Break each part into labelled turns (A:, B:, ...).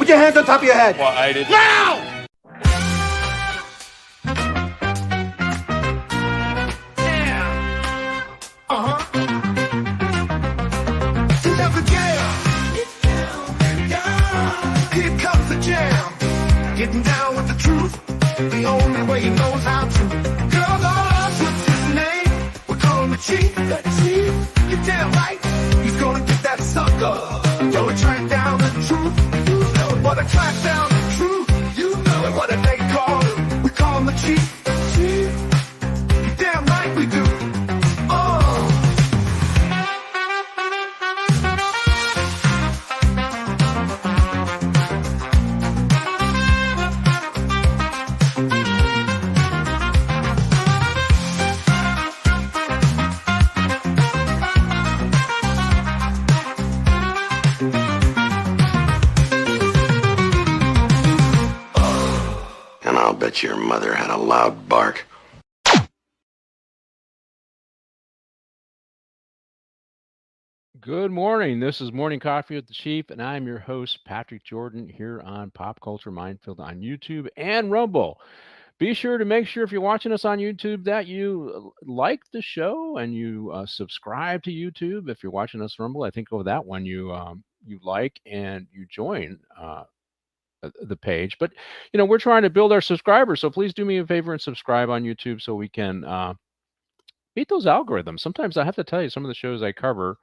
A: Put your hands on top of your head.
B: Well, I didn't.
A: Now!
C: Here comes the jam. Getting down with the truth. The only way he knows how to. Girl, what's his name? We call him the Chief. The Chief. You're damn right. He's gonna get that sucker. Gonna track down the truth. You know what a track down the truth. You know what a they call him. We call him the Chief. The Chief. You're damn right we do.
D: I'll bet your mother had a loud bark.
E: Good morning. This is Morning Coffee with the Chief, and I'm your host, Patrick Jordan, here on Pop Culture Minefield on YouTube and Rumble. Be sure to make sure if you're watching us on YouTube that you like the show and you subscribe to YouTube. If you're watching us Rumble, I think over that one you like and you join the page. But we're trying to build our subscribers, so please do me a favor and subscribe on YouTube so we can beat those algorithms. Sometimes I have to tell you, some of the shows I cover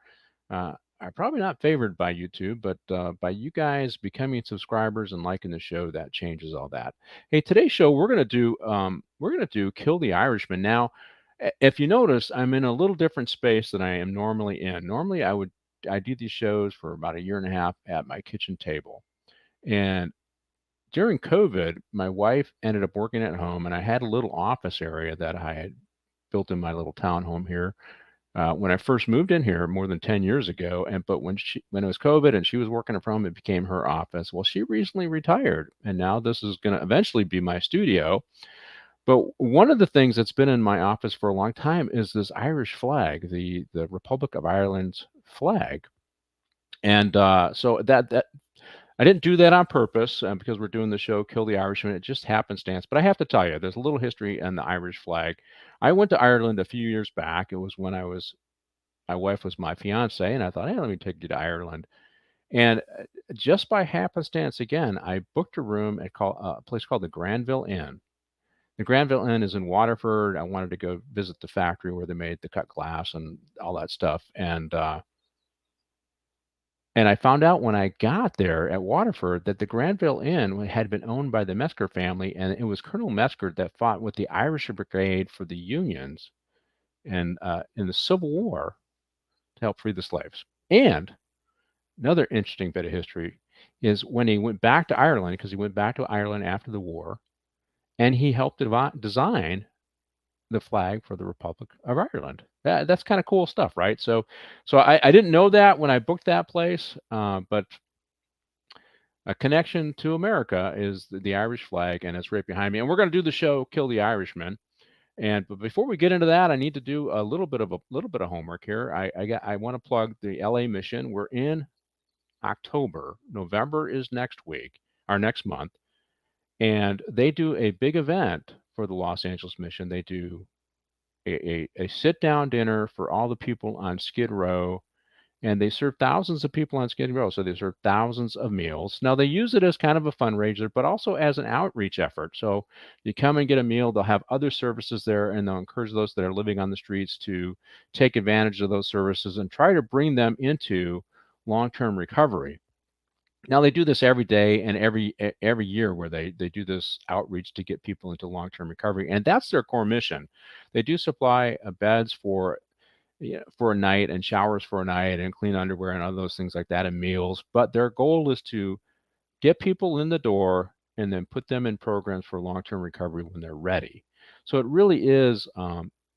E: are probably not favored by YouTube, but by you guys becoming subscribers and liking the show, that changes all that. Hey, today's show we're gonna do Kill the Irishman. Now, if you notice, I'm in a little different space than I am normally in. Normally, I do these shows for about a year and a half at my kitchen table, and during COVID, my wife ended up working at home, and I had a little office area that I had built in my little townhome here when I first moved in here more than 10 years ago. But when it was COVID and she was working from home, it became her office. Well, she recently retired, and now this is going to eventually be my studio. But one of the things that's been in my office for a long time is this Irish flag, the Republic of Ireland's flag, and so that. I didn't do that on purpose because we're doing the show Kill the Irishman. It just happenstance. But I have to tell you, there's a little history in the Irish flag. I went to Ireland a few years back. It was when my wife was my fiance, and I thought, hey, let me take you to Ireland. And just by happenstance, again, I booked a room at a place called the Granville Inn. The Granville Inn is in Waterford. I wanted to go visit the factory where they made the cut glass and all that stuff. And I found out when I got there at Waterford that the Granville Inn had been owned by the Mesker family, and it was Colonel Mesker that fought with the Irish Brigade for the Unions and in the Civil War to help free the slaves. And another interesting bit of history is when he went back to Ireland, because he went back to Ireland after the war, and he helped design the flag for the Republic of Ireland. That's kind of cool stuff, right? So I didn't know that when I booked that place, but a connection to America is the Irish flag, and it's right behind me. And we're going to do the show Kill the Irishman. But before we get into that, I need to do a little bit of homework here. I want to plug the LA mission. We're in October. November is next month, and they do a big event for the Los Angeles mission. They do a sit-down dinner for all the people on Skid Row, and they serve thousands of people on Skid Row. So they serve thousands of meals. Now, they use it as kind of a fundraiser, but also as an outreach effort. So you come and get a meal. They'll have other services there, and they'll encourage those that are living on the streets to take advantage of those services and try to bring them into long-term recovery. Now, they do this every day and every year where they do this outreach to get people into long-term recovery. And that's their core mission. They do supply beds for a night and showers for a night and clean underwear and all those things like that and meals. But their goal is to get people in the door and then put them in programs for long-term recovery when they're ready. So it really is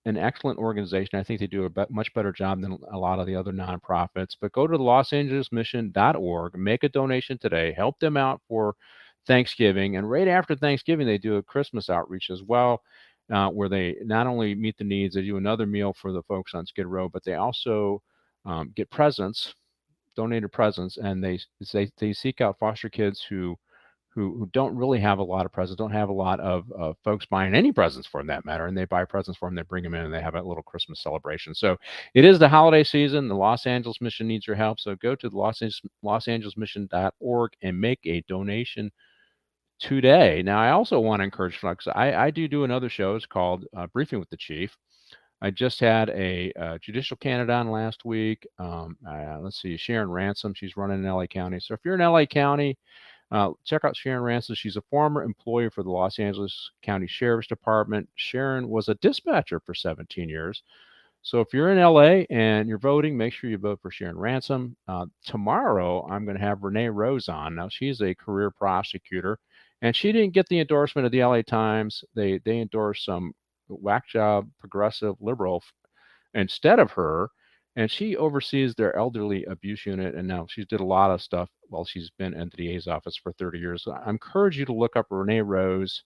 E: an excellent organization. I think they do a much better job than a lot of the other nonprofits. But go to losangelesmission.org, make a donation today, help them out for Thanksgiving. And right after Thanksgiving, they do a Christmas outreach as well, where they not only meet the needs, they do another meal for the folks on Skid Row, but they also get presents donated presents, and they seek out foster kids who don't really have a lot of presents, don't have a lot of folks buying any presents for them, that matter, and they buy presents for them, they bring them in, and they have a little Christmas celebration. So it is the holiday season. The Los Angeles Mission needs your help. So go to the losangelesmission.org and make a donation today. Now, I also want to encourage folks. I do another show. It's called Briefing with the Chief. I just had a judicial candidate on last week. Let's see, Sharon Ransom. She's running in LA County. So if you're in LA County, check out Sharon Ransom. She's a former employee for the Los Angeles County Sheriff's Department. Sharon was a dispatcher for 17 years. So if you're in LA and you're voting, make sure you vote for Sharon Ransom. Tomorrow, I'm going to have Renee Rose on. Now, she's a career prosecutor, and she didn't get the endorsement of the LA Times. They endorsed some whack job progressive liberal instead of her, and she oversees their elderly abuse unit, and now she's did a lot of stuff while she's been in the DA's office for 30 years. So I encourage you to look up Renee Rose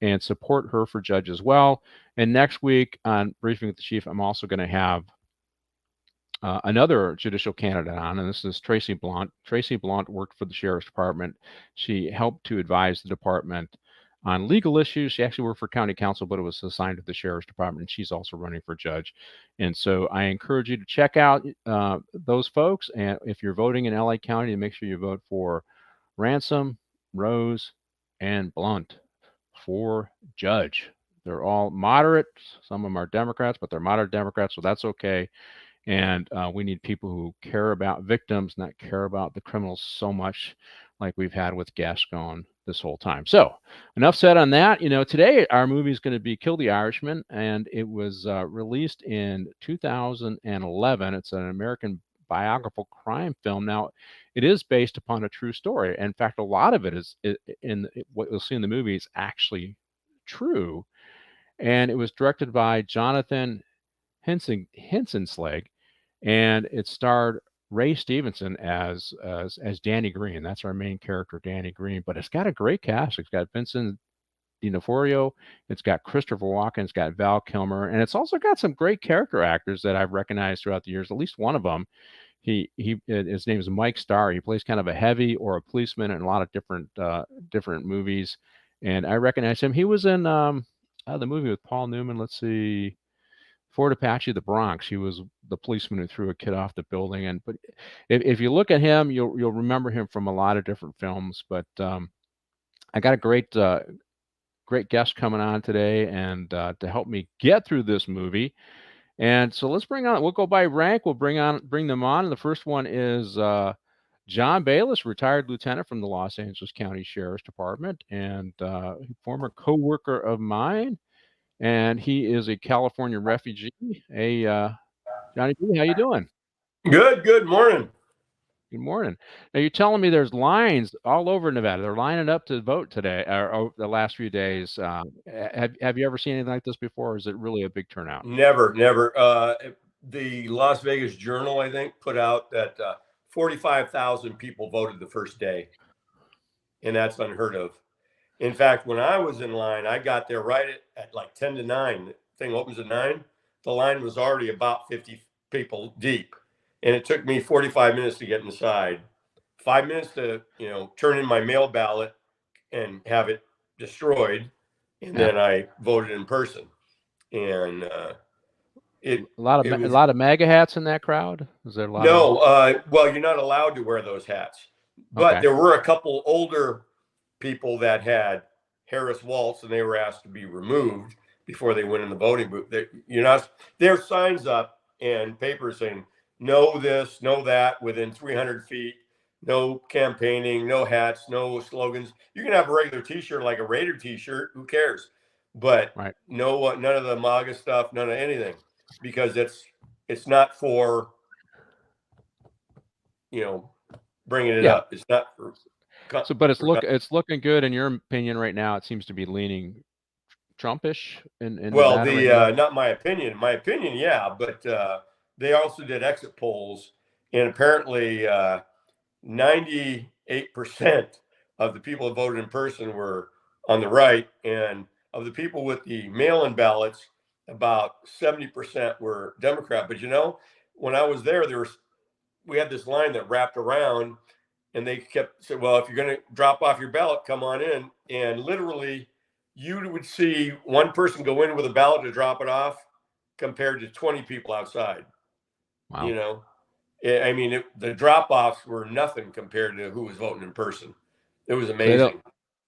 E: and support her for judge as well. And next week on Briefing with the Chief, I'm also going to have another judicial candidate on, and this is Tracy Blount. Tracy Blount worked for the Sheriff's Department. She helped to advise the department on legal issues. She actually worked for county council, but it was assigned to the Sheriff's Department, and she's also running for judge. And so I encourage you to check out those folks. And if you're voting in LA County, make sure you vote for Ransom, Rose, and Blount for judge. They're all moderate. Some of them are Democrats, but they're moderate Democrats, so that's okay. And we need people who care about victims, not care about the criminals so much like we've had with Gascon this whole time. So enough said on that. Today our movie is going to be Kill the Irishman, and it was released in 2011. It's an American biographical crime film. Now, it is based upon a true story. In fact, a lot of it is in what you'll see in the movie is actually true. And it was directed by Jonathan Hensleigh, and it starred Ray Stevenson as Danny Green. That's our main character, Danny Green. But it's got a great cast. It's got Vincent D'Onofrio, it's got Christopher Walken, it's got Val Kilmer, and it's also got some great character actors that I've recognized throughout the years. At least one of them, his name is Mike Starr. He plays kind of a heavy or a policeman in a lot of different movies, and I recognize him. He was in the movie with Paul Newman. Let's see. Fort Apache, the Bronx. He was the policeman who threw a kid off the building. But if you look at him, you'll remember him from a lot of different films. But I got a great guest coming on today, and to help me get through this movie. And so we'll go by rank. We'll bring them on. And the first one is John Baylis, retired lieutenant from the Los Angeles County Sheriff's Department, and former co-worker of mine. And he is a California refugee. Hey, Johnny B, how you doing?
A: Good morning.
E: Good morning. Now, you're telling me there's lines all over Nevada. They're lining up to vote today, or the last few days. Have you ever seen anything like this before, or is it really a big turnout?
A: Never. The Las Vegas Journal, I think, put out that 45,000 people voted the first day, and that's unheard of. In fact, when I was in line, I got there right at like 10 to 9. The thing opens at 9. The line was already about 50 people deep. And it took me 45 minutes to get inside, 5 minutes to, turn in my mail ballot and have it destroyed. And then I voted in person. And
E: a lot of MAGA hats in that crowd. Was there a lot?
A: Well, you're not allowed to wear those hats, but there were a couple older people that had Harris Waltz, and they were asked to be removed before they went in the voting booth. There's signs up and papers saying, no this, no that, within 300 feet, no campaigning, no hats, no slogans. You can have a regular t-shirt like a Raider t-shirt, who cares? But none of the MAGA stuff, none of anything, because it's not for, bringing it up. It's not for.
E: So, but it's looking good in your opinion right now. It seems to be leaning Trumpish.
A: Well, not my opinion. My opinion, yeah, but they also did exit polls, and apparently 98% of the people that voted in person were on the right, and of the people with the mail-in ballots, about 70% were Democrat. But when I was there was we had this line that wrapped around, and they kept saying, well, if you're going to drop off your ballot, come on in. And literally you would see one person go in with a ballot to drop it off compared to 20 people outside.
E: Wow.
A: You know, I mean, the drop-offs were nothing compared to who was voting in person. It was amazing.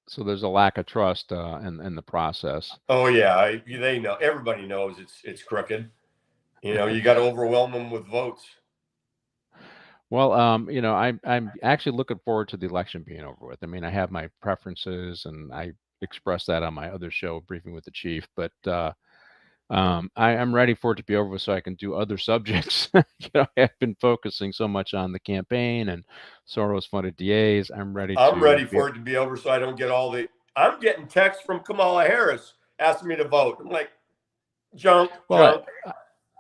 E: So there's a lack of trust in the process.
A: Oh yeah, they know. Everybody knows it's crooked. You know, you got to overwhelm them with votes.
E: Well, you know, I'm actually looking forward to the election being over with. I mean, I have my preferences, and I expressed that on my other show, Briefing with the Chief. But I'm ready for it to be over with so I can do other subjects. You know, I've been focusing so much on the campaign and Soros-funded DAs. I'm ready
A: for it to be over so I don't get all the. I'm getting texts from Kamala Harris asking me to vote. I'm like, junk.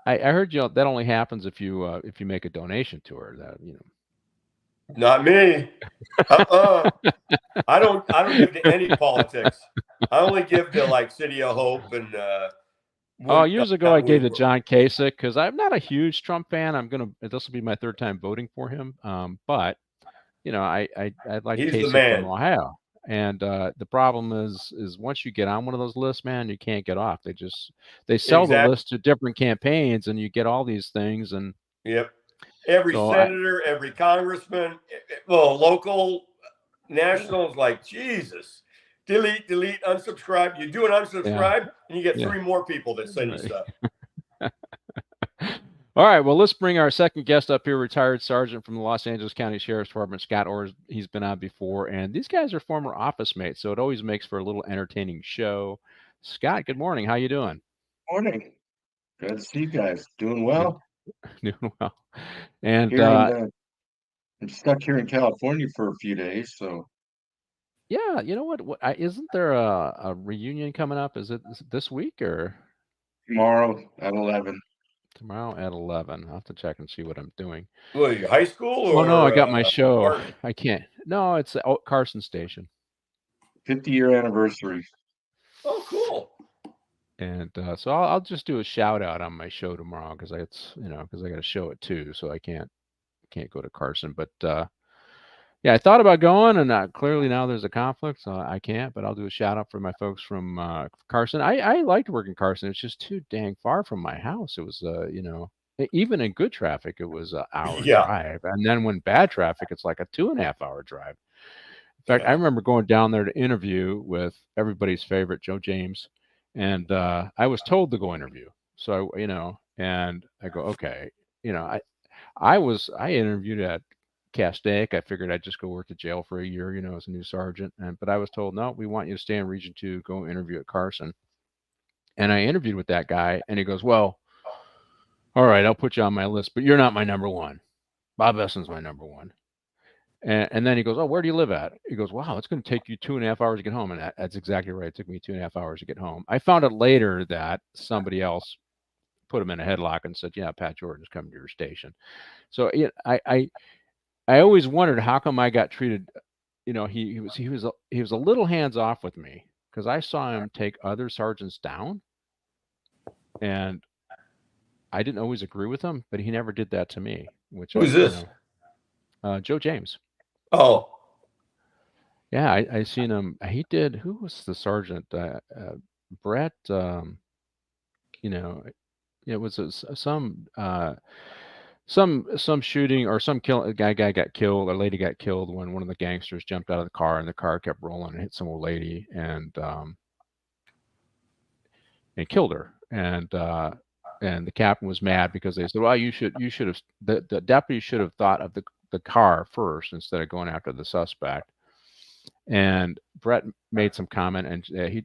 E: I heard that only happens if you make a donation to her. That, you know.
A: Not me. I don't give to any politics. I only give to like City of Hope and.
E: Years ago I gave to John Kasich because I'm not a huge Trump fan. This will be my third time voting for him. But you know, I like Kasich from Ohio. And the problem is once you get on one of those lists, man, you can't get off. They sell the list to different campaigns, and you get all these things. And
A: yep, every senator, every congressman, well, local, national is like, Jesus, delete, unsubscribe. You do an unsubscribe, and you get 3 more people that send you stuff.
E: All right, well, let's bring our second guest up here, retired sergeant from the Los Angeles County Sheriff's Department, Scott Orrs. He's been on before, and these guys are former office mates, so it always makes for a little entertaining show. Scott, good morning. How you doing?
B: Morning. Good to see you guys. Doing well?
E: Doing well. And
B: I'm stuck here in California for a few days, so.
E: Yeah, you know what isn't there a reunion coming up? Is it this week or?
B: Tomorrow at 11.
E: Tomorrow at 11. I'll have to check and see what I'm doing.
A: Well, you high school or?
E: Oh, no, I got my show. I can't. No, it's Carson Station.
B: 50-year anniversary.
A: Oh, cool.
E: And so I'll just do a shout out on my show tomorrow because I got a show at 2, so I can't go to Carson. But yeah, I thought about going, and clearly now there's a conflict, so I can't. But I'll do a shout out for my folks from Carson. I liked working Carson. It's just too dang far from my house. It was even in good traffic, it was an hour drive, and then when bad traffic, it's like a 2.5-hour drive. In fact, I remember going down there to interview with everybody's favorite Joe James, and I was told to go interview. So and I go, okay, I interviewed at Castaic. I figured I'd just go work at jail for a year, as a new sergeant. But I was told, no, we want you to stay in Region 2, go interview at Carson. And I interviewed with that guy, and he goes, well, all right, I'll put you on my list, but you're not my number one. Bob Esson's my number one. And then he goes, oh, where do you live at? He goes, wow, it's going to take you 2.5 hours to get home. And that's exactly right. It took me 2.5 hours to get home. I found out later that somebody else put him in a headlock and said, yeah, Pat Jordan's coming to your station. So I always wondered how come I got treated. He was a little hands off with me because I saw him take other sergeants down, and I didn't always agree with him, but he never did that to me.
A: Who's this?
E: Joe James.
A: Oh,
E: yeah, I seen him. He did. Who was the sergeant? Brett. It was some shooting or some kill. A guy got killed. A lady got killed when one of the gangsters jumped out of the car, and the car kept rolling and hit some old lady and killed her. And the captain was mad because they said, well, you should have the deputy should have thought of the car first instead of going after the suspect. And Brett made some comment,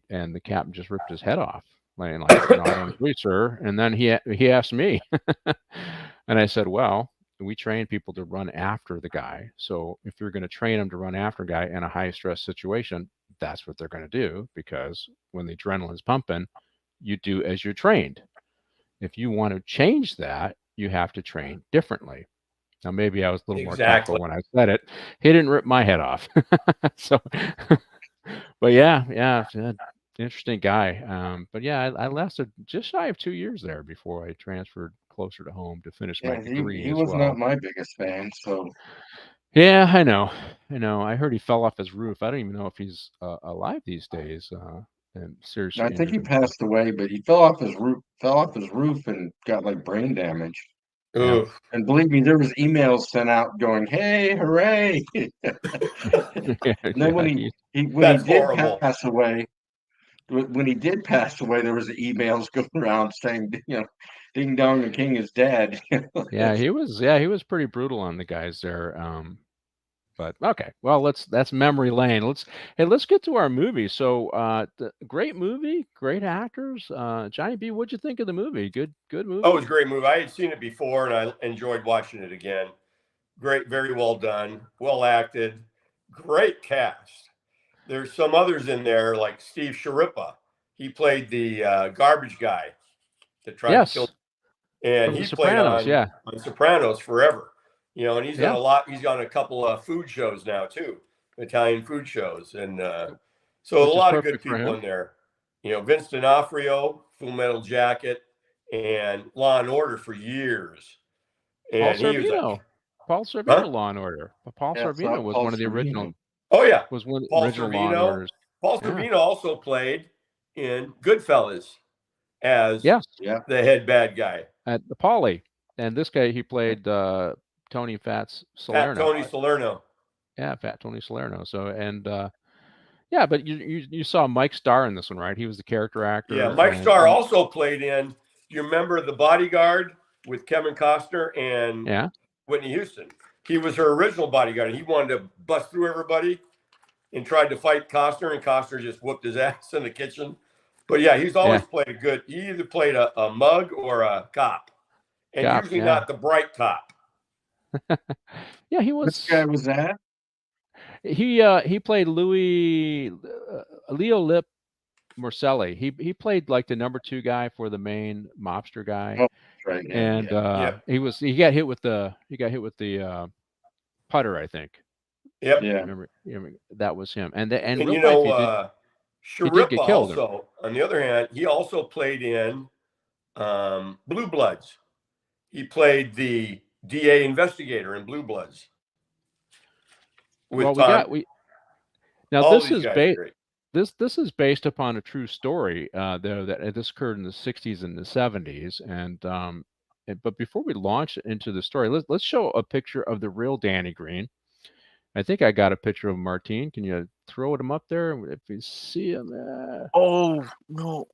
E: and the captain just ripped his head off. I don't agree, sir. And then he asked me, and I said, well, we train people to run after the guy. So if you're going to train them to run after a guy in a high stress situation, that's what they're going to do, because when the adrenaline's pumping, you do as you're trained. If you want to change that, you have to train differently. Now, maybe I was a little more tactful when I said it. He didn't rip my head off. So, but yeah, interesting guy. But yeah, I lasted just shy of 2 years there before I transferred closer to home to finish my
B: Yeah,
E: degree
B: he
E: as
B: was
E: well.
B: not my biggest fan, so
E: Yeah, I know. I heard he fell off his roof. I don't even know if he's alive these days. And seriously
B: I think
E: injured
B: he
E: himself.
B: passed away, but he fell off his roof and got like brain damage.
E: Yeah.
A: Oof.
B: And believe me, there was emails sent out going, "Hey, hooray!" And then when
E: Yeah,
B: when he
A: That's
B: did
A: horrible.
B: pass away, there was emails going around saying, "Ding dong, the king is dead."
E: he was pretty brutal on the guys there. But okay, well, that's memory lane. Let's get to our movie. So, great movie, great actors. Johnny B, what'd you think of the movie? Good movie.
A: Oh, it was a great movie. I had seen it before, and I enjoyed watching it again. Great, very well done, well acted, great cast. There's some others in there, like Steve Sharippa. He played the garbage guy that tried to kill.
E: Yes,
A: And
E: from The
A: he played
E: Sopranos. Yeah,
A: on Sopranos forever. And he's done
E: yeah.
A: a lot. He's on a couple of food shows now too, Italian food shows, and so a
E: Which is
A: lot of good
E: perfect for
C: Mm-hmm.
A: people
E: him.
A: in there. Vince D'Onofrio, Full Metal Jacket, and Law and Order for years.
E: Paul
A: And he was
E: Sorvino. Paul Sorvino,
A: huh?
E: Law and Order. Paul
B: Yeah,
E: Sorvino was
B: Paul
E: one of the original.
B: Sorvino.
A: Oh yeah,
E: Was one of the
A: Paul
E: original Law and
A: Sorvino.
E: Orders.
A: Paul
E: Yeah.
A: Sorvino also played in Goodfellas as
E: Yes,
B: Yeah.
A: the head bad guy.
E: at the Pauly, and this guy he played Tony Fats Salerno.
A: Tony Salerno.
E: Yeah, Fat Tony Salerno. So yeah, but you saw Mike Starr in this one, right? He was the character actor.
A: Yeah, Mike Starr also played in. Do you remember The Bodyguard with Kevin Costner and
E: Yeah.
A: Whitney Houston? He was her original bodyguard, and he wanted to bust through everybody and tried to fight Costner, and Costner just whooped his ass in the kitchen. But yeah, he's always played a good. He either played a mug or a cop, and usually not the bright cop.
E: Yeah, he was.
B: Which guy was that?
E: He played Leo Lip Morcelli. He played like the number 2 guy for the main mobster guy.
B: Oh, right. Yeah,
E: And he got hit with the putter, I think.
A: Yep.
B: yeah.
E: Remember that was him. And real
A: you
E: life,
A: know,
E: he did
A: Sharippa
E: get killed.
A: also, on the other hand, he also played in Blue Bloods. He played the DA investigator in Blue Bloods.
E: Well,
A: Tom.
E: now
A: All
E: this
A: these
E: is
A: guys are great.
E: this is based upon a true story, though, that this occurred in the 60s and the 70s. And but before we launch into the story, let's show a picture of the real Danny Green. I think I got a picture of Martine. Can you throw him up there if you see him?
C: Oh no!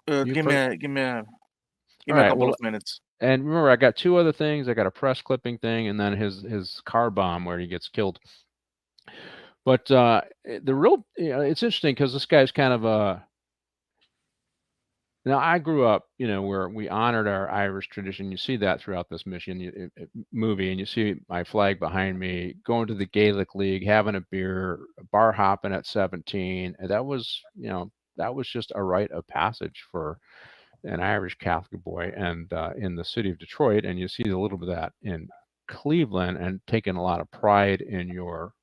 C: Give me a couple of minutes.
E: And remember, I got 2 other things. I got a press clipping thing, and then his car bomb where he gets killed. But the real, it's interesting because this guy's kind of a. Now, I grew up, where we honored our Irish tradition. You see that throughout this movie, and you see my flag behind me, going to the Gaelic League, having a beer, bar hopping at 17. And that was just a rite of passage for an Irish Catholic boy, and in the city of Detroit. And you see a little bit of that in Cleveland, and taking a lot of pride in your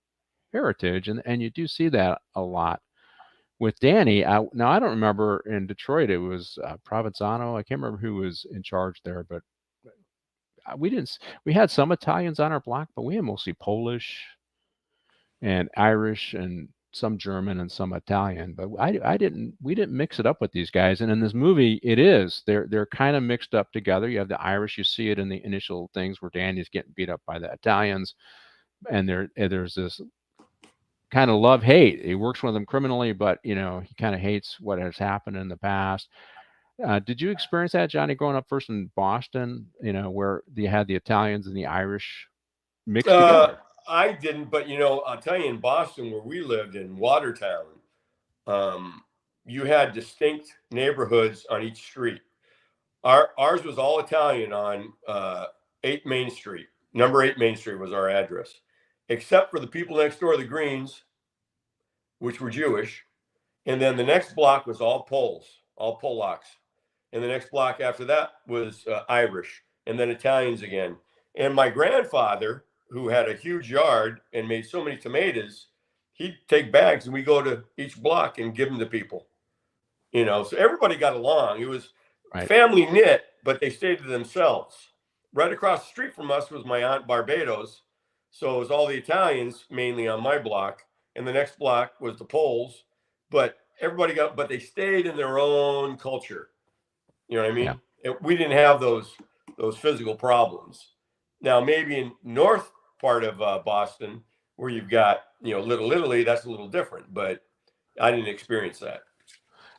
E: heritage. And you do see that a lot with Danny. Now, I don't remember in Detroit, it was Provenzano. I can't remember who was in charge there, but we had some Italians on our block, but we had mostly Polish and Irish and some German and some Italian. But we didn't mix it up with these guys. And in this movie, they're kind of mixed up together. You have the Irish, you see it in the initial things where Danny's getting beat up by the Italians, and there's this kind of love-hate. He works with them criminally, but he kind of hates what has happened in the past. Did you experience that, Johnny, growing up first in Boston, where you had the Italians and the Irish mixed together?
A: I didn't, but I'll tell you, in Boston, where we lived in Watertown, you had distinct neighborhoods on each street. Ours was all Italian on 8 Main Street. Number 8 Main Street was our address, except for the people next door, the Greens, which were Jewish. And then the next block was all Poles, all Polacks. And the next block after that was Irish, and then Italians again. And my grandfather, who had a huge yard and made so many tomatoes, he'd take bags and we go to each block and give them to people. So everybody got along. It was family knit, but they stayed to themselves. Right across the street from us was my aunt Barbados. So it was all the Italians mainly on my block, and the next block was the Poles. But but they stayed in their own culture. You know what I mean? We didn't have those physical problems. Now maybe in north part of Boston, where you've got Little Italy, that's a little different. But I didn't experience that.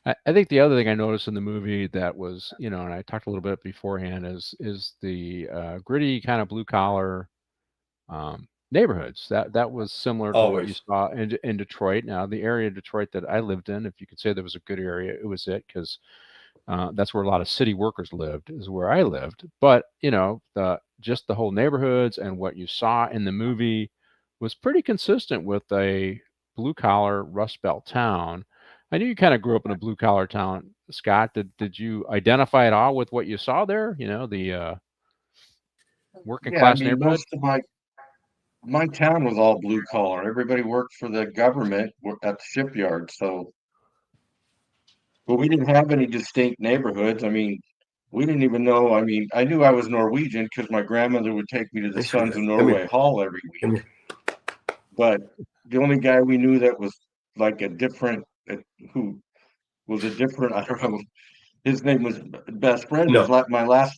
E: I think the other thing I noticed in the movie that was, and I talked a little bit beforehand, is the gritty kind of blue collar neighborhoods. That was similar to what you saw in Detroit. Now, the area of Detroit that I lived in, if you could say there was a good area, it was it, because that's where a lot of city workers lived, is where I lived. But just the whole neighborhoods and what you saw in the movie was pretty consistent with a blue collar Rust Belt town. I knew you kind of grew up in a blue collar town, Scott. Did you identify at all with what you saw there? The working class neighborhood.
B: Most of my town was all blue collar. Everybody worked for the government at the shipyard. So, but we didn't have any distinct neighborhoods. I mean, we didn't even know. I mean, I knew I was Norwegian because my grandmother would take me to the Sons of Norway Hall every week. But the only guy we knew that was like I don't know. His name was best friend.
A: No.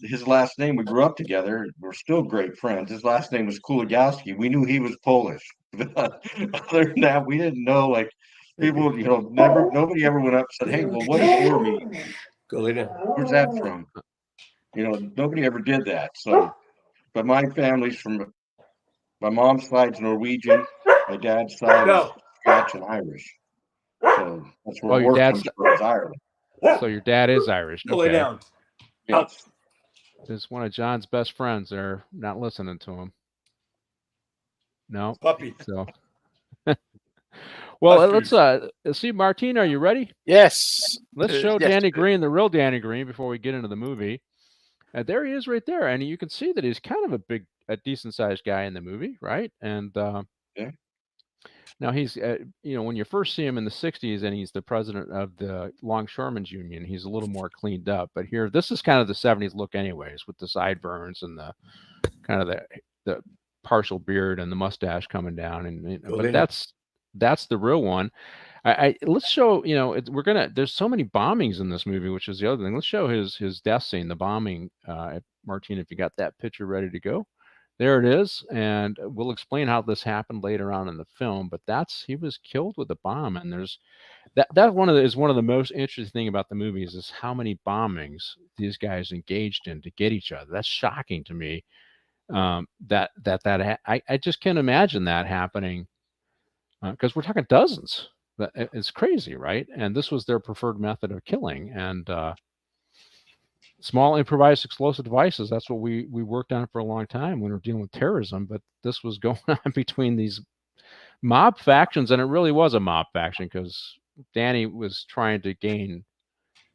B: His last name. We grew up together. We're still great friends. His last name was Kulagowski. We knew he was Polish. Other than that, we didn't know. Like people, nobody ever went up and said, "Hey, well, what does "or" mean?
A: Go lay down.
B: Where's that from?" Nobody ever did that. So, but my family's from my mom's side's Norwegian. My dad's side is Scotch and Irish. So that's where
E: your dad's
B: comes from, is Ireland.
E: So your dad is Irish.
A: Okay. Lay down.
B: Yes.
E: Is one of John's best friends. They're not listening to him. No.
A: Puppy.
E: So. Well, let's see, Martine, are you ready?
F: Yes.
E: Let's show Danny Green, the real Danny Green, before we get into the movie. There he is right there. And you can see that he's kind of a decent sized guy in the movie, right? And now he's, when you first see him in the 60s and he's the president of the Longshoremen's Union, he's a little more cleaned up. But here, this is kind of the 70s look anyways, with the sideburns and the kind of the partial beard and the mustache coming down. But that's the real one. Let's show, there's so many bombings in this movie, which is the other thing. Let's show his death scene, the bombing. Martine, if you got that picture ready to go. There it is, and we'll explain how this happened later on in the film. But he was killed with a bomb, and there's that one of the most interesting thing about the movies is how many bombings these guys engaged in to get each other. That's shocking to me. I just can't imagine that happening because we're talking dozens. It's crazy, right? And this was their preferred method of killing, and small improvised explosive devices. That's what we worked on for a long time when we were dealing with terrorism. But this was going on between these mob factions, and it really was a mob faction because Danny was trying to gain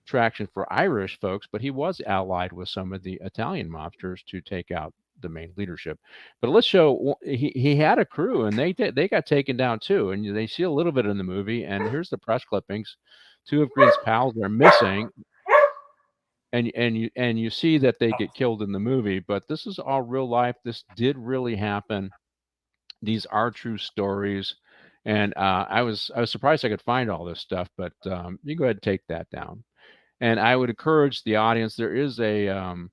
E: traction for Irish folks, but he was allied with some of the Italian mobsters to take out the main leadership. But let's show he had a crew, and they got taken down too. And they see a little bit in the movie. And here's the press clippings. Two of Green's pals are missing. And you see that they get killed in the movie, but this is all real life. This did really happen. These are true stories, and I was surprised I could find all this stuff. But you go ahead and take that down. And I would encourage the audience. There is on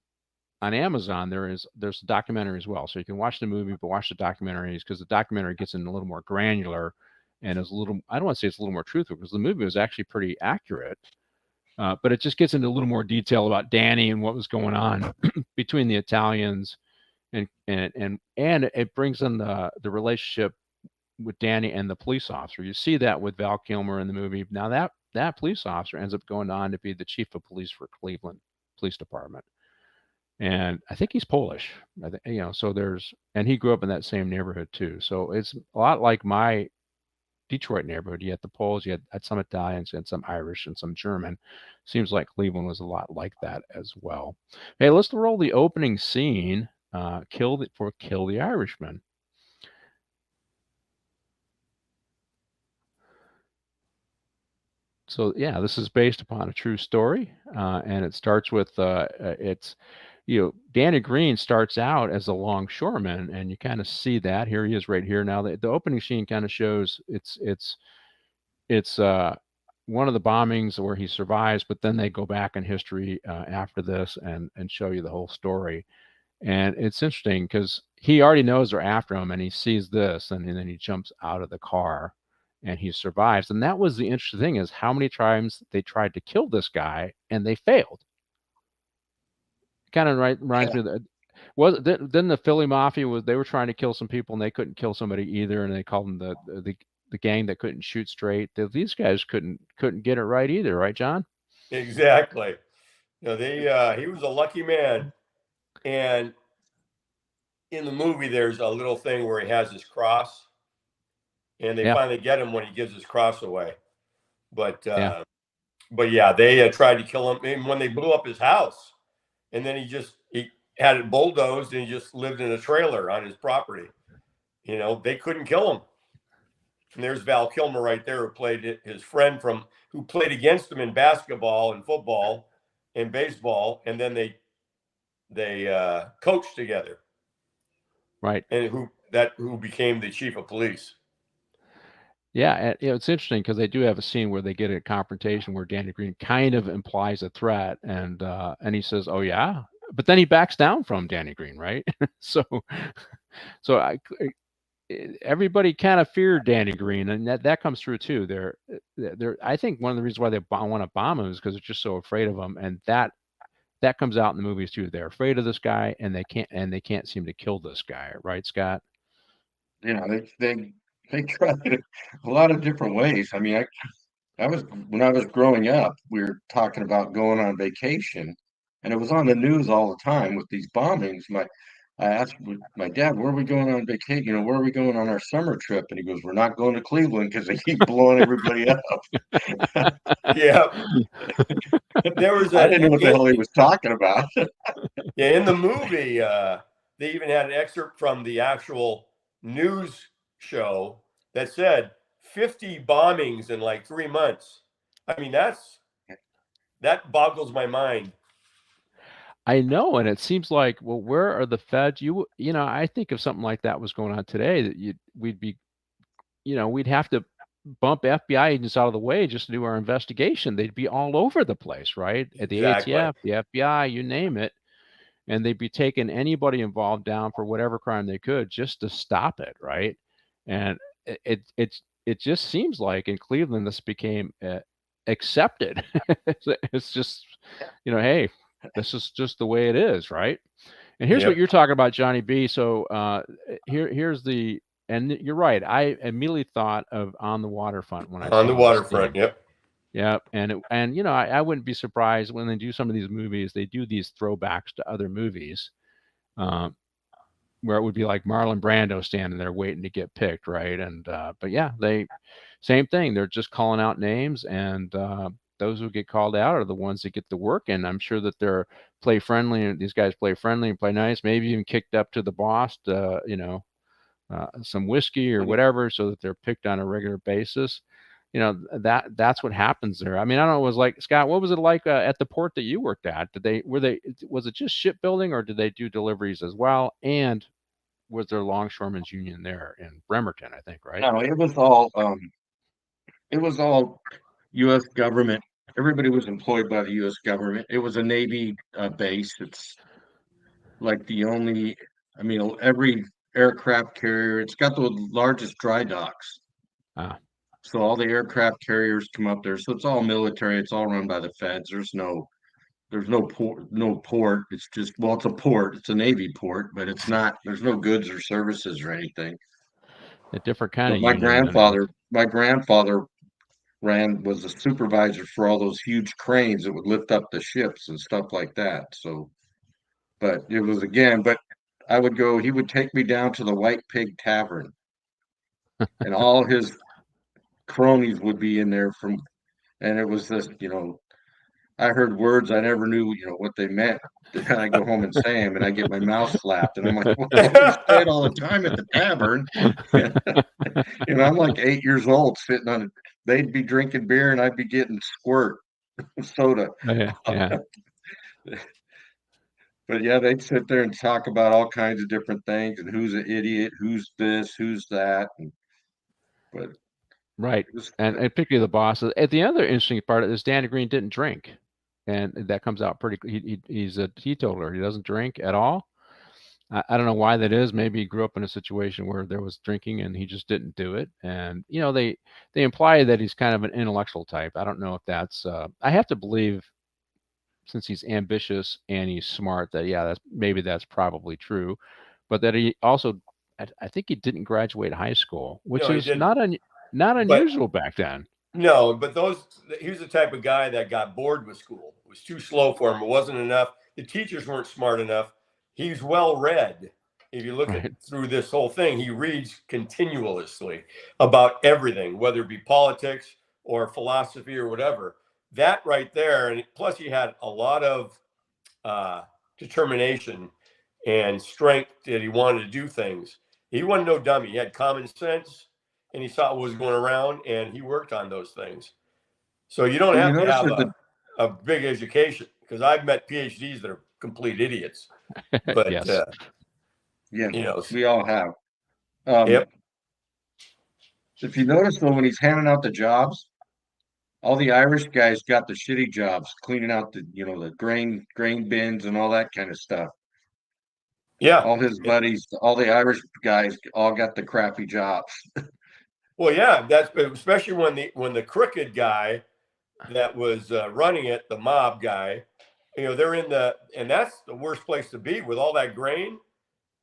E: Amazon. There's a documentary as well, so you can watch the movie, but watch the documentaries because the documentary gets in a little more granular and is a little. I don't want to say it's a little more truthful because the movie was actually pretty accurate. But it just gets into a little more detail about Danny and what was going on between the Italians, and it brings in the relationship with Danny and the police officer. You see that with Val Kilmer in the movie. Now that police officer ends up going on to be the chief of police for Cleveland Police Department, and I think he's Polish. So and he grew up in that same neighborhood too. So it's a lot like my Detroit neighborhood. You had the Poles, you had some Italians, and some Irish and some German. Seems like Cleveland was a lot like that as well. Hey, let's roll the opening scene. Kill the Irishman. So yeah, this is based upon a true story, and it starts with it's Danny Green starts out as a longshoreman, and you kind of see that here he is right here. Now the opening scene kind of shows it's one of the bombings where he survives, but then they go back in history after this and show you the whole story. And it's interesting because he already knows they're after him, and he sees this, and then he jumps out of the car, and he survives. And that was the interesting thing, is how many times they tried to kill this guy and they failed. Kind of reminds me of then the Philly Mafia they were trying to kill some people and they couldn't kill somebody either, and they called them the gang that couldn't shoot straight. These guys couldn't get it right either, right, John?
A: Exactly. He was a lucky man. And in the movie, there's a little thing where he has his cross, and they finally get him when he gives his cross away. But yeah, they tried to kill him. And when they blew up his house, and then he had it bulldozed, and he just lived in a trailer on his property. They couldn't kill him. And there's Val Kilmer right there, who played his friend who played against him in basketball and football and baseball, and then they coached together,
E: right?
A: And who became the chief of police.
E: Yeah, and, it's interesting because they do have a scene where they get a confrontation where Danny Green kind of implies a threat, and he says, "Oh yeah," but then he backs down from Danny Green, right? so everybody kind of feared Danny Green, and that comes through too. I think one of the reasons why they want to bomb him is because they're just so afraid of him, and that comes out in the movies too. They're afraid of this guy, and they can't seem to kill this guy, right, Scott?
B: Yeah, they tried it a lot of different ways. I mean, when I was growing up, we were talking about going on vacation, and it was on the news all the time with these bombings. I asked my dad, "Where are we going on vacation? Where are we going on our summer trip?" And he goes, "We're not going to Cleveland because they keep blowing everybody up."
A: Yeah.
B: I didn't know what the hell he was talking about.
A: Yeah, in the movie, they even had an excerpt from the actual news show that said 50 bombings in like 3 months. I mean, that boggles my mind.
E: I know, and it seems like, well, where are the feds? I think if something like that was going on today, that we'd have to bump FBI agents out of the way just to do our investigation. They'd be all over the place, right? At the ATF, the FBI, you name it, and they'd be taking anybody involved down for whatever crime they could just to stop it, right? And it just seems like in Cleveland this became accepted. It's just, hey, this is just the way it is, right? And here's what you're talking about, Johnny B. So here's and you're right. I immediately thought of On the Waterfront when I saw
A: On the Waterfront. Yep.
E: Yeah, and I wouldn't be surprised when they do some of these movies. They do these throwbacks to other movies, where it would be like Marlon Brando standing there waiting to get picked, right? And but yeah, same thing. They're just calling out names, and those who get called out are the ones that get the work. And I'm sure that they're play friendly, and these guys play friendly and play nice. Maybe even kicked up to the boss, some whiskey or whatever, so that they're picked on a regular basis. That's what happens there. I mean, I don't know. It was like, Scott, what was it like at the port that you worked at? Was it just shipbuilding, or did they do deliveries as well? And was there longshoremen's union there in Bremerton, I think, right?
B: No, it was all U.S. government. Everybody was employed by the U.S. government. It was a Navy base. It's like every aircraft carrier, it's got the largest dry docks. So all the aircraft carriers come up there. So it's all military. It's all run by the feds. There's no port. It's just, it's a port. It's a Navy port, but it's not, there's no goods or services or anything.
E: A different kind of
B: my
E: union.
B: grandfather was a supervisor for all those huge cranes that would lift up the ships and stuff like that. So, but it was but I would go, he would take me down to the White Pig Tavern and all his cronies would be in there and it was this, I heard words I never knew, what they meant. And I go home and say them, and I get my mouth slapped, and I'm like, well, you say it all the time at the tavern. I'm like 8 years old, sitting on. They'd be drinking beer, and I'd be getting squirt soda.
E: Yeah.
B: But yeah, they'd sit there and talk about all kinds of different things, and who's an idiot, who's this, who's that. But
E: Right.
B: it was,
E: And particularly the bosses. At the other interesting part of this, Danny Green didn't drink. And that comes out pretty, he's a teetotaler. He doesn't drink at all. I don't know why that is. Maybe he grew up in a situation where there was drinking and he just didn't do it. And, they imply that he's kind of an intellectual type. I don't know if that's, I have to believe, since he's ambitious and he's smart, that, yeah, that's probably true. But that he also, I think he didn't graduate high school, which
A: No, he
E: is
A: didn't.
E: not unusual back then.
A: No, but he was the type of guy that got bored with school. It was too slow for him. It wasn't enough. The teachers weren't smart enough. He's well read. If you look at through this whole thing, he reads continuously about everything, whether it be politics or philosophy or whatever. That right there, and plus he had a lot of determination and strength that he wanted to do things. He wasn't no dummy. He had common sense, and he saw what was going around, and he worked on those things. So you don't have to have a big education, because I've met PhDs that are complete idiots. But
E: Yes.
B: We all have.
A: Yep.
B: If you notice though, when he's handing out the jobs, all the Irish guys got the shitty jobs, cleaning out the grain bins and all that kind of stuff.
A: Yeah.
B: All his buddies, all the Irish guys, all got the crappy jobs.
A: Well, yeah, that's especially when the crooked guy that was running it, the mob guy, they're and that's the worst place to be with all that grain.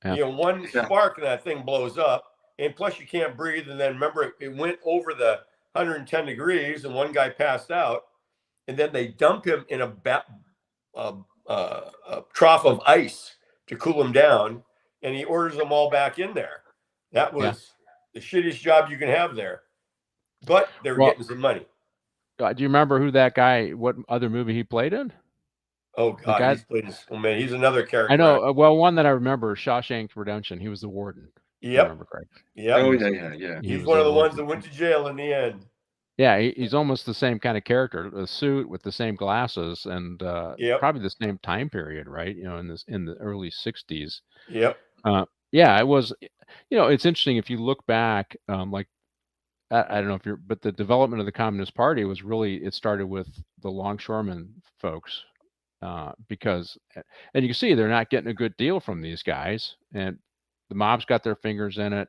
E: Yeah.
A: One spark and that thing blows up, and plus you can't breathe. And then remember, it went over the 110 degrees, and one guy passed out, and then they dump him in a trough of ice to cool him down, and he orders them all back in there. That was the shittiest job you can have there, but they were getting some money.
E: Do you remember who that guy? What other movie he played in?
A: Oh God, he's another character.
E: I know. Well, one that I remember, Shawshank Redemption. He was the warden.
A: Yep.
E: I remember correctly.
A: Yep.
B: Oh yeah.
A: He's one of the ones that went to jail in the end.
E: Yeah, he's almost the same kind of character, a suit with the same glasses, and probably the same time period, right? In the early '60s.
A: Yep.
E: Yeah, it was. It's interesting if you look back. Like, I don't know but the development of the Communist Party was really, it started with the longshoremen folks, because, and you can see they're not getting a good deal from these guys, and the mob's got their fingers in it.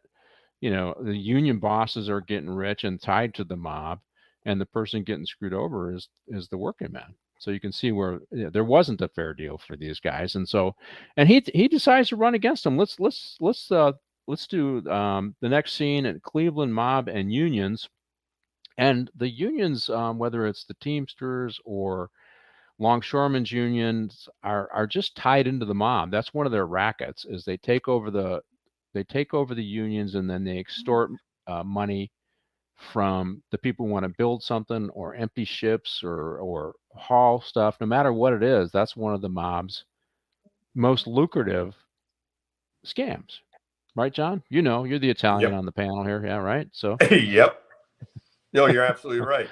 E: The union bosses are getting rich and tied to the mob, and the person getting screwed over is the working man. So you can see where there wasn't a fair deal for these guys, and he decides to run against them. Let's do the next scene at Cleveland mob and unions, and the unions, whether it's the Teamsters or longshoremen's unions, are just tied into the mob. That's one of their rackets. Is they take over the unions, and then they extort money from the people who want to build something or empty ships or haul stuff. No matter what it is, that's one of the mob's most lucrative scams. Right, John? You're the Italian on the panel here. Yeah, right? So
A: Yep. No, you're absolutely right.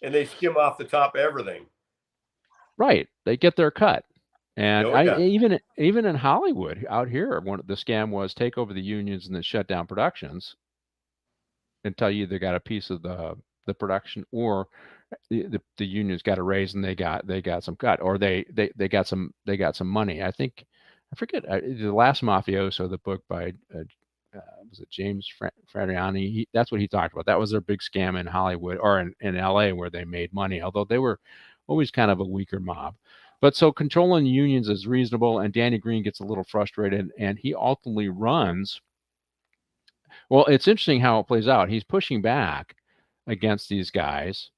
A: And they skim off the top of everything.
E: Right. They get their cut. And
A: yeah.
E: even in Hollywood out here, the scam was take over the unions and then shut down productions until you either got a piece of the production, or the unions got a raise and they got some cut, or they got some money. I forget the Last Mafioso, the book by was it James Fradiani? That's what he talked about. That was their big scam in Hollywood, or in LA, where they made money, although they were always kind of a weaker mob. But so controlling unions is reasonable, and Danny Green gets a little frustrated, and he ultimately runs. Well, it's interesting how it plays out. He's pushing back against these guys,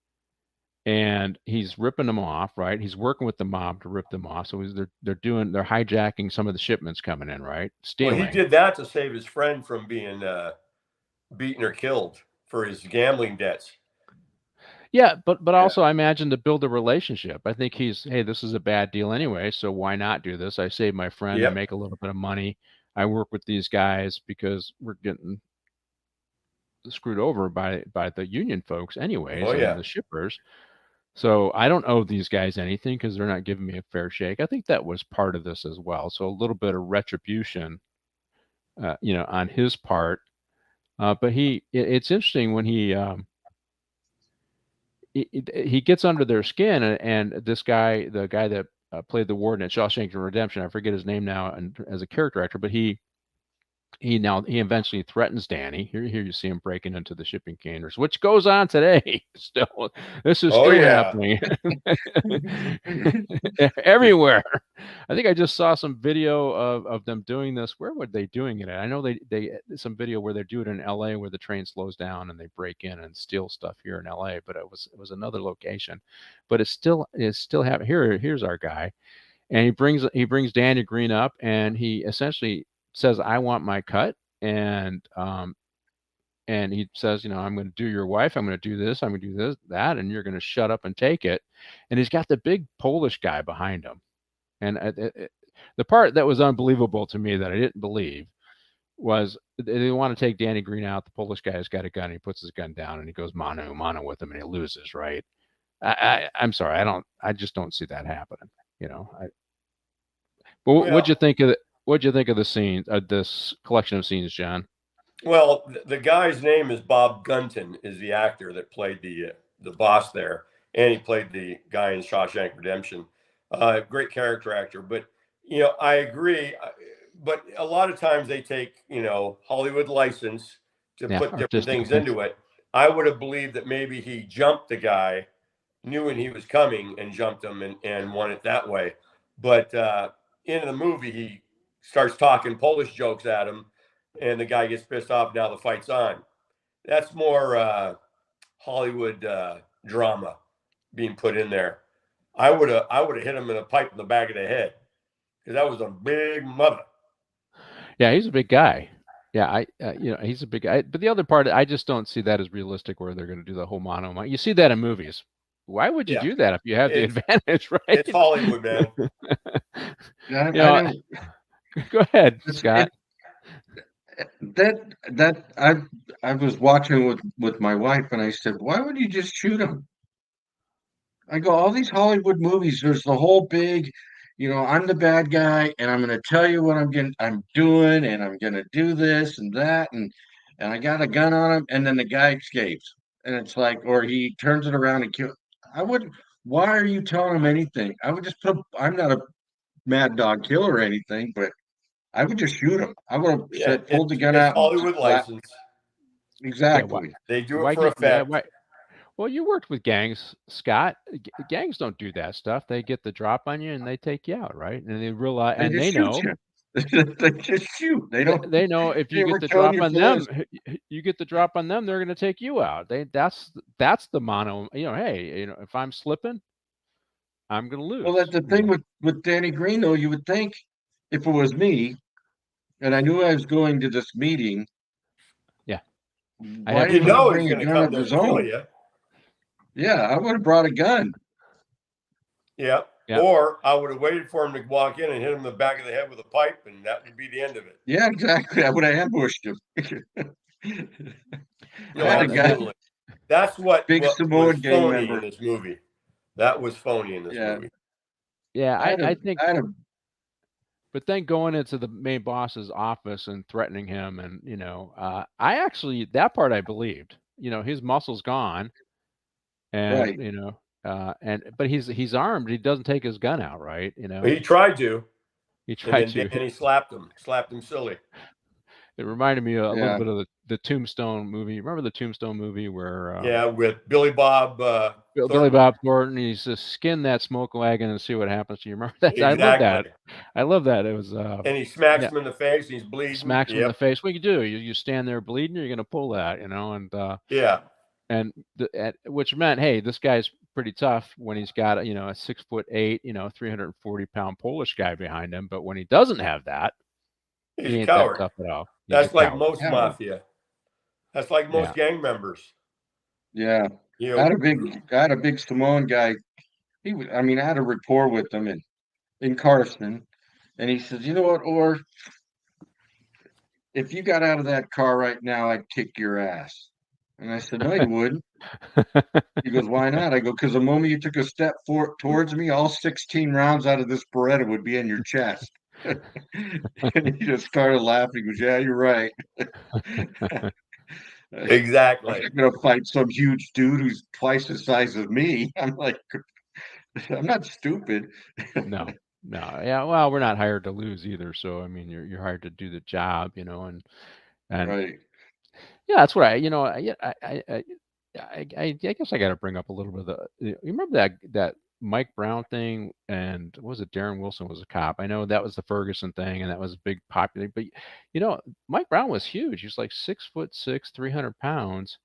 E: and he's ripping them off, right? He's working with the mob to rip them off. So they're hijacking some of the shipments coming in, right? Stealing.
A: Well, he did that to save his friend from being beaten or killed for his gambling debts.
E: Yeah, but also I imagine to build a relationship. I think hey, this is a bad deal anyway, so why not do this? I save my friend, I
A: Yep.
E: make a little bit of money. I work with these guys because we're getting screwed over by the union folks anyways
A: Oh,
E: and
A: yeah.
E: the shippers. So I don't owe these guys anything because they're not giving me a fair shake. I think that was part of this as well. So a little bit of retribution, on his part. But it's interesting when he gets under their skin, and this guy, the guy that played the warden at Shawshank Redemption, I forget his name now, and as a character actor, but he eventually threatens Danny. Here you see him breaking into the shipping containers, which goes on today. Still, this is
A: Oh,
E: still
A: yeah.
E: happening everywhere. I think I just saw some video of them doing this. Where were they doing it at? I know they some video where they do it in L.A. where the train slows down and they break in and steal stuff here in L.A. But it was another location. But it's still happening. Here's our guy, and he brings Danny Green up, and he essentially says, I want my cut. And he says, I'm going to do your wife. I'm going to do this. I'm going to do this, that, and you're going to shut up and take it. And he's got the big Polish guy behind him. And the part that was unbelievable to me that I didn't believe was they want to take Danny Green out. The Polish guy's got a gun. He puts his gun down and he goes mano a mano with him and he loses. Right. I'm sorry. I just don't see that happening. But what'd you think of the scenes, this collection of scenes, John?
A: Well, the guy's name is Bob Gunton, is the actor that played the boss there, and he played the guy in Shawshank Redemption. Great character actor, but I agree. But a lot of times they take Hollywood license to put different things into it. I would have believed that maybe he jumped the guy, knew when he was coming, and jumped him and won it that way. But in the movie, he starts talking Polish jokes at him, and the guy gets pissed off. Now the fight's on. That's more Hollywood drama being put in there. I would have hit him in a pipe in the back of the head because that was a big mother.
E: Yeah, he's a big guy. Yeah, he's a big guy. But the other part, I just don't see that as realistic where they're going to do the whole mano. You see that in movies. Why would you do that if you have the advantage, right?
A: It's Hollywood, man.
E: Go ahead, Scott.
B: I was watching with my wife and I said, why would you just shoot him? I go, all these Hollywood movies, there's the whole big, I'm the bad guy and I'm going to tell you what I'm doing and I'm going to do this and that and I got a gun on him and then the guy escapes and it's like, or he turns it around and kills. Why are you telling him anything? I would just I'm not a mad dog killer or anything, but I would just shoot him. I would have pulled the gun out.
A: Hollywood license.
B: Exactly.
A: Yeah, they do it for effect.
E: Well, you worked with gangs, Scott. Gangs don't do that stuff. They get the drop on you and they take you out, right? And they realize, and they know.
B: They just shoot. They don't.
E: They know if you get the drop on them, you get the drop on them, they're going to take you out. That's the mono. Hey, if I'm slipping, I'm going to lose.
B: Well, that's the thing with Danny Green, though. You would think if it was me, and I knew I was going to this meeting.
E: Yeah,
B: why did he bring a gun of his own? Yeah, I would have brought a gun.
A: Yeah. Or I would have waited for him to walk in and hit him in the back of the head with a pipe, and that would be the end of it.
B: Yeah, exactly. I would have ambushed him.
A: That's what
B: big Samoan gang member
A: in this movie. That was phony in this movie.
E: Yeah, I think. But then going into the main boss's office and threatening him, and I actually that part I believed. His muscle's gone, and but he's armed. He doesn't take his gun out, right?
A: He tried to.
E: And
A: he slapped him silly.
E: It reminded me a little bit of the Tombstone movie. Remember the Tombstone movie where
A: with Billy Bob
E: Thornton. He says, "Skin that smoke wagon and see what happens to you." Remember that?
A: Exactly.
E: I love that. It was
A: and he smacks him in the face. And he's bleeding.
E: Smacks him in the face. What you do? You stand there bleeding. You're going to pull that, and and which meant, hey, this guy's pretty tough when he's got a 6'8", 340-pound Polish guy behind him. But when he doesn't have that,
A: he's
E: he ain't
A: a coward.
E: that tough at all.
A: That's like most mafia. That's like most gang members.
B: Yeah.
A: You
B: I
A: know,
B: had a big Samoan guy. I mean, I had a rapport with him in Carson, and he says, "You know what, or if you got out of that car right now, I'd kick your ass." And I said, "No, you wouldn't." He goes, "Why not?" I go, "Because the moment you took a step towards me, all 16 rounds out of this Beretta would be in your chest." And he just started laughing. He goes, "Yeah, you're right. I'm
A: exactly.
B: not gonna fight some huge dude who's twice the size of me." I'm like, I'm not stupid.
E: No, no, yeah. Well, we're not hired to lose either. So I mean, you're hired to do the job, and
B: Right.
E: yeah, that's what I guess I got to bring up a little bit of you remember that Mike Brown thing, and what was it, Darren Wilson was a cop. I know that was the Ferguson thing, and that was a big popular. But Mike Brown was huge. He was like 6'6", 300 pounds.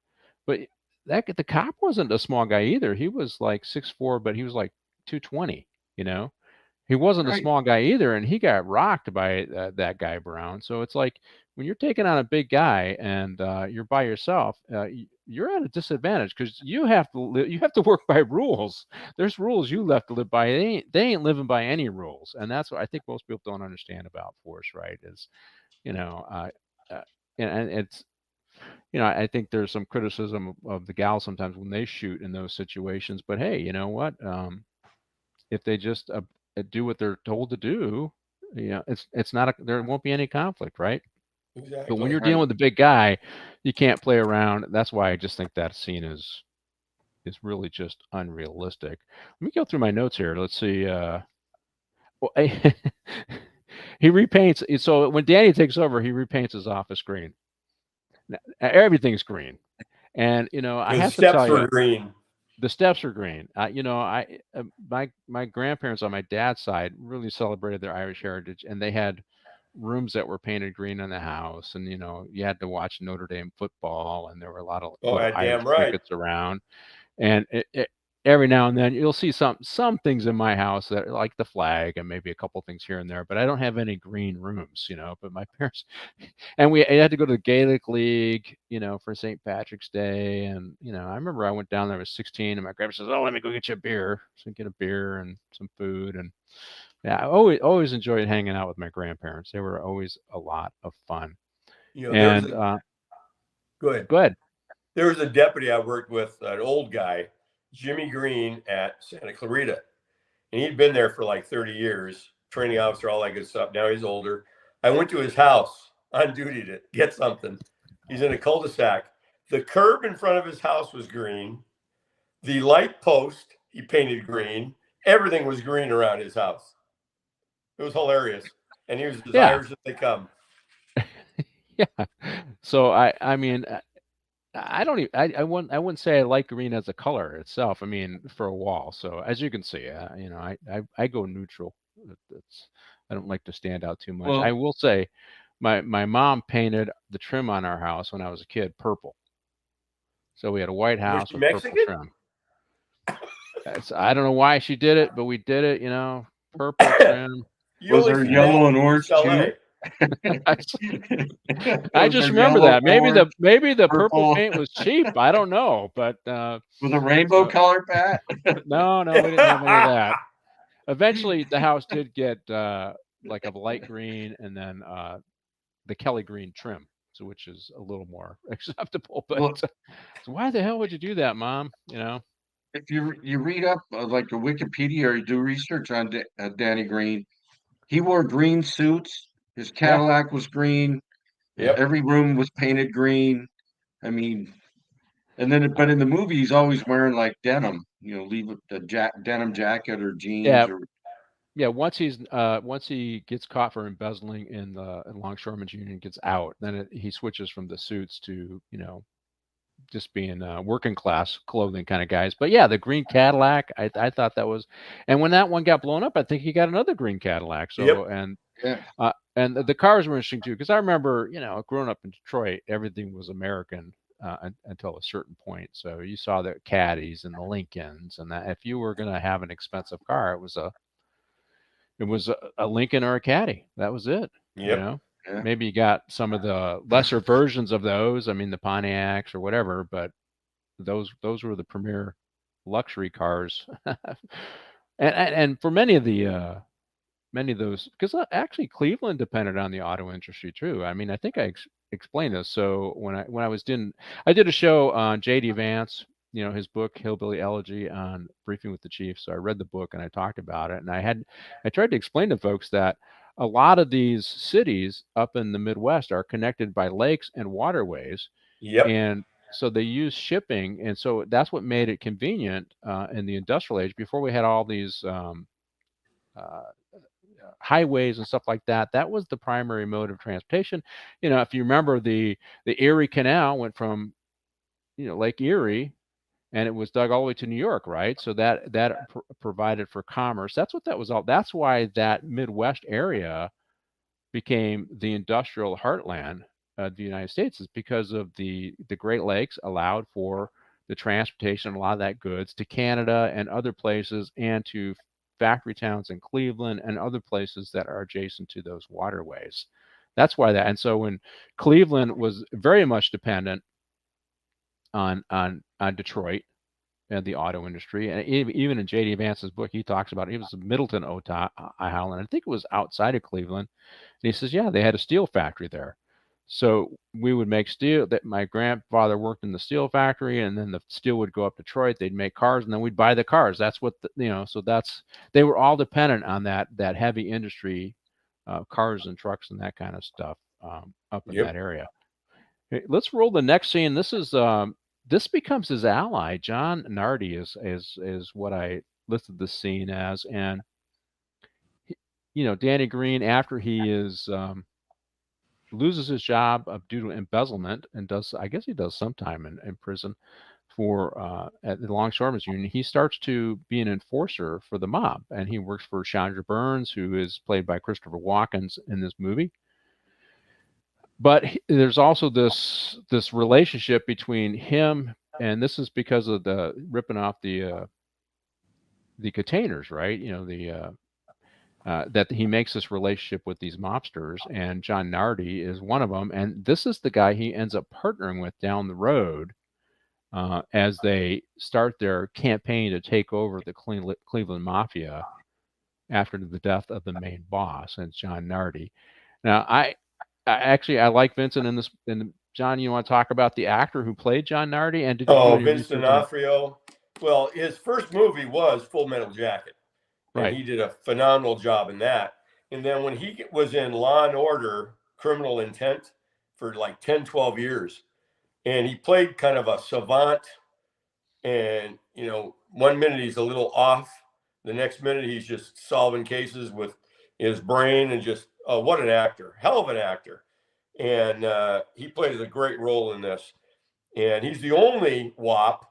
E: But the cop wasn't a small guy either. He was like 6'4", but he was like 220. You know. He wasn't a
B: Right.
E: small guy either, and he got rocked by that guy Brown. So it's like when you're taking on a big guy and you're by yourself, you're at a disadvantage because you have to work by rules. There's rules you have to live by. They ain't living by any rules, and that's what I think most people don't understand about force. Right? Is you know, uh, and it's I think there's some criticism of the gals sometimes when they shoot in those situations. But hey, you know what? If they just do what they're told to do, it's not there won't be any conflict, right? But when
A: Exactly.
E: you're dealing with a big guy, you can't play around. That's why I just think that scene is really just unrealistic. Let me go through my notes here. Let's see. Well, he repaints. So when Danny takes over, he repaints his office green. Everything's green, and I
A: The
E: have to
A: steps
E: tell you,
A: were green.
E: the steps are green. My grandparents on my dad's side really celebrated their Irish heritage, and they had rooms that were painted green on the house, and you had to watch Notre Dame football, and there were a lot of
A: Oh,
E: little Irish
A: damn right.
E: trinkets around, and every now and then you'll see some things in my house that are like the flag and maybe a couple things here and there, but I don't have any green rooms, but my parents, and I had to go to the Gaelic League, for St. Patrick's Day. And, I remember I went down there, I was 16, and my grandpa says, "Oh, let me go get you a beer." So I get a beer and some food. And yeah, I always enjoyed hanging out with my grandparents. They were always a lot of fun.
A: There was
E: And
A: go ahead.
E: go ahead.
A: There was a deputy I worked with, an old guy, Jimmy Green at Santa Clarita. And he'd been there for like 30 years, training officer, all that good stuff. Now he's older. I went to his house on duty to get something. He's in a cul-de-sac. The curb in front of his house was green. The light post, he painted green. Everything was green around his house. It was hilarious. And he was as Irish as they come.
E: Yeah. So I mean, I don't even, I wouldn't say I like green as a color itself. I mean, for a wall. So as you can see, I go neutral. I don't like to stand out too much. I
B: Well,
E: will say, my mom painted the trim on our house when I was a kid purple. So we had a white
A: Was
E: house
A: she
E: with
A: Mexican?
E: purple trim. I don't know why she did it, but we did it. Purple trim.
A: You
B: was
A: only
B: there
A: see
B: yellow
A: that
B: and
A: in
B: orange
A: East
B: too?
A: LA.
E: I
B: Was
E: just
B: there
E: remember
B: yellow,
E: that. Maybe
B: orange,
E: the purple
B: purple,
E: paint was cheap. I don't know, but
B: with a rainbow
E: so
B: color, Pat?
E: no, we didn't have any of that. Eventually, the house did get like a light green, and then the Kelly green trim, so which is a little more acceptable. But
B: Well,
E: so why the hell would you do that, Mom?
B: if you read up like a Wikipedia or you do research on Danny Green, he wore green suits. His
E: Yeah,
B: Cadillac was green.
A: Yep.
B: Every room was painted green. I mean, and then but in the movie he's always wearing like denim. Leave it the denim jacket or
E: yeah,
B: jeans or
E: yeah. Once he gets caught for embezzling in the Longshoremen's Union, gets out, then he switches from the suits to just being working class clothing kind of guys. But yeah, the green Cadillac, I thought that was, and when that one got blown up, I think he got another green Cadillac. So
A: Yep.
E: and the cars were interesting too, because I remember growing up in Detroit, everything was American until a certain point. So you saw the Caddies and the Lincolns, and that if you were going to have an expensive car, it was a Lincoln or a Caddy. That was it.
A: Yep.
B: Yeah.
E: Maybe you got some of the lesser versions of those. I mean, the Pontiacs or whatever, but those were the premier luxury cars. And for many of those, because actually Cleveland depended on the auto industry too. I mean, I think I explained this. So when I did a show on J.D. Vance, his book Hillbilly Elegy, on Briefing with the Chief. So I read the book and I talked about it, and I tried to explain to folks that a lot of these cities up in the Midwest are connected by lakes and waterways,
A: Yep.
E: and so they use shipping, and so that's what made it convenient in the industrial age, before we had all these uh, highways and stuff like that. That was the primary mode of transportation. If you remember, the Erie Canal went from Lake Erie, and it was dug all the way to New York, right? So that provided for commerce. That's what that was all. That's why that Midwest area became the industrial heartland of the United States, is because of the Great Lakes allowed for the transportation of a lot of that goods to Canada and other places, and to factory towns in Cleveland and other places that are adjacent to those waterways. That's why that. And so when Cleveland was very much dependent on Detroit and the auto industry, and even in J.D. Vance's book, he talks about it. It was Middleton, Ohio, and I think it was outside of Cleveland. And he says, yeah, they had a steel factory there. So we would make steel. That my grandfather worked in the steel factory, and then the steel would go up Detroit. They'd make cars, and then we'd buy the cars. That's what so they were all dependent on that heavy industry, cars and trucks and that kind of stuff up in that area. Okay, let's roll the next scene. This becomes his ally. John Nardi is what I listed the scene as, and Danny Green, after he loses his job due to embezzlement, and I guess he does some time in prison for at the Longshoremen's Union. He starts to be an enforcer for the mob, and he works for Chandra Burns, who is played by Christopher Walken in this movie. But there's also this relationship between him, and this is because of the ripping off the containers, right? That he makes this relationship with these mobsters, and John Nardi is one of them. And this is the guy he ends up partnering with down the road as they start their campaign to take over the Cleveland Mafia after the death of the main boss, and it's John Nardi. Now, I like Vincent in this. And John, you want to talk about the actor who played John Nardi? And did you do any
A: Vincent D'Onofrio? Well, his first movie was Full Metal Jacket.
E: Right.
A: And he did a phenomenal job in that. And then when he was in Law and Order, Criminal Intent, for like 10, 12 years, and he played kind of a savant. And, 1 minute he's a little off. The next minute he's just solving cases with his brain, and just, what an actor. Hell of an actor. And he plays a great role in this. And he's the only WAP,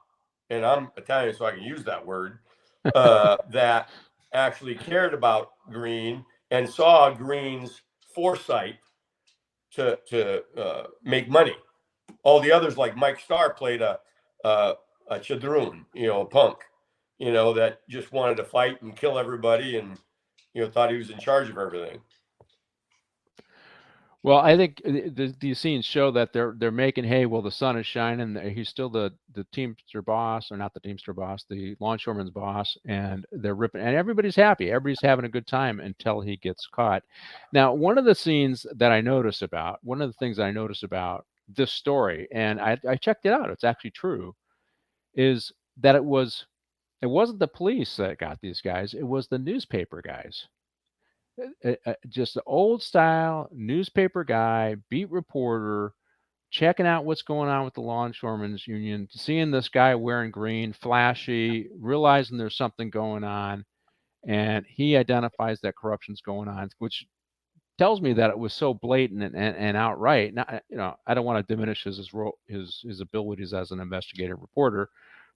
A: and I'm Italian, so I can use that word, that actually cared about Green and saw Green's foresight to make money. All the others, like Mike Starr, played a chadroon, a punk, that just wanted to fight and kill everybody, and thought he was in charge of everything.
E: Well, I think these scenes show that they're making hay while the sun is shining. He's still the Teamster boss, or not the Teamster boss, the longshoreman's boss, and they're ripping, and everybody's happy. Everybody's having a good time until he gets caught. Now, one of the things I noticed about this story, and I checked it out, it's actually true, is that it wasn't the police that got these guys, it was the newspaper guys. Just the old style newspaper guy, beat reporter, checking out what's going on with the Longshoremen's Union, seeing this guy wearing green, flashy, realizing there's something going on, and he identifies that corruption's going on, which tells me that it was so blatant and outright. Now, I don't want to diminish his role, his abilities as an investigative reporter,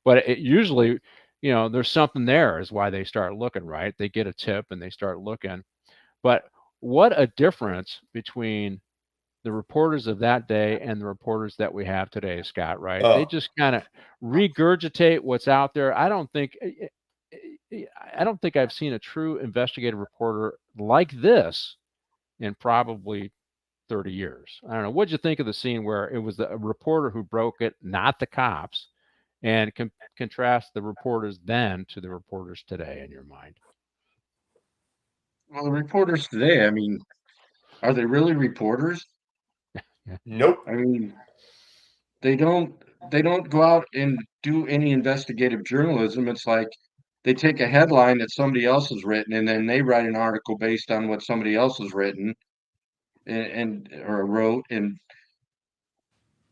E: but it usually, there's something there is why they start looking, right? They get a tip and they start looking. But what a difference between the reporters of that day and the reporters that we have today, Scott, right? They just kind of regurgitate what's out there. I don't think I've seen a true investigative reporter like this in probably 30 years. I don't know. What'd you think of the scene where it was a reporter who broke it, not the cops, and contrast the reporters then to the reporters today in your mind.
B: Well, the reporters today, I mean, are they really reporters?
A: Nope.
B: I mean, they don't go out and do any investigative journalism. It's like they take a headline that somebody else has written and then they write an article based on what somebody else has written and or wrote. And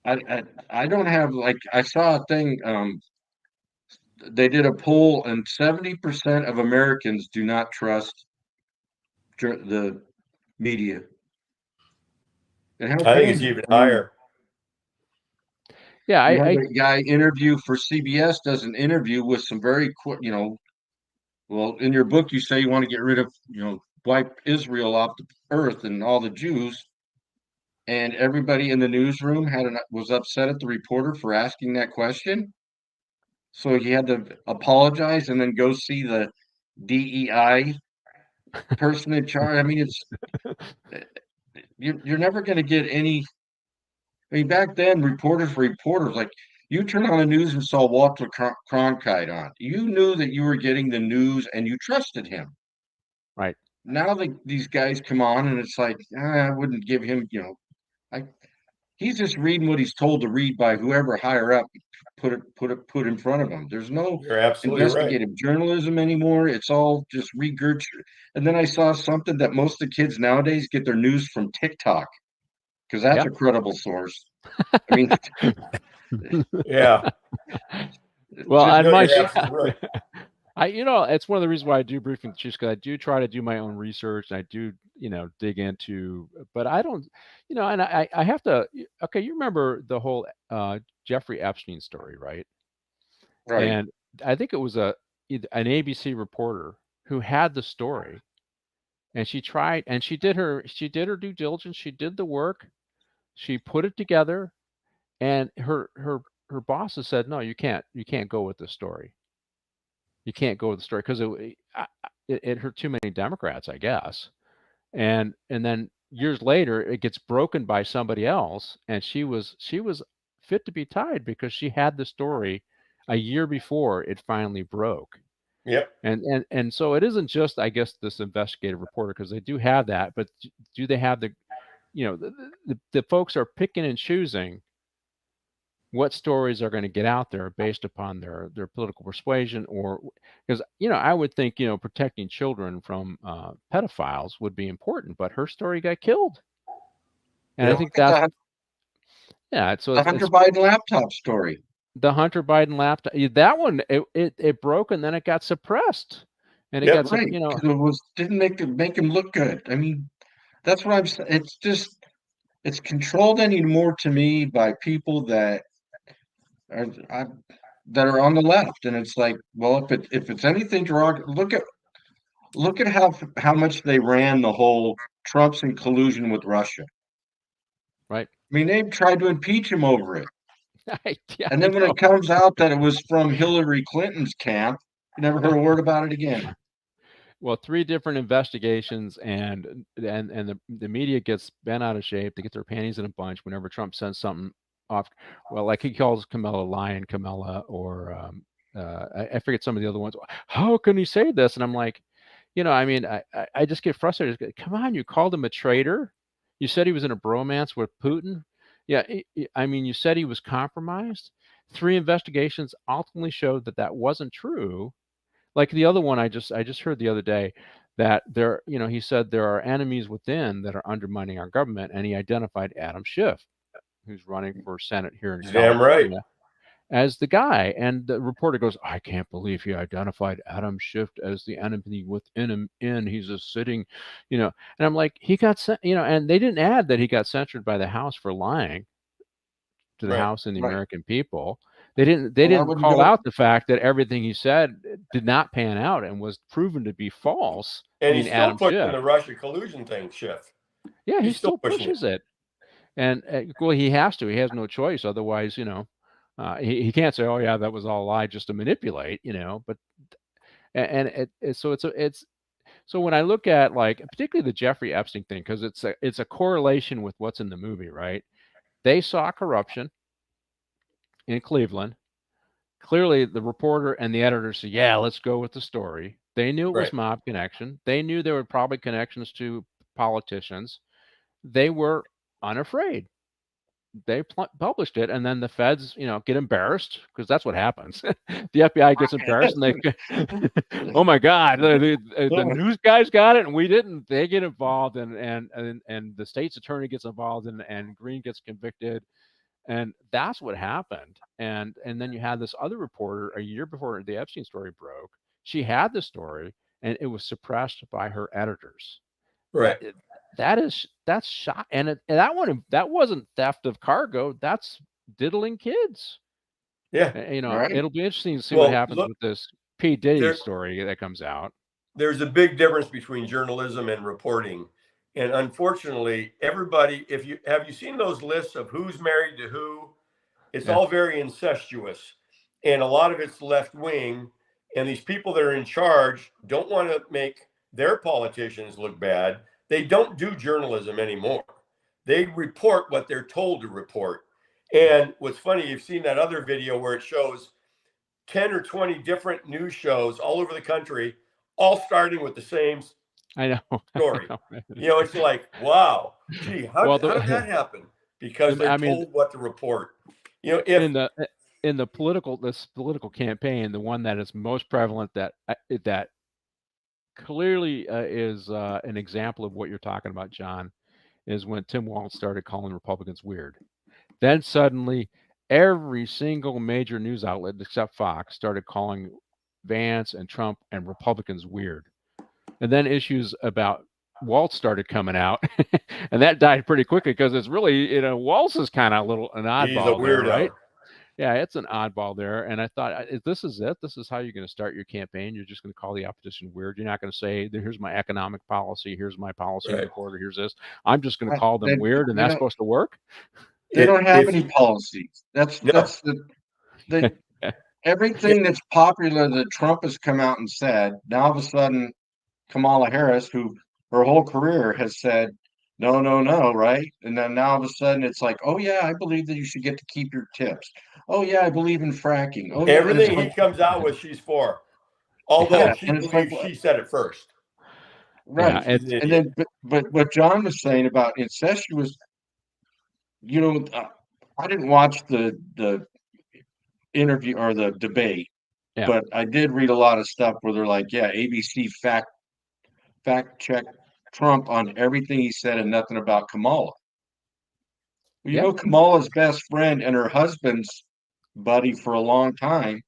B: I don't have, like, I saw a thing, they did a poll and 70% of Americans do not trust the media. And how
A: I think
B: come?
A: it's even
B: I mean,
A: higher.
E: Yeah,
B: you have
E: I
B: a guy interview for CBS does an interview with some very quick, well, in your book you say you want to get rid of, wipe Israel off the earth and all the Jews, and everybody in the newsroom was upset at the reporter for asking that question. So he had to apologize and then go see the DEI person in charge. I mean, it's you're never going to get any. I mean, back then, reporters were reporters. Like, you turn on the news and saw Walter Cronkite on, you knew that you were getting the news and you trusted him.
E: right.
B: Now these guys come on and it's like, I wouldn't give him. He's just reading what he's told to read by whoever higher up put in front of him. There's no
A: You're absolutely right.
B: investigative journalism anymore. It's all just regurgitated. And then I saw something that most of the kids nowadays get their news from TikTok because that's
E: Yeah.
B: a credible source. I mean,
A: Yeah.
E: Well, on
A: No,
E: my
A: you're absolutely right.
E: it's one of the reasons why I do briefing the Chiefs, because I do try to do my own research and I do, dig into, but I don't, and I have to, okay, you remember the whole Jeffrey Epstein story, right?
B: right.
E: And I think it was an ABC reporter who had the story, and she tried, and she did her due diligence, she did the work, she put it together, and her bosses said, no, you can't go with the story. You can't go with the story because it hurt too many Democrats, I guess. And then years later, it gets broken by somebody else, and she was fit to be tied because she had the story a year before it finally broke.
A: Yep.
E: And so it isn't just, I guess, this investigative reporter, because they do have that, but do they have the folks are picking and choosing what stories are going to get out there based upon their political persuasion, or because I would think protecting children from pedophiles would be important, but her story got killed, and I think that's
B: the Hunter Biden laptop story.
E: The Hunter Biden laptop, that one, it broke and then it got suppressed, and it got
B: right. It didn't make him look good. I mean, that's what I'm saying. It's just it's controlled anymore to me by people that are on the left, and it's like, well, if it's anything derogatory, look at how much they ran the whole Trump's in collusion with Russia.
E: Right.
B: I mean, they tried to impeach him over it,
E: yeah,
B: and then when it comes out that it was from Hillary Clinton's camp, you never heard a word about it again.
E: Well, 3 different investigations, and the media gets bent out of shape. They get their panties in a bunch whenever Trump sends something off. Well, like he calls Kamala Lion Kamala, or I forget some of the other ones. How can he say this? And I'm like, I mean, I just get frustrated. Come on, you called him a traitor. You said he was in a bromance with Putin. Yeah, I mean, you said he was compromised. 3 investigations ultimately showed that wasn't true. Like the other one I just heard the other day, that he said there are enemies within that are undermining our government, and he identified Adam Schiff, who's running for Senate here in
A: Damn right.
E: as the guy. And the reporter goes, I can't believe he identified Adam Schiff as the enemy within him. He's a sitting, and I'm like, he got and they didn't add that he got censured by the House for lying to the House and the American people. They didn't call out the fact that everything he said did not pan out and was proven to be false.
A: And he's still pushing the Russia collusion thing, Schiff.
E: Yeah, he still pushes it. And well, he has to. He has no choice. Otherwise, he can't say, "Oh yeah, that was all a lie, just to manipulate." But so when I look at, like, particularly the Jeffrey Epstein thing, because it's a correlation with what's in the movie, right? They saw corruption in Cleveland. clearly the reporter and the editor said, yeah, let's go with the story. They knew it was
A: Right.
E: mob connection. They knew there were probably connections to politicians. They were unafraid. They published it, and then the feds, get embarrassed because that's what happens. The FBI gets embarrassed, and they, oh my God, the news guys got it, and we didn't. They get involved, and the state's attorney gets involved, and Green gets convicted, and that's what happened. And then you had this other reporter a year before the Epstein story broke. She had the story, and it was suppressed by her editors.
A: Right.
E: That's shot, and that wasn't theft of cargo. That's diddling kids.
A: Yeah.
B: Right.
E: It'll be interesting to see what happens with this P. Diddy
A: there-
E: story that comes out.
A: There's a big difference between journalism and reporting. And unfortunately, everybody, have you seen those lists of who's married to who? It's all very incestuous. And a lot of it's left wing. And these people that are in charge don't want to make their politicians look bad. They don't do journalism anymore. They report what they're told to report. And what's funny, you've seen that other video where it shows 10 or 20 different news shows all over the country, all starting with the same
E: I know.
A: story. It's like, wow, gee, how did that happen? Because they're told what to report.
E: In the political campaign, the one that is most prevalent that clearly is an example of what you're talking about, John, is when Tim Walz started calling Republicans weird. Then suddenly, every single major news outlet except Fox started calling Vance and Trump and Republicans weird. And then issues about Walz started coming out, and that died pretty quickly because it's really, Walz is kind of an oddball.
A: He's a weirdo,
E: there, right? Yeah, it's an oddball there. And I thought, this is it. This is how you're going to start your campaign. You're just going to call the opposition weird. You're not going to say, here's my economic policy. Here's my policy reporter. Here's this. I'm just going to call them weird, and that's supposed to work.
B: They don't have any policies. That's everything that's popular that Trump has come out and said. Now all of a sudden, Kamala Harris, who her whole career has said, no, right? And then now all of a sudden it's like, oh yeah, I believe that you should get to keep your tips. Oh yeah, I believe in fracking. Oh,
A: everything he comes out with, she's for. Although she believes she said it first.
B: Right. Yeah, and then, but what John was saying about incestuous, I didn't watch the interview or the debate, but I did read a lot of stuff where they're like, yeah, ABC fact check Trump on everything he said and nothing about Kamala. Well, Kamala's best friend and her husband's buddy for a long time.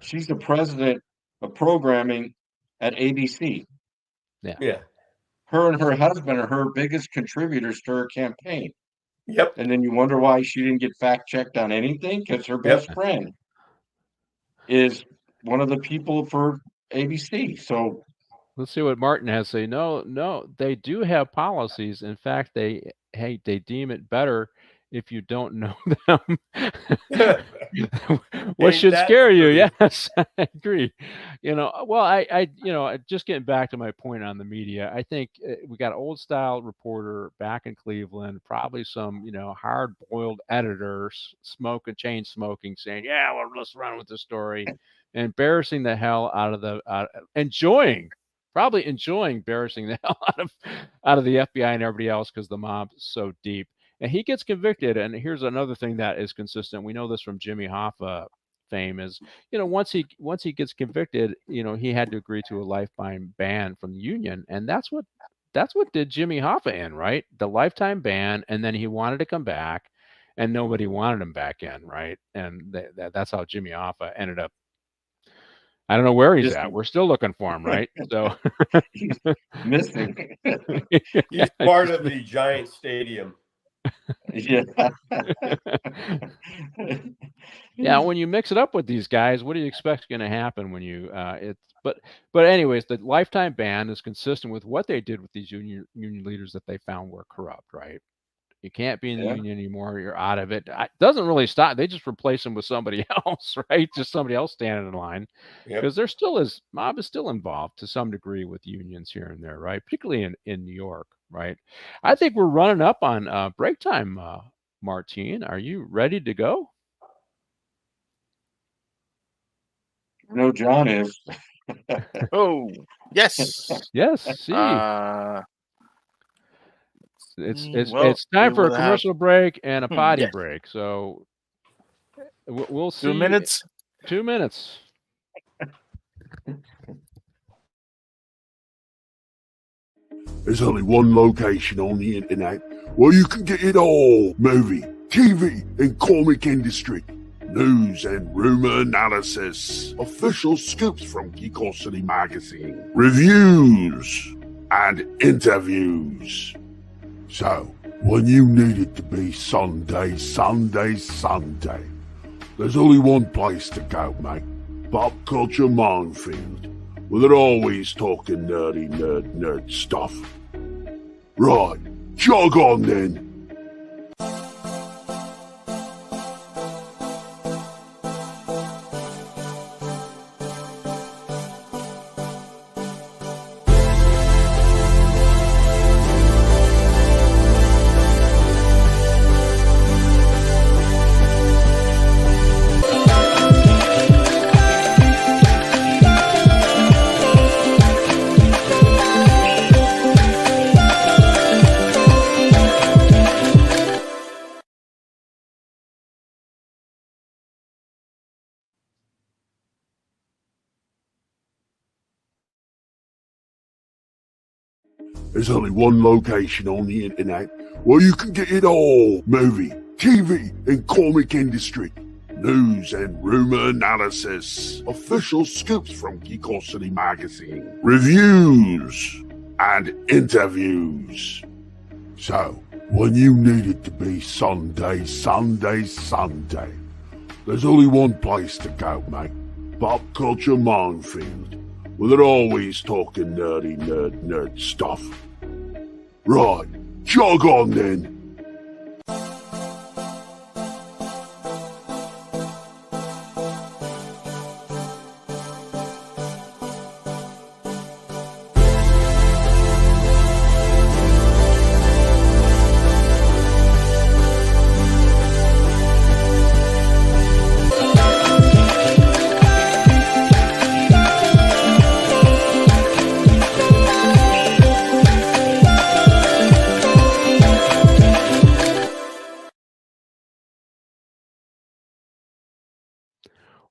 B: She's the president of programming at ABC.
A: Yeah.
B: Her and her husband are her biggest contributors to her campaign.
A: Yep.
B: And then you wonder why she didn't get fact checked on anything, because her best friend is one of the people for ABC. So
E: let's see what Martin has to say. No, they do have policies. In fact, they deem it better if you don't know them. What should scare you? Yes, I agree. Well, I just getting back to my point on the media, I think we got old style reporter back in Cleveland, probably some, hard boiled editors chain smoking, saying, yeah, well, let's run with the story, embarrassing the hell out of probably enjoying embarrassing the hell out of the FBI and everybody else because the mob's so deep. And he gets convicted. And here's another thing that is consistent. We know this from Jimmy Hoffa fame is, once he gets convicted, he had to agree to a lifetime ban from the union. And that's what did Jimmy Hoffa in, right? The lifetime ban. And then he wanted to come back and nobody wanted him back in, right? And that's how Jimmy Hoffa ended up. I don't know where he's at. We're still looking for him, right? So
B: he's missing.
A: He's part of the giant stadium.
B: Yeah.
E: Yeah, when you mix it up with these guys, what do you expect is going to happen when you but anyways, the lifetime ban is consistent with what they did with these union leaders that they found were corrupt, right? You can't be in the union anymore. You're out of it. It doesn't really stop. They just replace them with somebody else, right? Just somebody else standing in line. Because mob is still involved to some degree with unions here and there, right? Particularly in New York, right? I think we're running up on break time, Martine. Are you ready to go?
B: I know John is.
F: Oh, yes.
E: Yes. See, it's time
F: we
E: for a
F: will have
E: commercial break and a potty
F: yes.
E: break. So we'll see.
F: 2 minutes.
E: 2 minutes.
G: There's only one location on the internet where you can get it all. Movie, TV, and comic industry. News and rumor analysis. Official scoops from Geekosity magazine. Reviews and interviews. So, when you need it to be Sunday, there's only one place to go, mate. Pop Culture Minefield. Well, they're always talking nerd stuff. Right, jog on then. There's only one location on the internet where you can get it all. Movie, TV, and comic industry. News and rumor analysis. Official scoops from Geekosity magazine. Reviews and interviews. So, when you need it to be Sunday, there's only one place to go, mate. Pop Culture Minefield. Well, they're always talking nerd stuff. Right, jog on then.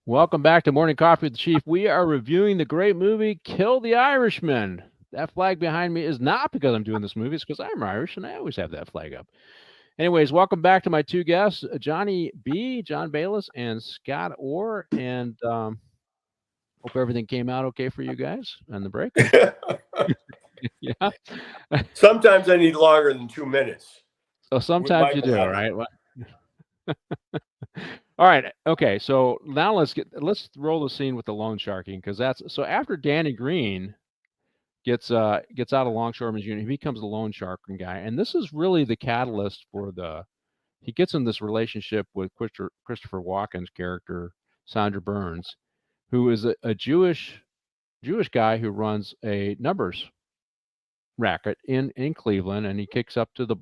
E: Welcome back to Morning Coffee with the Chief. We are reviewing the great movie Kill the Irishman. That flag behind me is not because I'm doing this movie. It's because I'm Irish and I always have that flag up. Anyways, welcome back to my two guests, Johnny B, John Baylis, and Scott Orr. And hope everything came out okay for you guys on the break. Yeah.
A: Sometimes I need longer than 2 minutes.
E: So sometimes you do, right? All right. Okay. So now let's roll the scene with the loan sharking, because that's so after Danny Green gets out of Longshoreman's Union, he becomes the loan sharking guy, and this is really the catalyst for he gets in this relationship with Christopher Walken's character Sandra Burns, who is a Jewish guy who runs a numbers racket in Cleveland, and he kicks up to the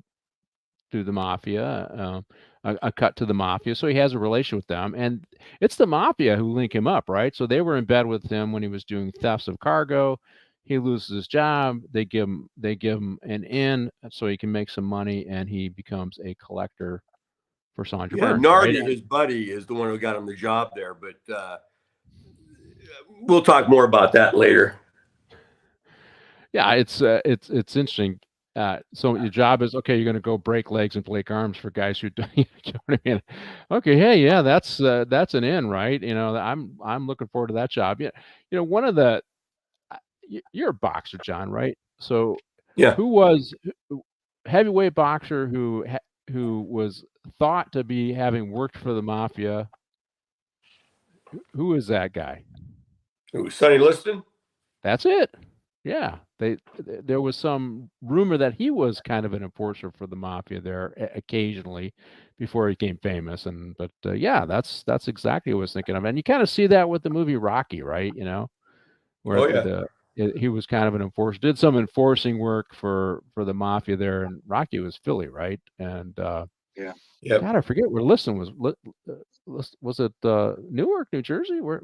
E: mafia, a cut to the mafia. So he has a relation with them, and it's the mafia who link him up, right? So they were in bed with him when he was doing thefts of cargo. He loses his job. They give him an in so he can make some money, and he becomes a collector for Sandra Burns.
A: Nardi,
E: right?
A: his buddy, is the one who got him the job there, but we'll talk more about that later.
E: Yeah, it's interesting. So your job is, okay, you're going to go break legs and break arms for guys who do, you know what I mean? Okay, hey, yeah, that's an in, right? You know, I'm looking forward to that job. Yeah, you know, one of the you're a boxer, John, right? So
A: yeah,
E: who was heavyweight boxer who was thought to be having worked for the mafia? Who is that guy?
A: It was Sonny Liston.
E: That's it. Yeah, there was some rumor that he was kind of an enforcer for the mafia there occasionally before he became famous. But yeah, that's exactly what I was thinking of. And you kind of see that with the movie Rocky, right? You know, where he was kind of an enforcer, did some enforcing work for the mafia there, and Rocky was Philly, right? And
A: Yep.
E: God, I forget where Liston was. Was it Newark, New Jersey? Where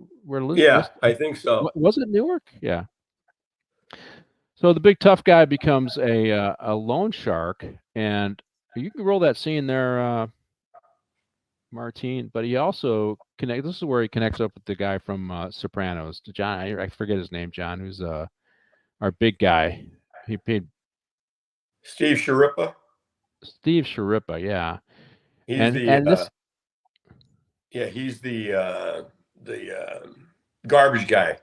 A: Yeah, I think so.
E: was it Newark? Yeah. So the big tough guy becomes a loan shark, and you can roll that scene there, Martine. But he also connect. This is where he connects up with the guy from Sopranos, John. I forget his name, John, who's our big guy. He paid
A: Steve Sharippa.
E: Steve Sharippa, yeah.
A: He's
E: And this,
A: he's the garbage guy.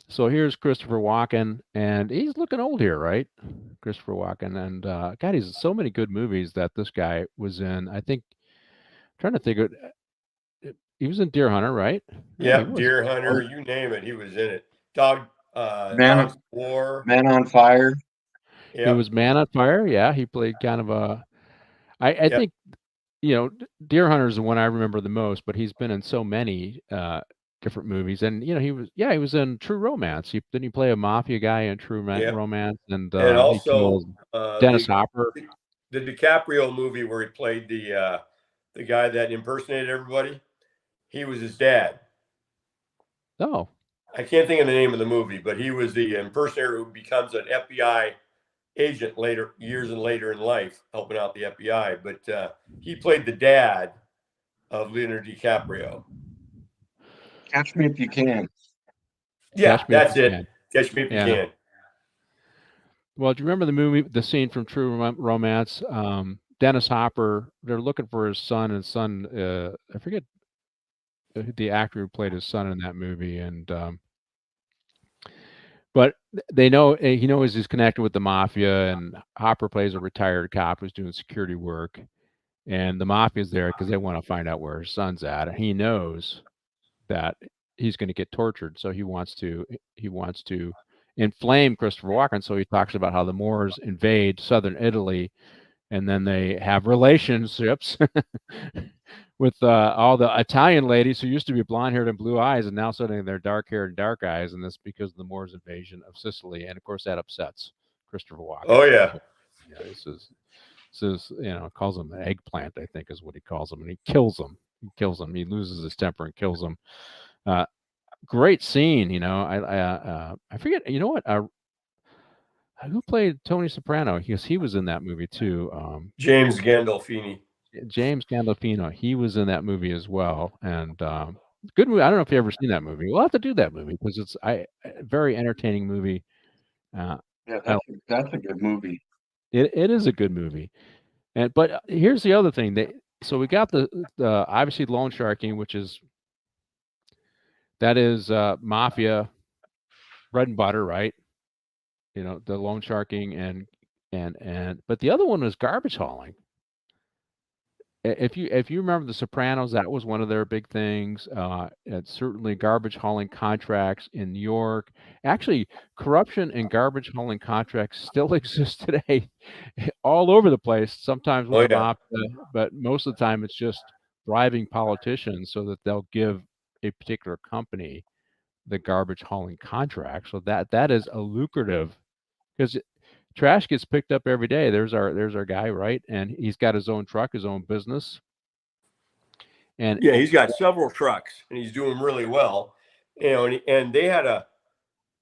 E: so here's Christopher Walken, and he's looking old here, right? Christopher Walken, and God, he's in so many good movies that this guy was in. I think, trying to think of, he was in Deer Hunter, right?
A: Yeah,
E: he was.
A: Deer Hunter, you name it, he was in it. Dogs
B: Man
A: of War.
B: Man on Fire.
E: He
A: Yep.
E: was Man on Fire. Yeah, he played kind of a. I
A: Yep.
E: think, Deer Hunter is the one I remember the most, but he's been in so many different movies, and he was in True Romance. Didn't he play a mafia guy in True
A: Yep.
E: Romance? And
A: And
E: he
A: also
E: killed Dennis Hopper.
A: the DiCaprio movie where he played the guy that impersonated everybody. He was his dad.
E: Oh,
A: I can't think of the name of the movie, but he was the impersonator who becomes an FBI agent years later in life, helping out the FBI. But he played the dad of Leonardo DiCaprio.
B: Catch Me If You Can.
A: Yeah,
E: Catch Me If
A: that's
E: You
A: it.
E: Can.
A: Catch Me If You Can.
E: Well, do you remember the scene from True Romance? Dennis Hopper, they're looking for his son, and I forget the actor who played his son in that movie, and but he knows he's connected with the mafia, and Hopper plays a retired cop who's doing security work, and the mafia's there because they want to find out where his son's at. And he knows that he's going to get tortured, so he wants to inflame Christopher Walken. So he talks about how the Moors invade southern Italy, and then they have relationships with all the Italian ladies who used to be blonde-haired and blue eyes, and now suddenly they're dark-haired and dark eyes, and this because of the Moors' invasion of Sicily. And of course, that upsets Christopher Walken.
A: Oh yeah.
E: This is calls him an eggplant, I think is what he calls him, and he kills him. He loses his temper and kills him. Great scene, I forget. You know what? Who played Tony Soprano? He was in that movie too.
A: James Gandolfini.
E: James Gandolfini. He was in that movie as well, and good movie. I don't know if you've ever seen that movie. We'll have to do that movie because it's a very entertaining movie.
B: Yeah, that's a good movie.
E: It is a good movie, but here's the other thing. So we got the obviously loan sharking, which is mafia bread and butter, right? The loan sharking and but the other one was garbage hauling. If you remember The Sopranos, that was one of their big things. And certainly garbage hauling contracts in New York. Actually, corruption and garbage hauling contracts still exist today, all over the place. Sometimes with the mafia, but most of the time it's just bribing politicians so that they'll give a particular company the garbage hauling contract. So that is a lucrative, because trash gets picked up every day. There's our guy, right? And he's got his own truck, his own business. And
A: yeah, he's got several trucks, and he's doing really well. And they had a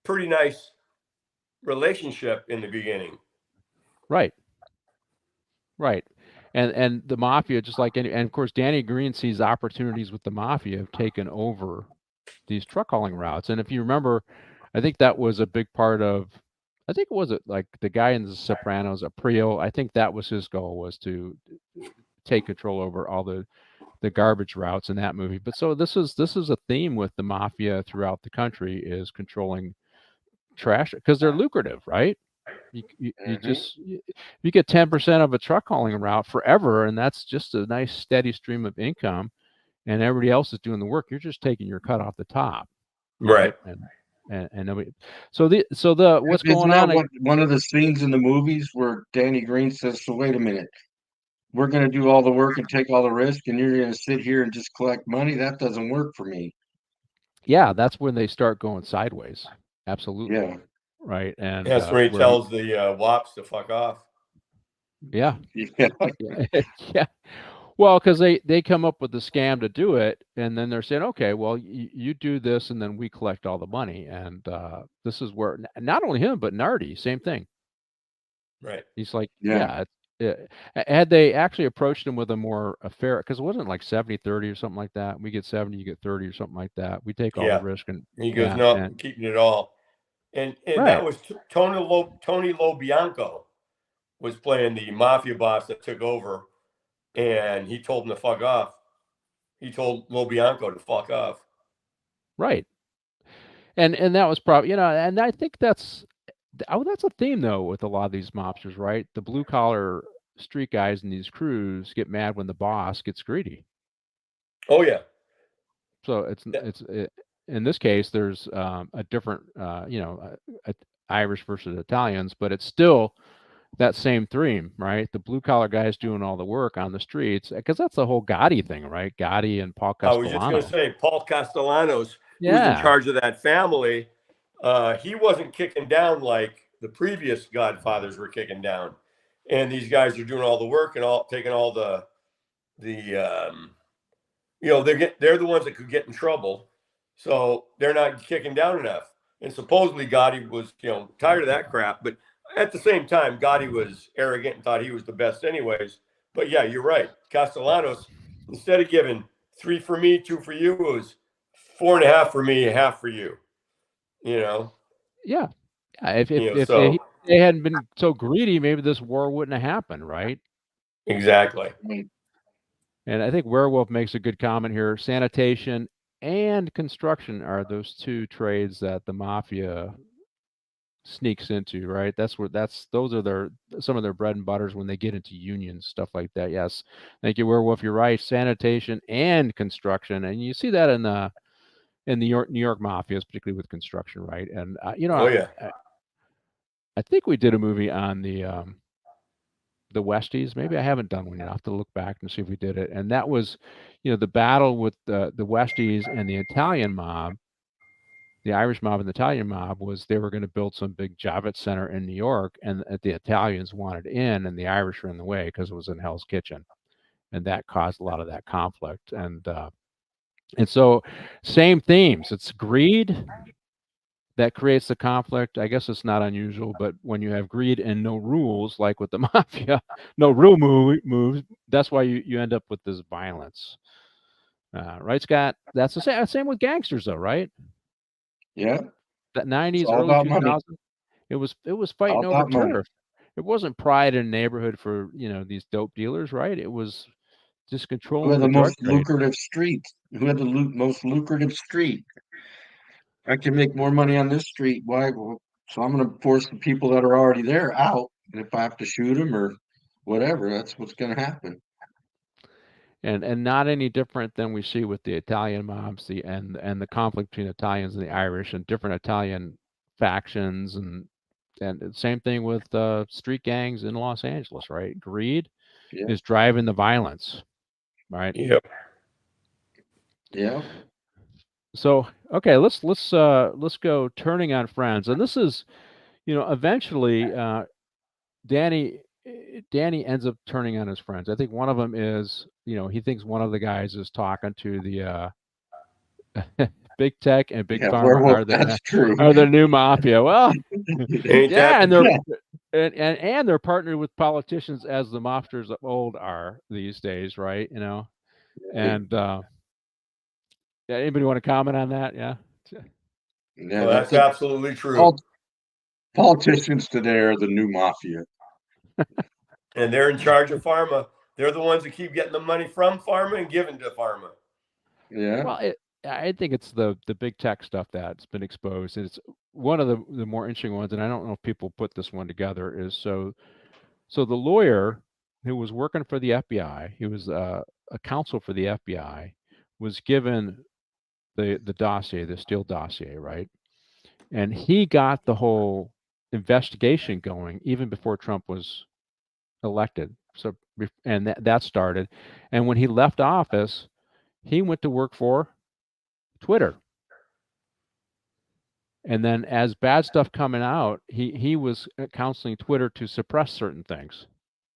A: pretty nice relationship in the beginning.
E: Right. And the mafia, just like and of course Danny Green sees opportunities with the mafia have taken over these truck hauling routes. And if you remember, I think that was a big part of. I think it was like the guy in The Sopranos, Aprio. I think that was his goal, was to take control over all the garbage routes in that movie. But so this is a theme with the mafia throughout the country, is controlling trash because they're lucrative, right? You get 10% of a truck hauling route forever, and that's just a nice steady stream of income, and everybody else is doing the work. You're just taking your cut off the top,
A: right?
E: And nobody. So what's going on?
B: One of the scenes in the movies where Danny Green says, "So wait a minute, we're going to do all the work and take all the risk, and you're going to sit here and just collect money? That doesn't work for me."
E: Yeah, that's when they start going sideways. Absolutely.
B: Yeah.
E: Right. And
A: that's where he tells the WAPs to fuck off.
E: Yeah.
B: Yeah.
E: Yeah. Well, because they come up with the scam to do it, and then they're saying, okay, well, you do this, and then we collect all the money. And this is where not only him, but Nardi, same thing.
A: Right.
E: He's like,
B: Yeah.
E: had they actually approached him with a more fair, because it wasn't like 70-30 or something like that. We get 70, you get 30 or something like that. We take all the
A: Yeah.
E: risk, and
A: He goes,
E: yeah,
A: no,
E: and
A: I'm keeping it all. And
E: right,
A: that was Tony Lobianco was playing the mafia boss that took over, and he told him to fuck off. He told Lobianco to fuck off.
E: right. And that was probably, and I think that's a theme though with a lot of these mobsters, right? The blue collar street guys in these crews get mad when the boss gets greedy.
A: Oh yeah.
E: So in this case, there's a different, Irish versus Italians, but it's still that same theme, right? The blue collar guys doing all the work on the streets, because that's the whole Gotti thing, right? Gotti and Paul
A: I was just going
E: Castellano.
A: to say, Paul Castellanos, who's in
E: Yeah,
A: charge of that family, he wasn't kicking down like the previous Godfathers were kicking down, and these guys are doing all the work and taking all the they're the ones that could get in trouble, so they're not kicking down enough. And supposedly Gotti was tired of that crap, but at the same time, Gotti was arrogant and thought he was the best anyways. But yeah, you're right. Castellanos, instead of giving 3 for me, 2 for you, it was 4.5 for me, half for you.
E: yeah. If
A: So
E: they hadn't been so greedy, maybe this war wouldn't have happened, right?
A: exactly.
E: And I think Werewolf makes a good comment here. Sanitation and construction are those two trades that the mafia sneaks into, right? Those are some of their bread and butters when they get into unions, stuff like that. Yes. Thank you, Werewolf. You're right. Sanitation and construction. And you see that in the New York mafias, particularly with construction, right? And
A: Oh yeah.
E: I think we did a movie on the Westies. Maybe I haven't done one yet. I'll have to look back and see if we did it. And that was, the battle with the Westies and the Italian mob, the Irish mob and the Italian mob, was they were going to build some big Javits Center in New York, and the Italians wanted in, and the Irish were in the way because it was in Hell's Kitchen, and that caused a lot of that conflict. And so, same themes. It's greed that creates the conflict. I guess it's not unusual, but when you have greed and no rules, like with the mafia, no real moves, that's why you end up with this violence. Right, Scott? That's the same with gangsters, though, right?
B: Yeah.
E: That 90s,
B: all
E: early
B: about
E: 2000s,
B: money.
E: it was fighting
B: All
E: over
B: about money.
E: turf. It wasn't pride in the neighborhood for these dope dealers, right? It was just
B: Who had
E: controlling
B: the
E: the drug
B: most
E: trade.
B: lucrative street? Who had the most lucrative street? I can make more money on this street. Why? Well, so I'm going to force the people that are already there out. And if I have to shoot them or whatever, that's what's going to happen.
E: And not any different than we see with the Italian mobs, and the conflict between Italians and the Irish, and different Italian factions, and the same thing with street gangs in Los Angeles, right? Greed is driving the violence, right?
A: Yep.
B: Yeah.
E: So okay, let's go turning on friends, and this is, eventually Danny ends up turning on his friends. I think one of them is, he thinks one of the guys is talking to the big tech and big pharma
B: that's true.
E: are the new mafia. Well,
A: Ain't
E: yeah,
A: that
E: and they're partnered with politicians, as the mobsters of old are these days, right? And yeah, anybody want to comment on that? Yeah.
B: Yeah,
A: Well, that's absolutely true.
B: Politicians today are the new mafia.
A: And they're in charge of pharma. They're the ones that keep getting the money from pharma and giving to pharma.
B: Yeah.
E: Well, I think it's the big tech stuff that's been exposed. It's one of the more interesting ones, and I don't know if people put this one together. Is so the lawyer who was working for the FBI, he was a counsel for the FBI, was given the dossier, the Steele dossier, right? And he got the whole investigation going even before Trump was elected. So, and that started. And when he left office, he went to work for Twitter. And then, as bad stuff coming out, he was counseling Twitter to suppress certain things.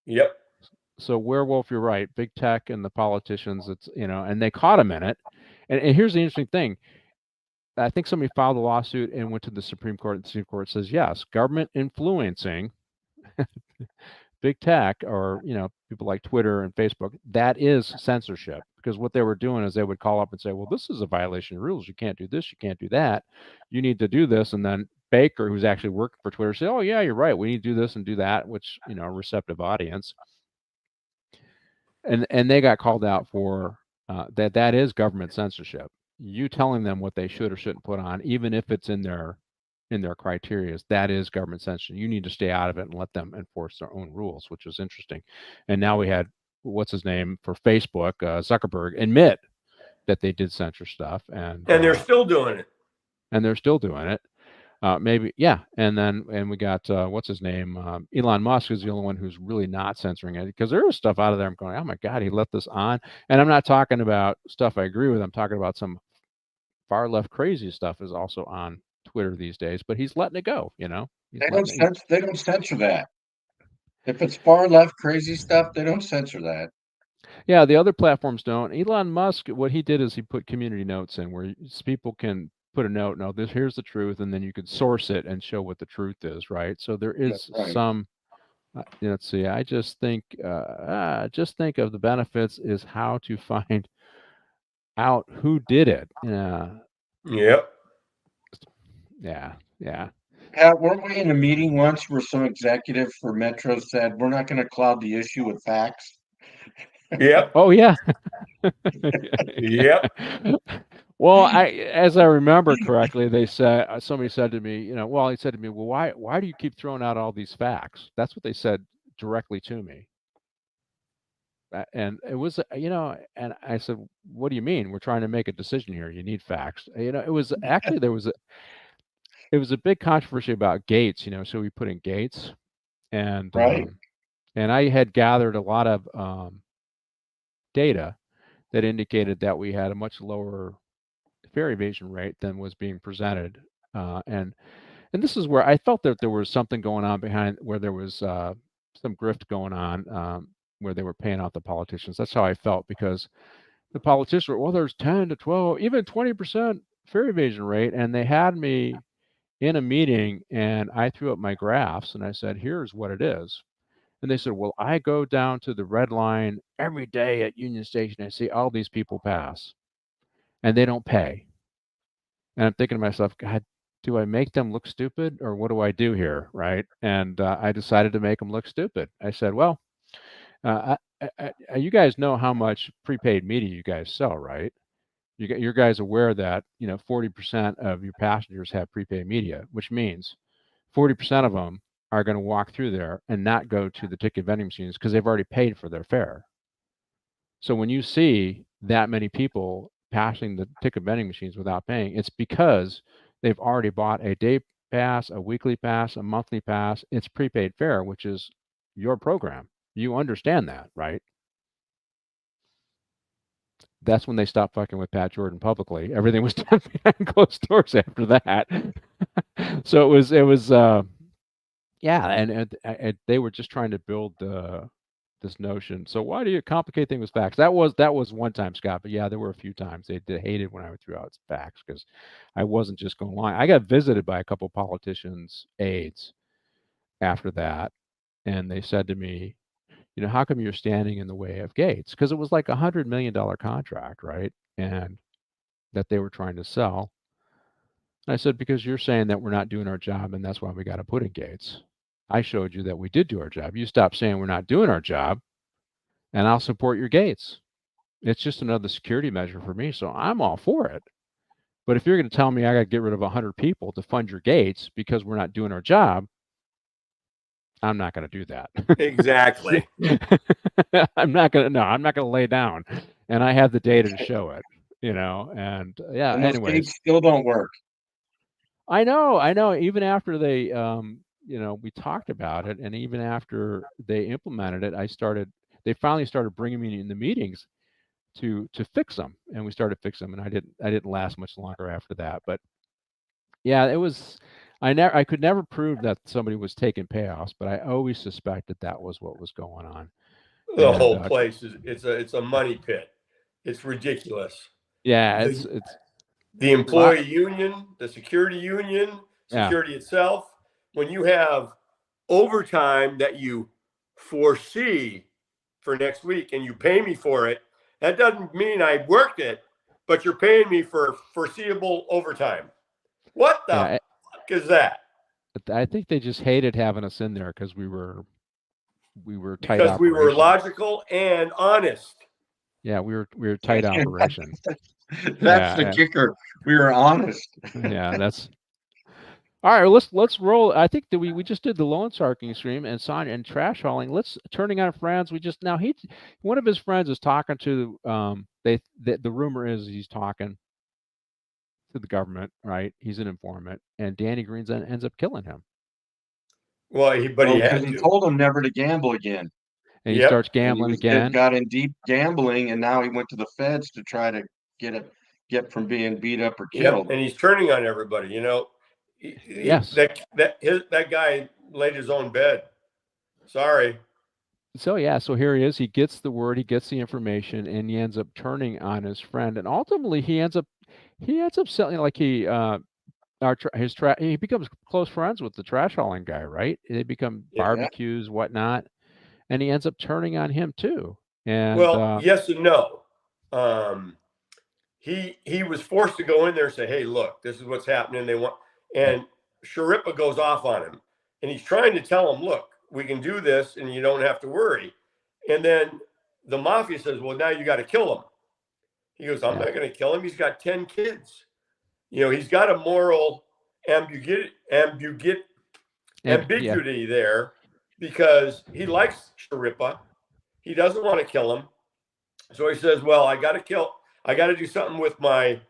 A: Yep.
E: So werewolf, you're right. Big tech and the politicians, it's, and they caught him in it. And here's the interesting thing. I think somebody filed a lawsuit and went to the Supreme Court, and the Supreme Court says, yes, government influencing big tech, or, people like Twitter and Facebook, that is censorship. Because what they were doing is they would call up and say, well, this is a violation of rules. You can't do this. You can't do that. You need to do this. And then Baker, who's actually working for Twitter, said, oh, yeah, you're right. We need to do this and do that, which, a receptive audience. And they got called out for that is government censorship. You telling them what they should or shouldn't put on, even if it's in their criteria, that is government censorship. You need to stay out of it and let them enforce their own rules, which was interesting. And now we had, what's his name for Facebook, Zuckerberg, admit that they did censor stuff, and
A: they're still doing it.
E: And they're still doing it. Maybe, yeah. And we got what's his name? Elon Musk is the only one who's really not censoring it, because there is stuff out of there. I'm going, oh my God, he let this on. And I'm not talking about stuff I agree with. I'm talking about some far left crazy stuff is also on Twitter these days, but he's letting it go. They
B: don't censor that. If it's far left crazy stuff, they don't censor that.
E: Yeah, the other platforms don't. Elon Musk, what he did is he put community notes in where people can put a note. No, here's the truth, and then you can source it and show what the truth is, right? So there is some. Let's see. I just think of the benefits is how to find out who did it.
A: Yep.
E: Yeah.
B: Pat, weren't we in a meeting once where some executive for Metro said we're not going to cloud the issue with facts?
A: Yep.
E: Oh yeah.
A: Yep.
E: Well, as I remember correctly, they said, somebody said to me, he said to me, well, why do you keep throwing out all these facts? That's what they said directly to me. And it was, and I said, what do you mean? We're trying to make a decision here. You need facts. It was actually, it was a big controversy about Gates, so we put in Gates, and and I had gathered a lot of data that indicated that we had a much lower fare evasion rate than was being presented, and this is where I felt that there was something going on behind, where there was some grift going on, where they were paying off the politicians. That's how I felt, because the politicians were, well, there's 10 to 12, even 20% fare evasion rate, and they had me in a meeting, and I threw up my graphs and I said, here's what it is. And they said, well, I go down to the red line every day at Union Station. I see all these people pass and they don't pay. And I'm thinking to myself, God, do I make them look stupid, or what do I do here? Right. And I decided to make them look stupid. I said, well, you guys know how much prepaid media you guys sell, right? Your guys aware that 40% of your passengers have prepaid media, which means 40% of them are going to walk through there and not go to the ticket vending machines because they've already paid for their fare. So when you see that many people passing the ticket vending machines without paying, it's because they've already bought a day pass, a weekly pass, a monthly pass. It's prepaid fare, which is your program. You understand that, right? That's when they stopped fucking with Pat Jordan publicly. Everything was done behind closed doors after that. So it was, yeah, and they were just trying to build this notion. So why do you complicate things with facts? That was one time, Scott, but yeah, there were a few times they hated when I threw out facts, because I wasn't just going lying. I got visited by a couple politicians' aides after that, and they said to me, how come you're standing in the way of Gates? Because it was like $100 million contract, right? And that they were trying to sell. And I said, because you're saying that we're not doing our job, and that's why we got to put in Gates. I showed you that we did do our job. You stop saying we're not doing our job, and I'll support your Gates. It's just another security measure for me, so I'm all for it. But if you're going to tell me I got to get rid of 100 people to fund your Gates because we're not doing our job, I'm not going to do that.
A: Exactly.
E: I'm not going to lay down, and I have the data to show it, and yeah,
B: and
E: anyway,
B: still don't work.
E: I know. Even after they, we talked about it, and even after they implemented it, they finally started bringing me in the meetings to fix them, and we started fixing them, and I didn't last much longer after that. But yeah, it was, I could never prove that somebody was taking payoffs, but I always suspected that was what was going on.
A: The
E: And,
A: whole place is it's a money pit. It's ridiculous.
E: yeah,
A: The,
E: it's
A: the employee union, the security union,
E: Yeah.
A: security itself. When you have overtime that you foresee for next week and you pay me for it, that doesn't mean I worked it, but you're paying me for foreseeable overtime. What the
E: Yeah,
A: fuck is that?
E: I think they just hated having us in there because we were tight
A: Because we were
E: operation.
A: logical and honest.
E: Yeah, we were tight operation.
B: That's the kicker. We were honest.
E: Yeah, that's all right. Let's roll. I think that we just did the Lone Sarking stream and Sonya and trash hauling. Let's turning on friends. We just now one of his friends is talking to the rumor is he's talking to the government, right? He's an informant, and Danny Green ends up killing him.
A: Well, he had
B: he
A: to.
B: told him never to gamble again.
E: And he starts gambling again.
B: Got in deep gambling, and now he went to the feds to try to get from being beat up or killed.
A: Yep. And he's turning on everybody. You know,
E: yes,
A: that guy laid his own bed. Sorry.
E: So so here he is. He gets the word, he gets the information, and he ends up turning on his friend. And ultimately, he ends up selling like he becomes close friends with the trash hauling guy, right? They become barbecues, whatnot, and he ends up turning on him too. And
A: yes and no. He was forced to go in there and say, "Hey, look, this is what's happening." And Sharippa goes off on him, and he's trying to tell him, "Look, we can do this, and you don't have to worry." And then the mafia says, "Well, now you got to kill him." He goes, "I'm not going to kill him. He's got 10 kids. You know, he's got a moral ambiguity there because he likes Sharippa. He doesn't want to kill him. So he says, well, I got to do something with my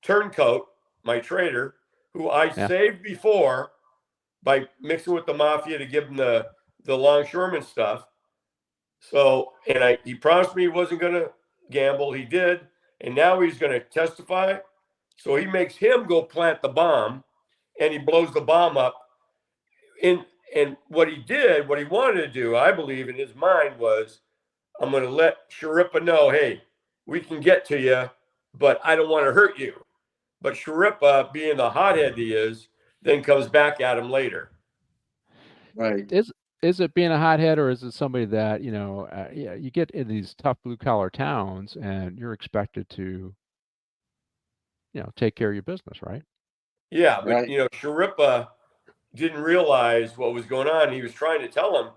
A: turncoat, my traitor, who I saved before by mixing with the mafia to give him the longshoreman stuff. So, and he promised me he wasn't going to gamble. He did. And now he's going to testify. So he makes him go plant the bomb, and he blows the bomb up. And what he wanted to do, I believe in his mind was, I'm going to let Sharippa know, hey, we can get to you, but I don't want to hurt you. But Sharippa, being the hothead he is, then comes back at him later.
B: Right.
E: Is it being a hothead, or is it somebody that, you get in these tough blue collar towns and you're expected to, take care of your business, right?
A: Yeah, but Sharippa didn't realize what was going on. He was trying to tell him,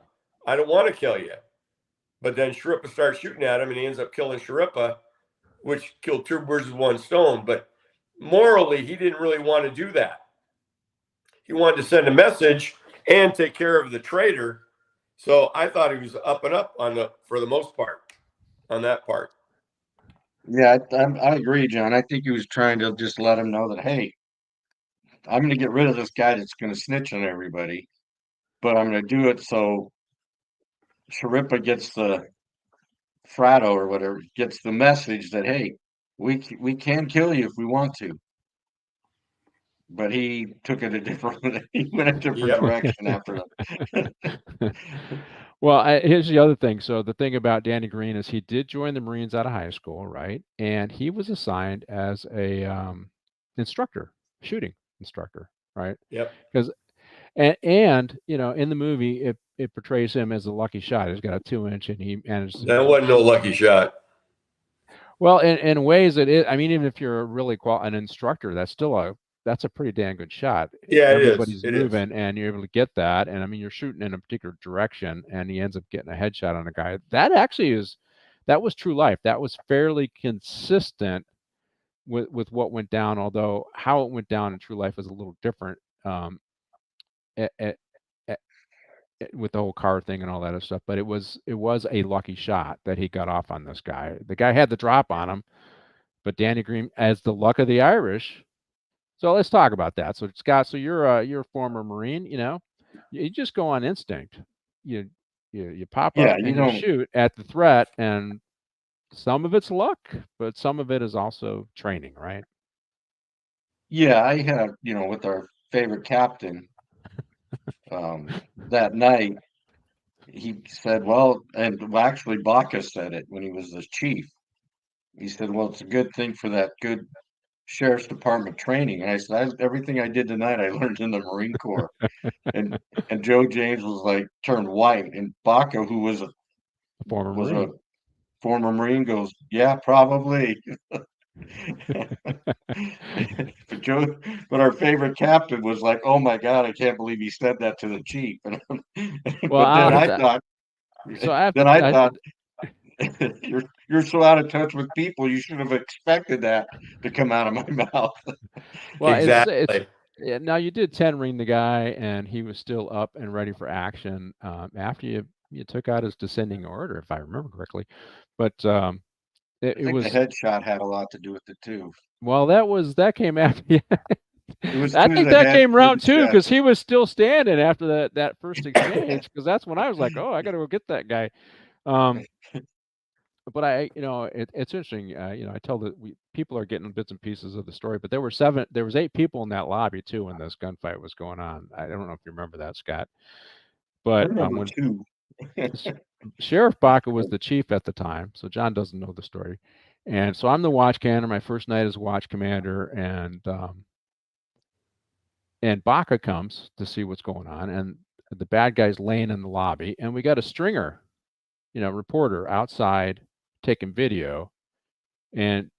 A: I don't want to kill you. But then Sharippa starts shooting at him, and he ends up killing Sharippa, which killed 2 birds with 1 stone. But morally, he didn't really want to do that. He wanted to send a message and take care of the traitor. So I thought he was up and up for the most part, on that part.
B: Yeah, I agree, John. I think he was trying to just let him know that, hey, I'm going to get rid of this guy that's going to snitch on everybody, but I'm going to do it so Sharippa gets the Fratto or whatever, gets the message that, hey, we can kill you if we want to. But he took it he went a different direction after that.
E: Well, here's the other thing. So the thing about Danny Green is he did join the Marines out of high school, right? And he was assigned as a shooting instructor, right?
A: Yep.
E: Because and in the movie it portrays him as a lucky shot. He's got a 2-inch, and he managed.
A: That wasn't no lucky shot.
E: Well, in ways it is. I mean, even if you're a really an instructor, that's a pretty damn good shot.
A: Yeah,
E: everybody's moving, and you're able to get that. And I mean, you're shooting in a particular direction, and he ends up getting a headshot on a guy. That actually that was true life. That was fairly consistent with what went down. Although how it went down in true life is a little different. With the whole car thing and all that other stuff, but it was a lucky shot that he got off on this guy. The guy had the drop on him, but Danny Green, as the luck of the Irish. So let's talk about that. So Scott, so you're a former Marine. You just go on instinct. You pop up and you shoot at the threat, and some of it's luck, but some of it is also training, right?
B: Yeah, I had with our favorite captain, that night, he said, well, and actually Baca said it when he was the chief. He said, well, it's a good thing for that good sheriff's department training. And I said, everything I did tonight, I learned in the Marine Corps. And Joe James was like turned white, and Baca, who was a
E: Former Marine.
B: former Marine, goes, yeah, probably. But our favorite captain was like, oh my God, I can't believe he said that to the chief.
E: Well,
B: But then I thought,
E: so I
B: thought, you're so out of touch with people, you should have expected that to come out of my mouth.
E: Well,
A: Exactly.
E: yeah, now you did 10 ring the guy, and he was still up and ready for action after you took out his descending order, if I remember correctly. But
B: I
E: it
B: think
E: was
B: the headshot had a lot to do with it too.
E: well, that came after.
B: It was
E: I
B: to
E: think
B: the
E: that
B: head,
E: came
B: to
E: round
B: the
E: 2
B: chest.
E: because he was still standing after that first exchange. Because that's when I was like, oh, I got to go get that guy. But it's interesting. I tell that people are getting bits and pieces of the story, but there was 8 people in that lobby too when this gunfight was going on. I don't know if you remember that, Scott.
B: I
E: But
B: remember
E: when
B: two.
E: Sheriff Baca was the chief at the time, so John doesn't know the story, and so I'm the watch commander. My first night as watch commander, and Baca comes to see what's going on, and the bad guy's laying in the lobby, and we got a stringer, reporter outside taking video, and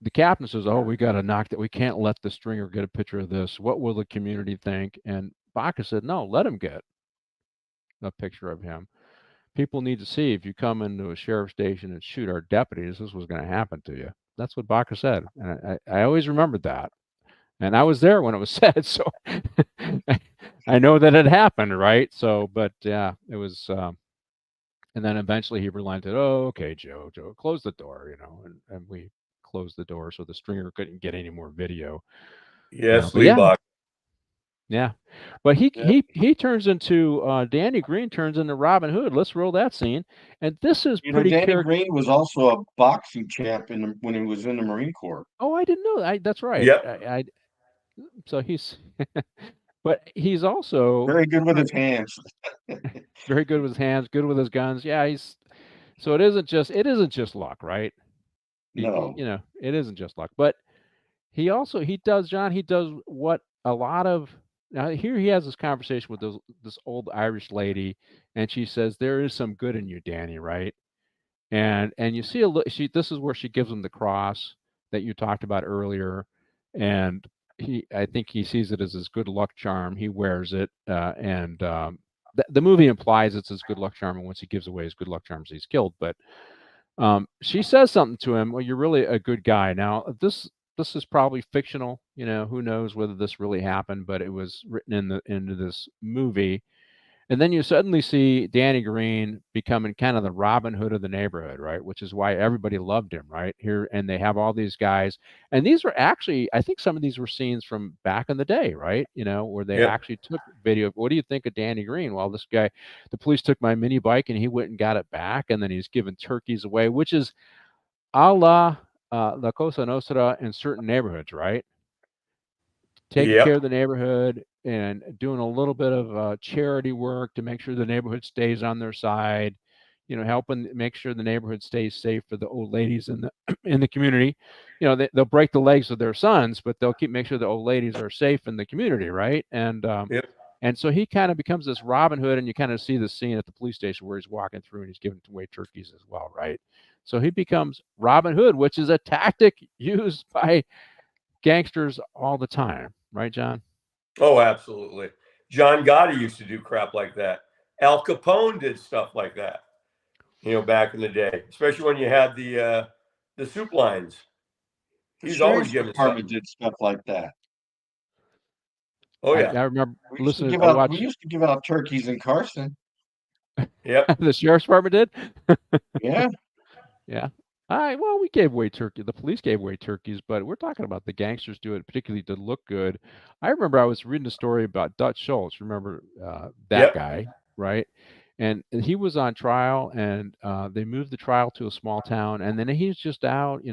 E: the captain says, oh, we got to knock that. We can't let the stringer get a picture of this. What will the community think? And Baca said, no, let him get a picture of him. People need to see if you come into a sheriff's station and shoot our deputies, this was going to happen to you. That's what Baca said. And I always remembered that. And I was there when it was said. So I know that it happened, right? So, but yeah, it was, and then eventually he relented. Oh, okay, Joe, close the door, and we closed the door so the stringer couldn't get any more video.
A: Yes,
E: But yeah,
A: Leibach.
E: yeah. But he turns into Danny Green turns into Robin Hood. Let's roll that scene. And this is pretty.
B: Danny Green was also a boxing champ when he was in the Marine Corps.
E: Oh, I didn't know that. That's right.
A: Yep.
E: So he's, but he's also
B: very good with his hands.
E: Very good with his hands, good with his guns. Yeah, so it isn't just luck, right?
B: No.
E: It isn't just luck. But he does what a lot of, now here he has this conversation with this old Irish lady, and she says, there is some good in you, Danny, right? And you see this is where she gives him the cross that you talked about earlier, and I think he sees it as his good luck charm. He wears it, and the movie implies it's his good luck charm, and once he gives away his good luck charms, he's killed. But she says something to him. Well, you're really a good guy. Now this is probably fictional. Who knows whether this really happened, but it was written into this movie. And then you suddenly see Danny Green becoming kind of the Robin Hood of the neighborhood, right? Which is why everybody loved him, right? Here, and they have all these guys. And these were actually, I think some of these were scenes from back in the day, right? Where they actually took video. What do you think of Danny Green? Well, this guy, the police took my mini bike and he went and got it back. And then he's giving turkeys away, which is a la La Cosa Nostra in certain neighborhoods, right? Taking care of the neighborhood and doing a little bit of charity work to make sure the neighborhood stays on their side, helping make sure the neighborhood stays safe for the old ladies in the community. They'll break the legs of their sons, but they'll make sure the old ladies are safe in the community, right? And and so he kind of becomes this Robin Hood, and you kind of see the scene at the police station where he's walking through and he's giving away turkeys as well, right? So he becomes Robin Hood, which is a tactic used by gangsters all the time. Right, John?
A: Oh, absolutely. John Gotti used to do crap like that. Al Capone did stuff like that, back in the day, especially when you had the soup lines. He's always giving
B: department did stuff like that.
A: Oh yeah,
E: I remember.
B: We used to give out turkeys in Carson.
A: Yep.
E: The sheriff's department did.
B: Yeah.
E: Yeah. Well, we gave away turkey. The police gave away turkeys, but we're talking about the gangsters do it particularly to look good. I remember I was reading a story about Dutch Schultz. Remember that guy, right? And he was on trial, and they moved the trial to a small town, and then he's just out,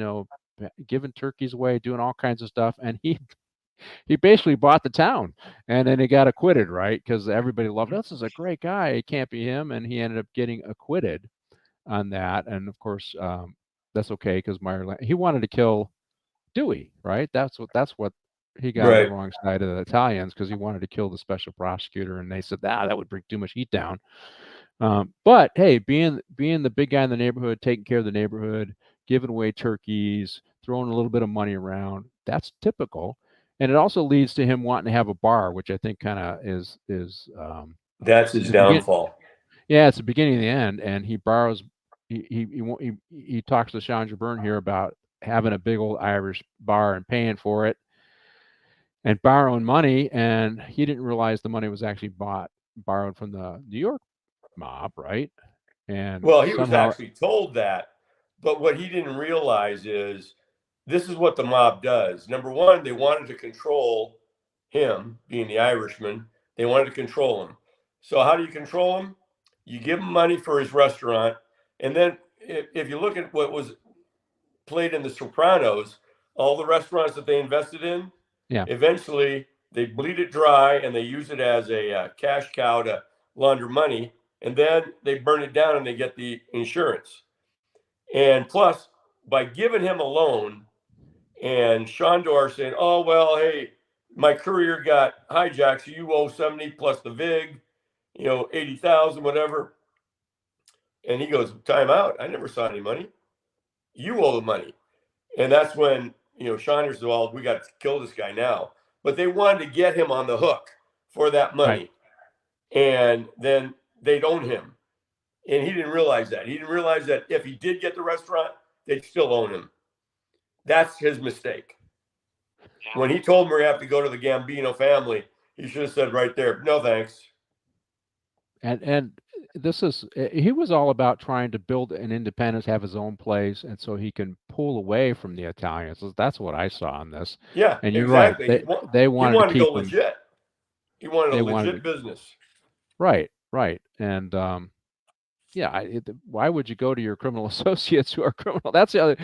E: giving turkeys away, doing all kinds of stuff, and he he basically bought the town, and then he got acquitted, right? Because everybody loved, this is a great guy. It can't be him, and he ended up getting acquitted on that. And of course, that's okay because he wanted to kill Dewey, right? That's what he got on the
A: Right.
E: wrong side of the Italians because he wanted to kill the special prosecutor, and they said, that would bring too much heat down. But hey, being the big guy in the neighborhood, taking care of the neighborhood, giving away turkeys, throwing a little bit of money around, that's typical. And it also leads to him wanting to have a bar, which I think kind of is
A: That's his
E: the begin-
A: downfall.
E: yeah, it's the beginning and the end. And he borrows. He talks to Chandra Byrne here about having a big old Irish bar and paying for it and borrowing money, and he didn't realize the money was actually borrowed from the New York mob, right? And
A: Well, he was
E: somehow,
A: actually told that, but what he didn't realize is this is what the mob does. Number one, they wanted to control him, being the Irishman. They wanted to control him. So how do you control him? You give him money for his restaurant, and then if you look at what was played in The Sopranos, all the restaurants that they invested in, eventually they bleed it dry and they use it as a cash cow to launder money, and then they burn it down and they get the insurance. And plus, by giving him a loan, and Shandor saying, "Oh well, hey, my courier got hijacked, so you owe 70 plus the vig, 80,000, whatever." And he goes, "Time out. I never saw any money. You owe the money." And that's when, Chandor said, "Well, we got to kill this guy now." But they wanted to get him on the hook for that money. Right. And then they'd own him. And he didn't realize that. He didn't realize that if he did get the restaurant, they'd still own him. That's his mistake. When he told him we have to go to the Gambino family, he should have said right there, "No, thanks."
E: And he was all about trying to build an independence, have his own place, and so he can pull away from the Italians. That's what I saw in this.
A: Yeah,
E: and you're
A: exactly.
E: right. They wanted to keep
A: go legit. He wanted a legit business.
E: Right. And why would you go to your criminal associates who are criminal? That's the other.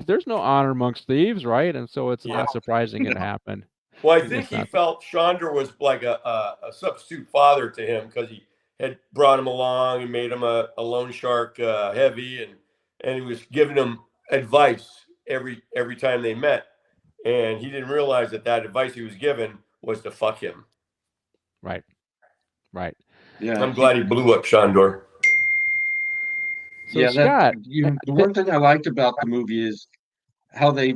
E: There's no honor amongst thieves, right? And so it's not surprising it happened.
A: Well, I think he felt Chandra was like a substitute father to him because he had brought him along and made him a loan shark heavy, and he was giving him advice every time they met, and he didn't realize that advice he was given was to fuck him.
E: Right.
B: Yeah,
A: I'm glad he blew up Shandor.
E: So Scott,
B: the one thing I liked about the movie is how they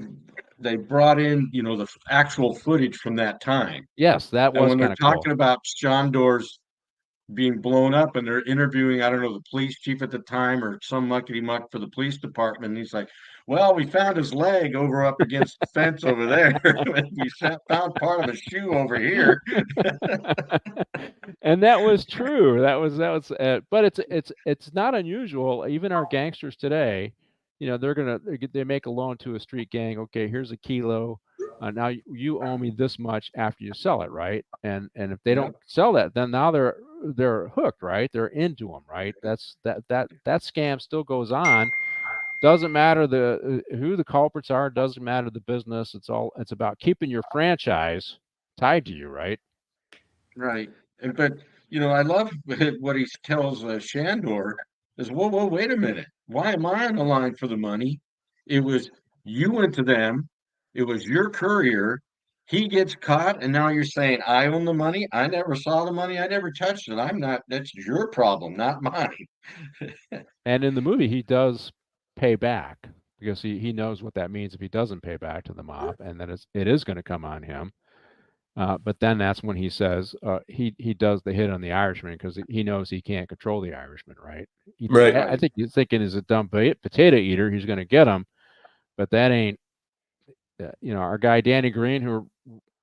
B: brought in, the actual footage from that time.
E: Yes, that was
B: when they're
E: cool.
B: talking about Shandor's being blown up and they're interviewing, I don't know, the police chief at the time or some muckety muck for the police department. And he's like, "Well, we found his leg over up against the fence over there. We found part of a shoe over here."
E: And that was true. That was. But it's not unusual. Even our gangsters today, they make a loan to a street gang. Okay, here's a kilo. Now you owe me this much after you sell it, right? And if they don't sell that, then now they're hooked, right? They're into them, right? That scam still goes on. Doesn't matter who the culprits are. Doesn't matter the business. It's about keeping your franchise tied to you, right?
B: Right. But I love what he tells Shandor is, whoa, wait a minute. Why am I on the line for the money? It was you went to them. It was your courier. He gets caught, and now you're saying I own the money. I never saw the money. I never touched it. I'm not. That's your problem, not mine.
E: And in the movie, he does pay back because he knows what that means if he doesn't pay back to the mob, and that it is going to come on him. But then that's when he says he does the hit on the Irishman because he knows he can't control the Irishman, right?
A: Right.
E: I think he's thinking he's a dumb potato eater. He's going to get him, but that ain't. Our guy Danny Green, who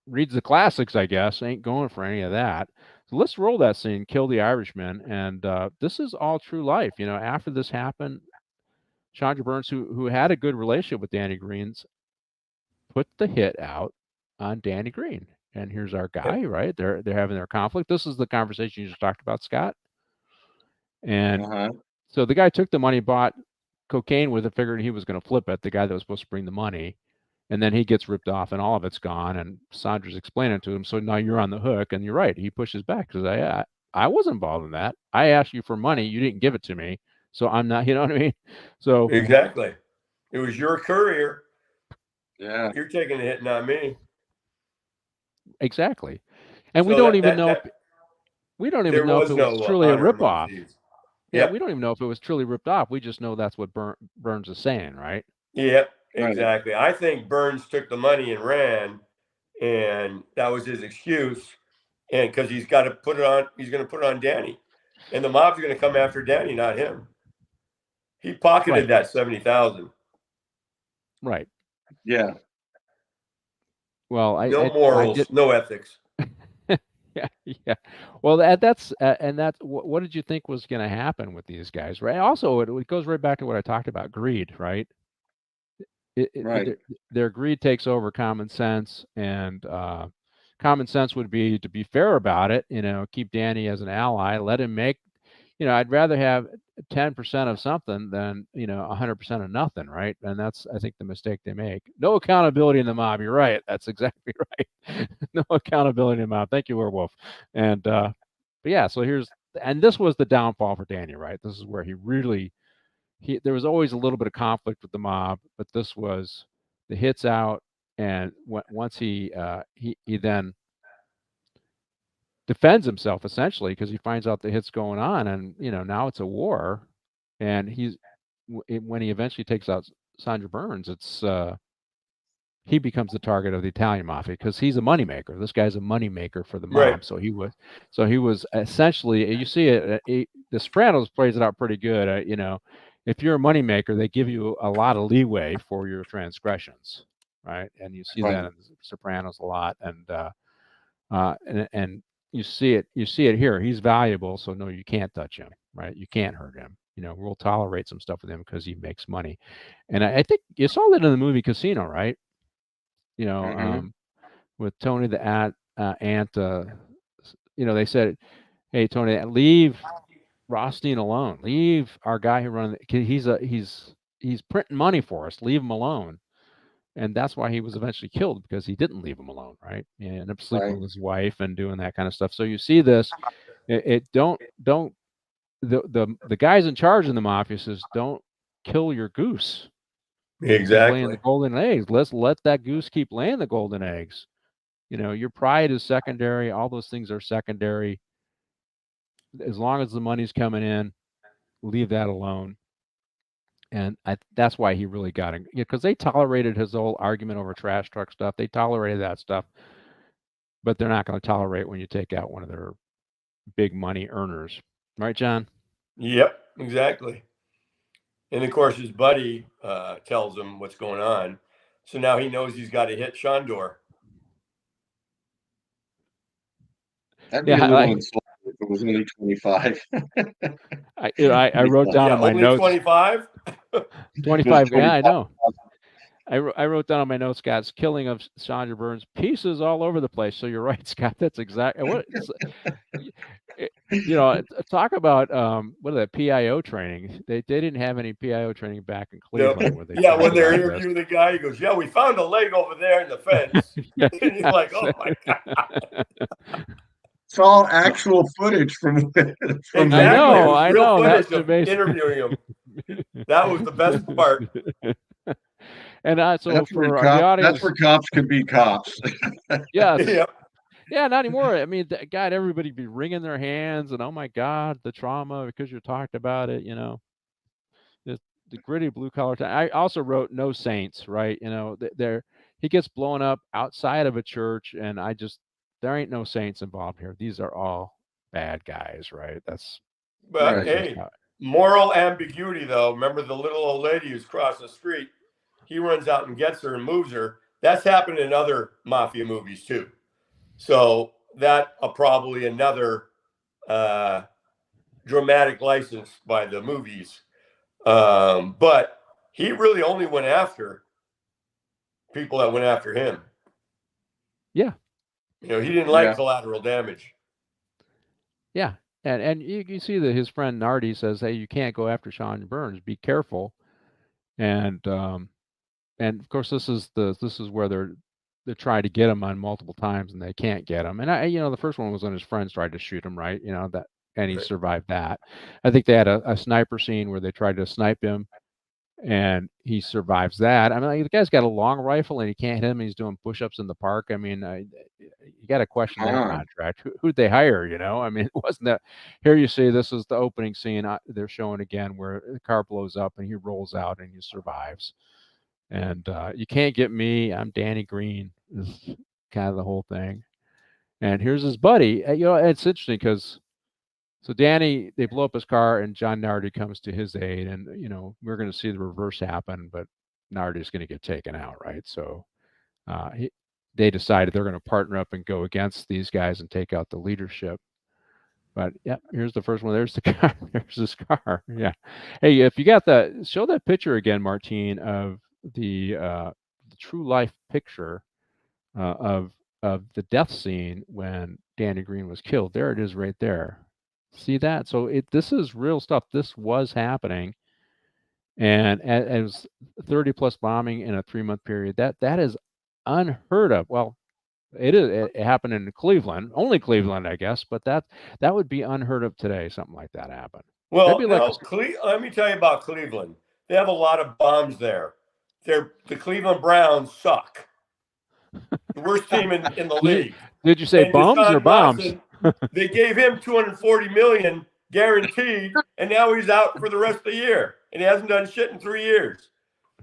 E: reads the classics, I guess, ain't going for any of that. So let's roll that scene, kill the Irishman, and this is all true life. After this happened, Chandra Burns, who had a good relationship with Danny Green's, put the hit out on Danny Green. And here's our guy, right? They're having their conflict. This is the conversation you just talked about, Scott. And so the guy took the money, bought cocaine with it, figured he was going to flip it, the guy that was supposed to bring the money. And then he gets ripped off, and all of it's gone. And Sandra's explaining it to him. So now you're on the hook, and you're right. He pushes back because I wasn't involved in that. I asked you for money, you didn't give it to me, so I'm not. You know what I mean? So
A: Exactly. It was your courier.
B: Yeah.
A: You're taking the hit, not me.
E: exactly. And
A: So
E: we don't
A: that-
E: even
A: that-
E: know.
A: that-
E: We don't
A: There
E: even know if
A: was
E: it
A: no
E: was truly a
A: honor among
E: ripoff.
A: thieves.
E: Yeah,
A: Yep.
E: we don't even know if it was truly ripped off. We just know that's what Burns is saying, right?
A: Yep,
B: Right.
A: exactly. I think Burns took the money and ran, and that was his excuse. And because he's got to put it on, he's going to put it on Danny, and the mob's going to come after Danny, not him. He pocketed
E: Right.
A: that 70,000.
E: Right.
B: Yeah.
E: Well,
A: No morals, no ethics.
E: Yeah. Well, that's what did you think was going to happen with these guys, right? Also, it goes right back to what I talked about, greed, right?
B: Right.
E: Their greed takes over common sense, and common sense would be to be fair about it. Keep Danny as an ally, let him make. I'd rather have 10% of something than 100% of nothing, right? And that's, I think, the mistake they make. No accountability in the mob. You're right. That's exactly right. No accountability in the mob. Thank you, Werewolf. And but yeah, so this was the downfall for Danny, right? This is where there was always a little bit of conflict with the mob, but this was the hits out, and once he then defends himself essentially because he finds out the hit's going on, and now it's a war, and when he eventually takes out Sandra Burns, he becomes the target of the Italian mafia because he's a moneymaker. This guy's a moneymaker for the mob.
A: Right.
E: So he was essentially, you see it, the Sopranos plays it out pretty good. If you're a moneymaker, they give you a lot of leeway for your transgressions, right? And you see that in the Sopranos a lot, and you see it here. He's valuable, so no, you can't touch him, right? You can't hurt him. We'll tolerate some stuff with him because he makes money. And I think you saw that in the movie Casino, right? With Tony the aunt, they said, "Hey, Tony, leave Rothstein alone. Leave our guy who runs. He's printing money for us. Leave him alone." And that's why he was eventually killed, because he didn't leave him alone, right? He ended up sleeping with his wife and doing that kind of stuff. So you see this. The guys in charge in the mafia says, "Don't kill your goose. Laying
A: Exactly.
E: the golden eggs. Let's let that goose keep laying the golden eggs. Your pride is secondary. All those things are secondary. As long as the money's coming in, leave that alone." And that's why he really got it, because they tolerated his whole argument over trash truck stuff. They tolerated that stuff, but they're not going to tolerate when you take out one of their big money earners, right, John?
A: Yep, exactly. And of course, his buddy tells him what's going on. So now he knows he's got to hit Shandor.
B: That'd be a little insulting if it was only 25.
E: I wrote down on my
A: only
E: notes.
A: 25?
E: 25. Yeah, I know. I wrote down on my notes, Scott's killing of Sandra Burns, pieces all over the place. So you're right, Scott. That's exactly what. Talk about what are that PIO training? They didn't have any PIO training back in Cleveland. Where they
A: when they're interviewing the guy, he goes, "Yeah, we found a leg over there in the fence." And he's like, "Oh my god!"
B: It's all actual footage from.
A: Exactly.
E: I know.
A: That's
E: That's amazing.
A: Interviewing him. That was the best part.
E: And so
B: that's
E: for
B: the
E: audience,
B: that's where cops can be cops.
E: Yes.
A: Yep.
E: Yeah, not anymore. I mean, God, everybody be wringing their hands and, oh my God, the trauma because you talked about it. The gritty blue collar time. I also wrote no saints, right? He gets blown up outside of a church, and there ain't no saints involved here. These are all bad guys, right?
A: But hey, moral ambiguity though. Remember the little old lady who's crossing the street? He runs out and gets her and moves her. That's happened in other mafia movies too. So that probably another dramatic license by the movies. But he really only went after people that went after him.
E: Yeah.
A: He didn't like collateral damage.
E: Yeah. And you see that his friend Nardi says, "Hey, you can't go after Sean Burns. Be careful." And and of course this is where they're trying to get him on multiple times and they can't get him. And the first one was when his friends tried to shoot him, right? And he
A: Right.
E: survived that. I think they had a sniper scene where they tried to snipe him, and he survives that. I mean, like, the guy's got a long rifle and he can't hit him. He's doing push-ups in the park. I mean, you got to question that contract. Who'd they hire? I mean, it wasn't that. Here you see, this is the opening scene they're showing again where the car blows up and he rolls out and he survives. And you can't get me. I'm Danny Green. Is kind of the whole thing. And here's his buddy. It's interesting because so Danny, they blow up his car, and John Nardi comes to his aid, and we're going to see the reverse happen, but Nardi's going to get taken out, right? So they decided they're going to partner up and go against these guys and take out the leadership. But yeah, here's the first one. There's the car. There's this car. Yeah. Hey, if you got show that picture again, Martine, of the true life picture of the death scene when Danny Green was killed. There it is, right there. See that? So this is real stuff. This was happening, and it was 30 plus bombing in a 3-month period. That is unheard of. Well, it is. It happened in Cleveland, only Cleveland, I guess. But that would be unheard of today. Something like that happened.
A: Well, let me tell you about Cleveland. They have a lot of bombs there. The Cleveland Browns suck. The worst team in the league.
E: Did you say bombs or bombs?
A: Watson, they gave him $240 million guaranteed, and now he's out for the rest of the year, and he hasn't done shit in 3 years.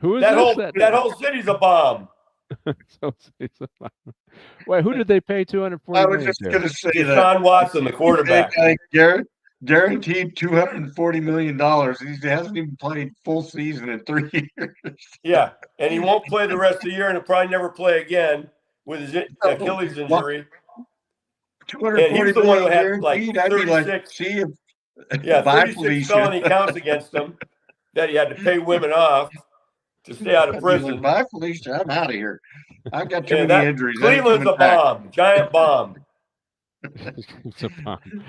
E: Who is
A: that whole city's a bomb.
E: Wait, who did they pay $240 million?
B: I was just going to say that.
A: Deshaun Watson, the quarterback.
B: Guaranteed $240 million. He hasn't even played full season in 3 years.
A: Yeah, and he won't play the rest of the year, and he'll probably never play again with his Achilles injury. And he was the one who had like 36. 36 felony counts against him that he had to pay women off to stay out of prison.
B: Bye, Felicia. I'm out of here. I've got too many injuries.
A: Cleveland's a bomb, giant bomb.
E: It's a bomb.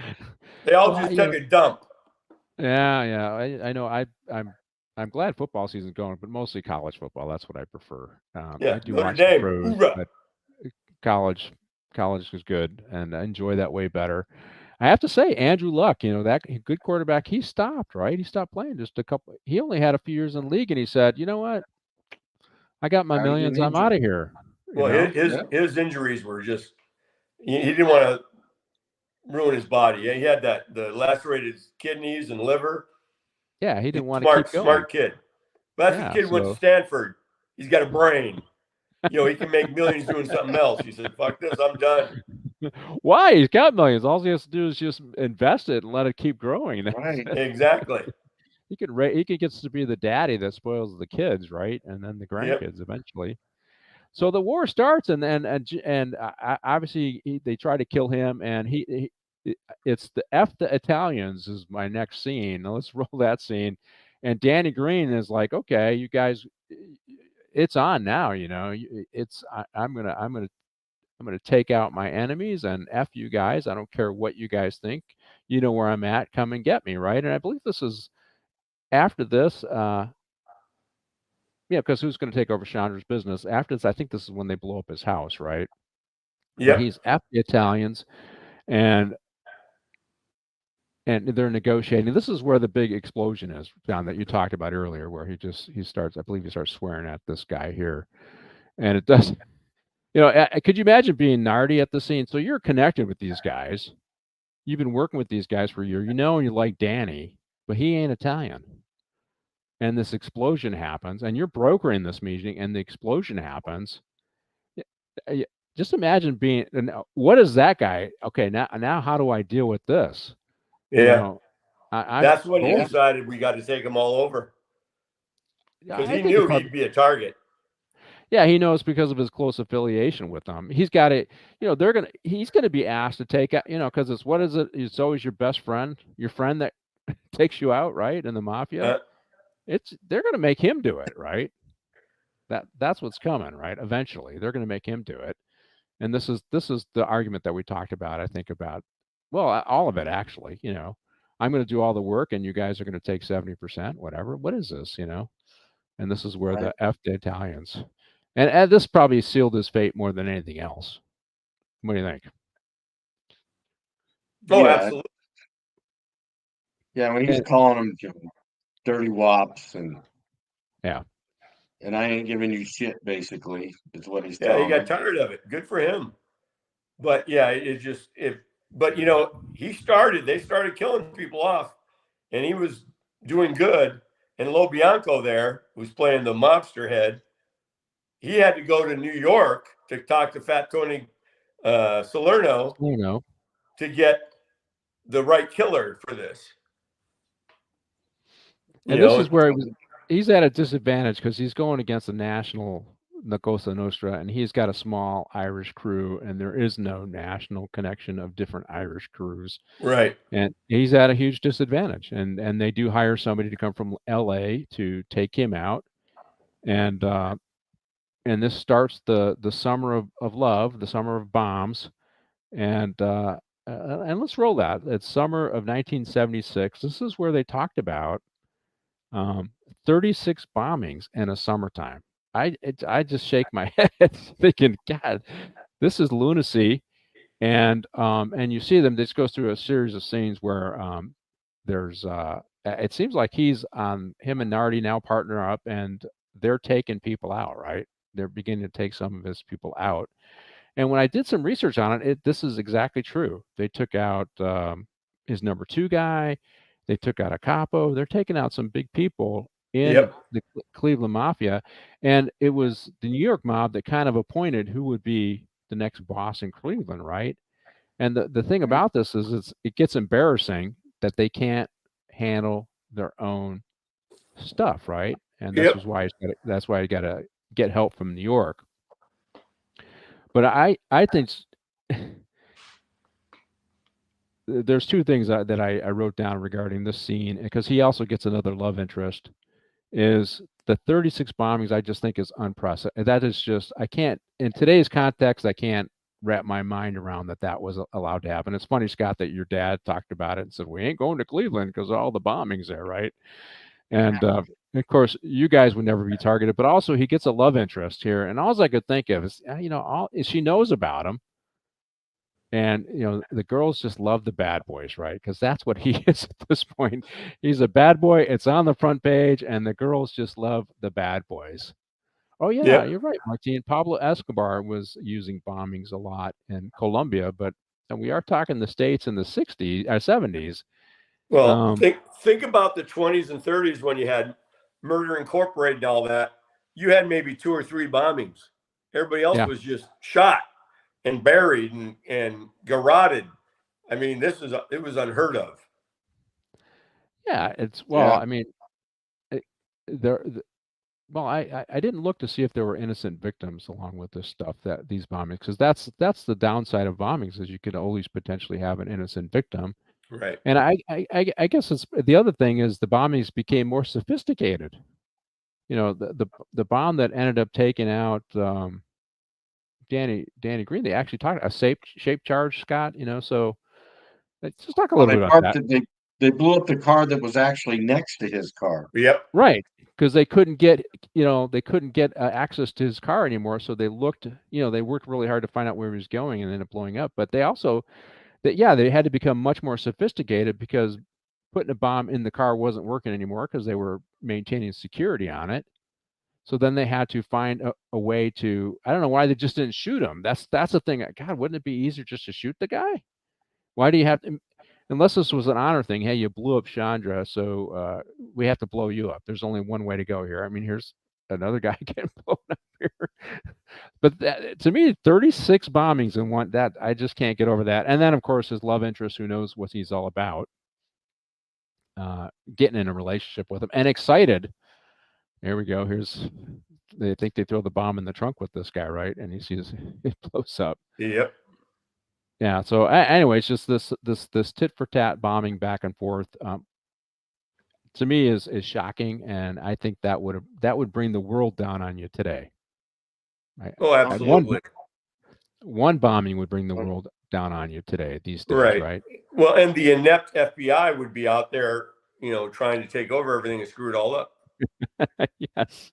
A: They all just took a dump.
E: Yeah. I know. I'm glad football season's going, but mostly college football. That's what I prefer. I do watch the pros, but college is good, and I enjoy that way better. I have to say, Andrew Luck, that good quarterback, he stopped, right? He stopped playing just a couple. He only had a few years in the league, and he said, "You know what? I got my millions. I'm out of here."
A: Well, his injuries were just he didn't want to ruin his body. He had the lacerated kidneys and liver.
E: Yeah, he didn't want to keep going.
A: Smart kid. But that's the kid went to Stanford. He's got a brain. He can make millions doing something else. He said, "Fuck this, I'm done."
E: Why? He's got millions. All he has to do is just invest it and let it keep growing.
A: Right. Exactly.
E: He could get to be the daddy that spoils the kids, right? And then the grandkids eventually. So the war starts, and obviously they try to kill him, and it's the F the Italians is my next scene. Now let's roll that scene. And Danny Green is like, "Okay, you guys, it's on now. I'm gonna take out my enemies and F you guys. I don't care what you guys think. You know where I'm at. Come and get me, right?" And I believe this is after this. Because who's going to take over Chandra's business after this? I think this is when they blow up his house, right?
A: Yeah.
E: He's at the Italians, and they're negotiating. This is where the big explosion is, John, that you talked about earlier, where he starts swearing at this guy here, and it does. Could you imagine being Nardi at the scene? So you're connected with these guys. You've been working with these guys for a year. And you like Danny, but he ain't Italian. And this explosion happens, and you're brokering this meeting, and the explosion happens. Just imagine being. What is that guy? Okay, now how do I deal with this?
A: Yeah, that's when he decided we got to take them all over, because he knew he'd be a target.
E: Yeah, he knows because of his close affiliation with them. He's got it. He's gonna be asked to take out. Because it's always your best friend, your friend that takes you out, right? In the mafia. They're going to make him do it, right? That's what's coming, right? Eventually, they're going to make him do it, and this is the argument that we talked about. I think about all of it actually. I'm going to do all the work, and you guys are going to take 70%. Whatever. What is this? and this is where
B: Right.
E: the F the Italians, and this probably sealed his fate more than anything else. What do you think?
A: Oh,
B: Yeah.
A: absolutely.
B: Yeah, when he's
E: And-
B: calling them dirty wops and
E: Yeah.
B: and I ain't giving you shit, basically, is what he's
A: Yeah,
B: telling
A: he got
B: them.
A: tired of it. Good for him. But yeah, but they started killing people off, and he was doing good. And Lo Bianco there, who's playing the mobster head, he had to go to New York to talk to Fat Tony Salerno to get the right killer for this.
E: And this is where he's at a disadvantage because he's going against the national La Cosa Nostra, and he's got a small Irish crew, and there is no national connection of different Irish crews.
A: Right.
E: And he's at a huge disadvantage. And they do hire somebody to come from LA to take him out. And this starts the summer of love, the summer of bombs. And let's roll that. It's summer of 1976. This is where they talked about 36 bombings in a summertime. I just shake my head thinking, God, this is lunacy. And you see them. This goes through a series of scenes where there's it seems like him and Nardi now partner up, and they're taking people out. Right, they're beginning to take some of his people out. And when I did some research on it, this is exactly true. They took out his number 2 guy. They took out a capo. They're taking out some big people in the Cleveland Mafia. And it was the New York mob that kind of appointed who would be the next boss in Cleveland, right? And the thing about this is it gets embarrassing that they can't handle their own stuff, right? And that's why you got to get help from New York. But I think there's 2 things that I wrote down regarding this scene, because he also gets another love interest, is the 36 bombings. I just think is unprecedented. That is just, I can't, in today's context, I can't wrap my mind around that was allowed to happen. It's funny, Scott, that your dad talked about it and said, we ain't going to Cleveland because of all the bombings there, right? And of course, you guys would never be targeted, but also he gets a love interest here. And all I could think of is, she knows about him. And, the girls just love the bad boys, right? Because that's what he is at this point. He's a bad boy. It's on the front page, and the girls just love the bad boys. Oh, yeah, you're right, Martin. Pablo Escobar was using bombings a lot in Colombia, but we are talking the States in the 60s or 70s.
A: Well, think about the 20s and 30s when you had Murder Incorporated and all that. You had maybe 2 or 3 bombings. Everybody else was just shot and buried and garroted. I mean, it was unheard of.
E: Yeah, I mean, I didn't look to see if there were innocent victims along with this stuff, these bombings, because that's the downside of bombings, is you could always potentially have an innocent victim.
A: Right.
E: And I guess it's the other thing is the bombings became more sophisticated. The bomb that ended up taking out Danny Green, they actually talked a shape charge, Scott. So let's just talk a little bit about that.
B: They blew up the car that was actually next to his car.
A: Yep.
E: Right, because they couldn't get access to his car anymore. So they looked, they worked really hard to find out where he was going, and ended up blowing up. But they also, they had to become much more sophisticated, because putting a bomb in the car wasn't working anymore because they were maintaining security on it. So then they had to find a way to, I don't know why they just didn't shoot him. That's the thing. God, wouldn't it be easier just to shoot the guy? Why do you have to, unless this was an honor thing? Hey, you blew up Chandra, so we have to blow you up. There's only one way to go here. I mean, here's another guy getting blown up here. But to me, 36 bombings in one, that I just can't get over that. And then, of course, his love interest, who knows what he's all about, getting in a relationship with him and excited. Here we go. They think they throw the bomb in the trunk with this guy, right? And he sees it blows up.
A: Yep.
E: Yeah. So anyway, it's just this tit for tat bombing back and forth. To me is shocking, and I think that would bring the world down on you today.
A: Oh, absolutely.
E: One bombing would bring the world down on you today, these days, right?
A: Well, and the inept FBI would be out there, trying to take over everything and screw it all up.
E: Yes.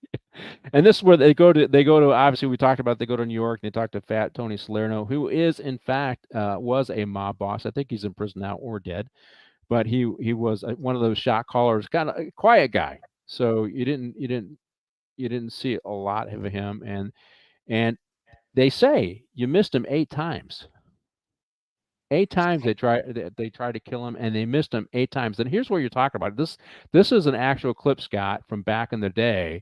E: And this is where they go to obviously we talked about they go to New York and they talk to Fat Tony Salerno, who is in fact was a mob boss. I think he's in prison now or dead, but he was one of those shot callers, kind of a quiet guy. So you didn't see a lot of him, and they say you missed him 8 times. 8 times they tried to kill him, and they missed him 8 times. And here's what you're talking about. This is an actual clip, Scott, from back in the day,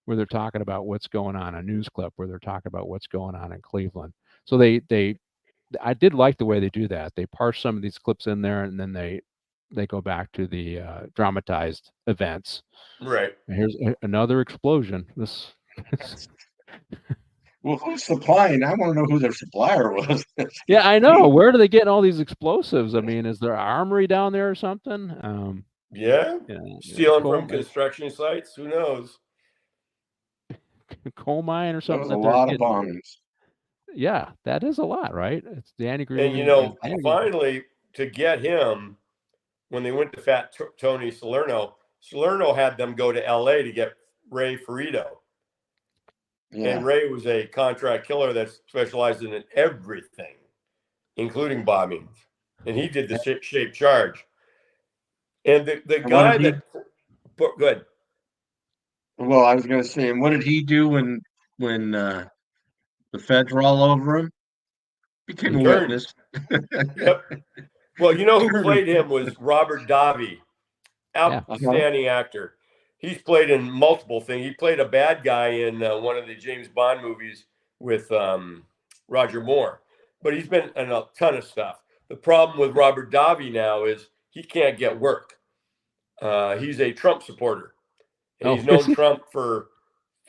E: where they're talking about what's going on, a news clip where they're talking about what's going on in Cleveland. So I did like the way they do that. They parse some of these clips in there, and then they go back to the dramatized events.
A: Right.
E: And here's another explosion. This.
B: Well, who's supplying? I want to know who their supplier was.
E: Yeah, I know. Where do they get all these explosives? I mean, is there an armory down there or something?
A: Yeah. Stealing from construction sites. Who knows?
E: Coal mine or
B: That
E: something.
B: was a lot of bombings.
E: Yeah, that is a lot, right? It's Danny Green.
A: And finally, to get him, when they went to Fat Tony Salerno had them go to L.A. to get Ray Ferrito.
B: Yeah.
A: And Ray was a contract killer that specialized in everything, including bombings. And he did the shape charge. And the guy that go ahead.
B: Well, I was going to say, and what did he do when the feds were all over him? Became a witness.
A: Yep. Well, who played him was Robert Davi, outstanding actor. He's played in multiple things. He played a bad guy in one of the James Bond movies with Roger Moore, but he's been in a ton of stuff. The problem with Robert Davi now is he can't get work. He's a Trump supporter. And he's known Trump for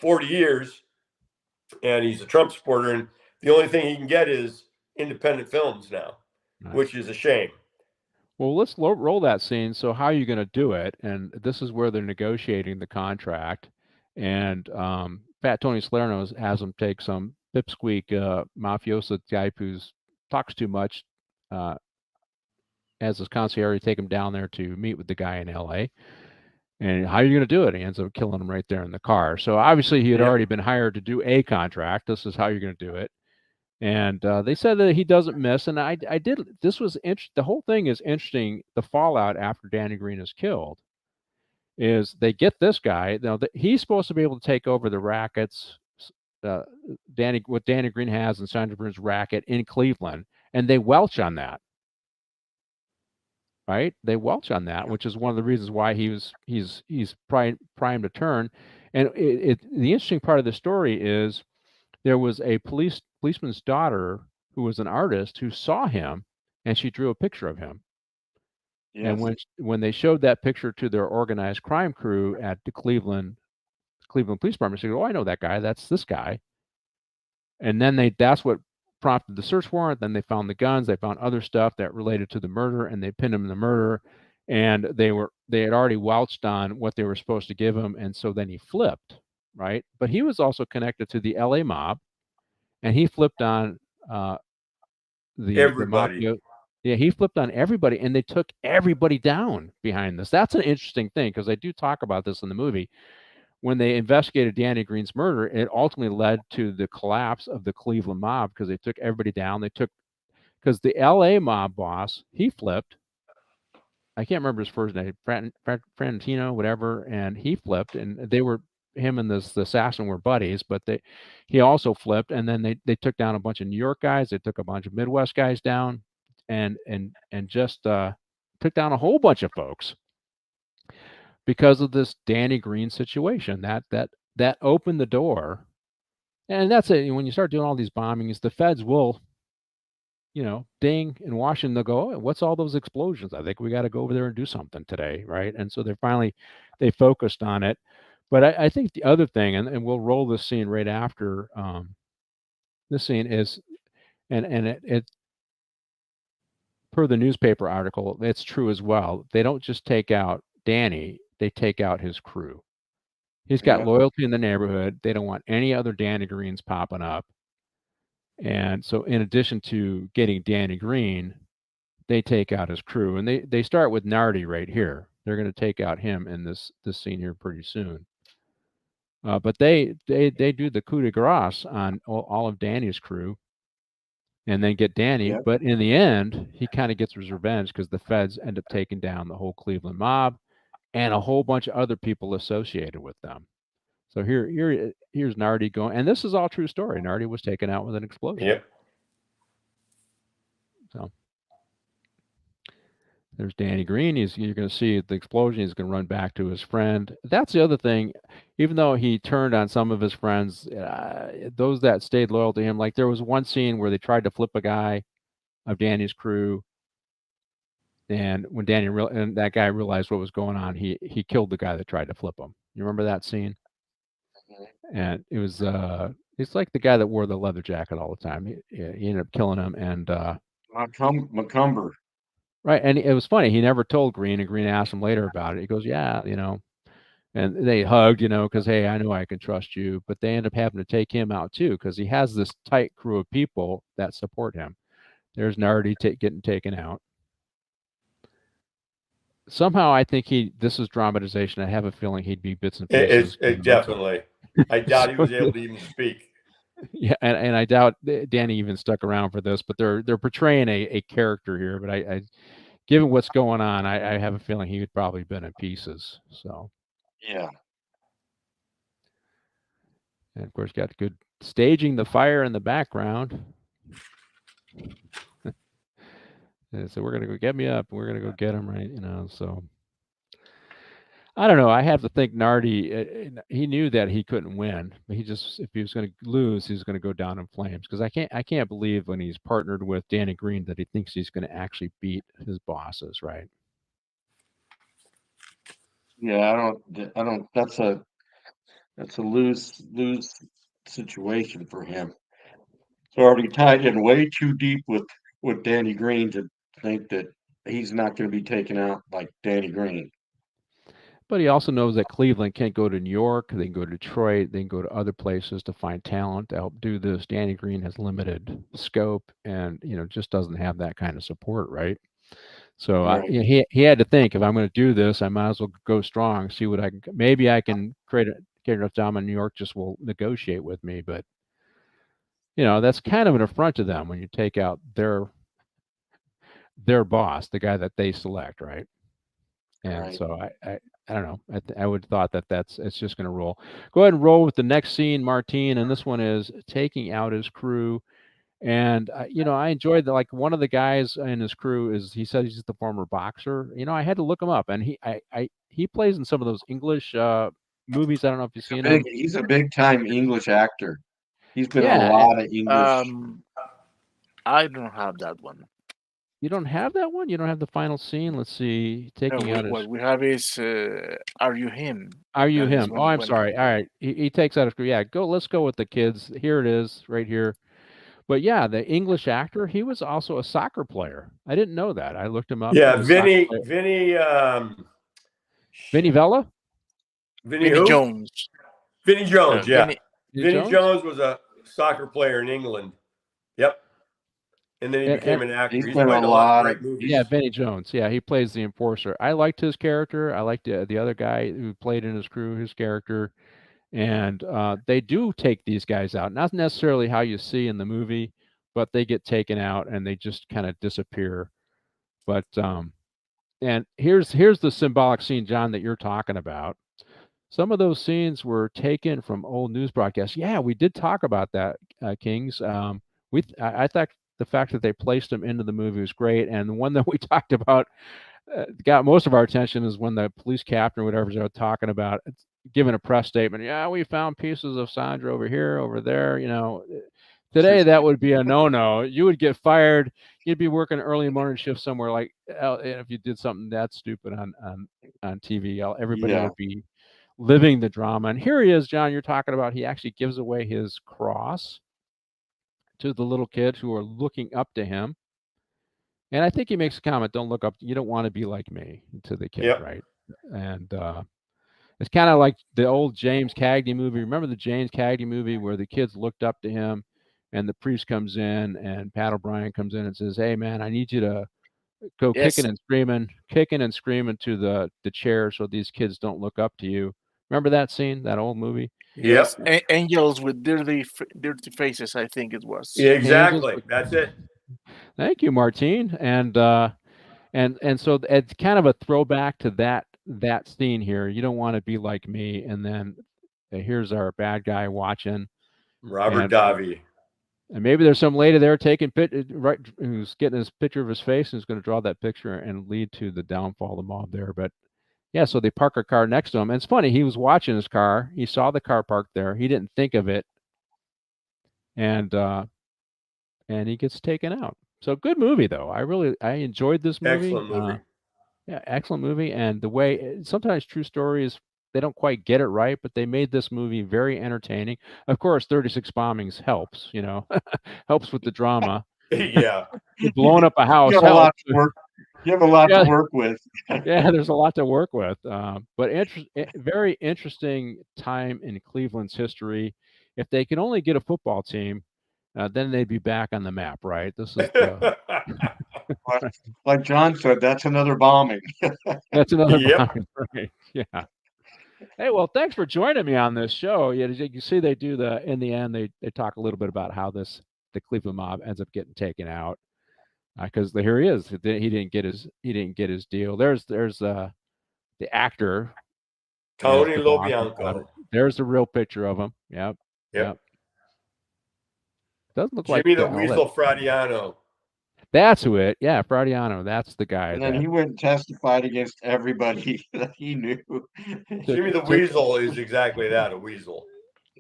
A: 40 years, and he's a Trump supporter. And the only thing he can get is independent films now, which is a shame.
E: Well, let's roll that scene. So how are you going to do it? And this is where they're negotiating the contract. And Fat Tony Salerno has them take some pipsqueak mafioso type who talks too much, as his concierge, take him down there to meet with the guy in L.A. And how are you going to do it? He ends up killing him right there in the car. So obviously he had already been hired to do a contract. This is how you're going to do it. And they said that he doesn't miss. And I did. This was interesting. The whole thing is interesting. The fallout after Danny Green is killed is they get this guy. Now he's supposed to be able to take over the rackets. What Danny Green has in Sandra Bern's racket in Cleveland, and they welch on that. Right? They welch on that, which is one of the reasons why he's primed to turn. And the interesting part of the story is there was a policeman's daughter who was an artist who saw him, and she drew a picture of him. Yes. And when they showed that picture to their organized crime crew at the Cleveland Police Department, they said, "Oh, I know that guy. That's this guy." And then that's what prompted the search warrant. Then they found the guns. They found other stuff that related to the murder, and they pinned him in the murder. And they had already welched on what they were supposed to give him, and so then he flipped, right? But he was also connected to the L.A. mob, and he flipped on
A: everybody.
E: The yeah, he flipped on everybody, and they took everybody down behind this. That's an interesting thing because they do talk about this in the movie. When they investigated Danny Green's murder, it ultimately led to the collapse of the Cleveland mob because they took everybody down. Because the L.A. mob boss, he flipped. I can't remember his first name, Frantino, whatever, and he flipped. And him and the assassin were buddies, but he also flipped. And then they took down a bunch of New York guys. They took a bunch of Midwest guys down, and just took down a whole bunch of folks. Because of this Danny Green situation, that opened the door, and that's it. When you start doing all these bombings, the feds will, ding in Washington. They'll go, "Oh, what's all those explosions? I think we got to go over there and do something today, right?" And so they focused on it. But I think the other thing, and we'll roll this scene right after this scene is, and it per the newspaper article, it's true as well. They don't just take out Danny. They take out his crew. He's got loyalty in the neighborhood. They don't want any other Danny Greens popping up. And so in addition to getting Danny Green, they take out his crew. And they start with Nardi right here. They're going to take out him in this scene here pretty soon. But they do the coup de grace on all of Danny's crew, and then get Danny.
B: Yep.
E: But in the end, he kind of gets his revenge because the feds end up taking down the whole Cleveland mob and a whole bunch of other people associated with them. So here's Nardi going, and this is all true story. Nardi was taken out with an explosion.
A: Yep.
E: So there's Danny Green. You're going to see the explosion. He's going to run back to his friend. That's the other thing. Even though he turned on some of his friends, those that stayed loyal to him, like there was one scene where they tried to flip a guy of Danny's crew, and when Danny and that guy realized what was going on, he killed the guy that tried to flip him. You remember that scene? And it was it's like the guy that wore the leather jacket all the time. He ended up killing him, and
B: Macumber.
E: right. And it was funny. He never told Green, and Green asked him later about it. He goes, "Yeah, and they hugged, because, hey, I know I can trust you." But they end up having to take him out too, because he has this tight crew of people that support him. There's Nardi getting taken out. Somehow, I think this is dramatization. I have a feeling he'd be bits and pieces.
A: It definitely. I doubt he was able to even speak.
E: Yeah, and I doubt Danny even stuck around for this, but they're portraying a character here. But I given what's going on, I have a feeling he would probably been in pieces. So
B: yeah,
E: and of course got good staging the fire in the background. So we're gonna go get me up. We're gonna go get him, right? So I don't know. I have to think Nardi. He knew that he couldn't win, but if he was going to lose, he's going to go down in flames. Because I can't believe when he's partnered with Danny Green that he thinks he's going to actually beat his bosses, right?
B: Yeah, I don't. That's a lose situation for him. It's already tied in way too deep with Danny Green to think that he's not going to be taken out like Danny Green.
E: But he also knows that Cleveland can't go to New York. They can go to Detroit. They can go to other places to find talent to help do this. Danny Green has limited scope and, just doesn't have that kind of support, right? So
B: Right.
E: He had to think, if I'm going to do this, I might as well go strong, see what maybe I can get enough time in New York just will negotiate with me. But, that's kind of an affront to them when you take out their boss, the guy that they select, right? And
B: Right.
E: so I don't know. I would have thought it's just going to roll. Go ahead and roll with the next scene, Martine. And this one is taking out his crew. And, I enjoyed that. Like one of the guys in his crew he said he's the former boxer. I had to look him up, and he plays in some of those English movies. I don't know if you've seen him.
B: He's a big time English actor. He's been in
E: Yeah,
B: a lot of English.
F: I don't have that one.
E: You don't have that one? You don't have the final scene? Let's see. Taking out his.
F: What we have is Are You Him?
E: Are You
F: That is
E: Him? Oh, I'm sorry. All right. He takes out his crew. Yeah, let's go with the kids. Here it is, right here. But yeah, the English actor, he was also a soccer player. I didn't know that. I looked him up.
A: Yeah, Vinny
E: Vella?
A: Vinny
F: Jones.
A: Vinny Jones, yeah.
E: Vinny
A: Jones was a soccer player in England. Yep. And then he became an actor.
B: He's
A: He's
B: been
A: played
B: a
A: a lot
B: lot
A: of great
B: of-
A: movies.
E: Yeah, Vinny Jones. Yeah, he plays the enforcer. I liked his character. I liked the other guy who played in his crew, his character. And they do take these guys out. Not necessarily how you see in the movie, but they get taken out and they just kind of disappear. But and here's the symbolic scene, John, that you're talking about. Some of those scenes were taken from old news broadcasts. Yeah, we did talk about that, Kings. I thought the fact that they placed them into the movie was great. And the one that we talked about got most of our attention is when the police captain or whatever is talking about giving a press statement. Yeah, we found pieces of Sandra over here, over there. Today that would be a no-no. You would get fired. You'd be working early morning shift somewhere. Like if you did something that stupid on TV, everybody would be living the drama. And here he is, John. You're talking about. He actually gives away his cross to the little kids who are looking up to him. And I think he makes a comment, don't look up. You don't want to be like me, to the kid, right? And it's kind of like the old James Cagney movie. Remember the James Cagney movie where the kids looked up to him and the priest comes in and Pat O'Brien comes in and says, hey, man, I need you to go kicking and screaming to the chair so these kids don't look up to you. Remember that scene, that old movie?
F: Yes, angels with dirty faces. I think it was.
A: Yeah, exactly. That's it.
E: Thank you, Martine. And so it's kind of a throwback to that scene here. You don't want to be like me. And then here's our bad guy watching.
A: Robert Davi.
E: And maybe there's some lady there taking who's getting his picture of his face and is going to draw that picture and lead to the downfall of the mob there. But yeah, so they park a car next to him. And it's funny, he was watching his car. He saw the car parked there. He didn't think of it. And he gets taken out. So good movie though. I enjoyed this movie.
A: Excellent movie.
E: Yeah, excellent movie. And the way sometimes true stories, they don't quite get it right, but they made this movie very entertaining. Of course, 36 Bombings helps, helps with the drama.
A: Yeah.
E: Blowing up a house.
B: You have a lot to work. You have a lot to work with.
E: Yeah, there's a lot to work with. But very interesting time in Cleveland's history. If they could only get a football team, then they'd be back on the map, right? This is
B: like John said, that's another bombing.
E: That's another bombing, right? Yeah. Hey, well, thanks for joining me on this show. Yeah, you see, they do in the end, they talk a little bit about how the Cleveland mob ends up getting taken out because here he is. He didn't get his deal. There's the actor
A: Tony LoBianco.
E: There's the real picture of him. Yep. Doesn't look
A: Jimmy
E: like
A: the Weasel Fradiano.
E: That's who it. Yeah, Fradiano. That's the guy.
B: And then he went and testified against everybody that he knew.
A: Jimmy the Weasel is exactly that, a weasel.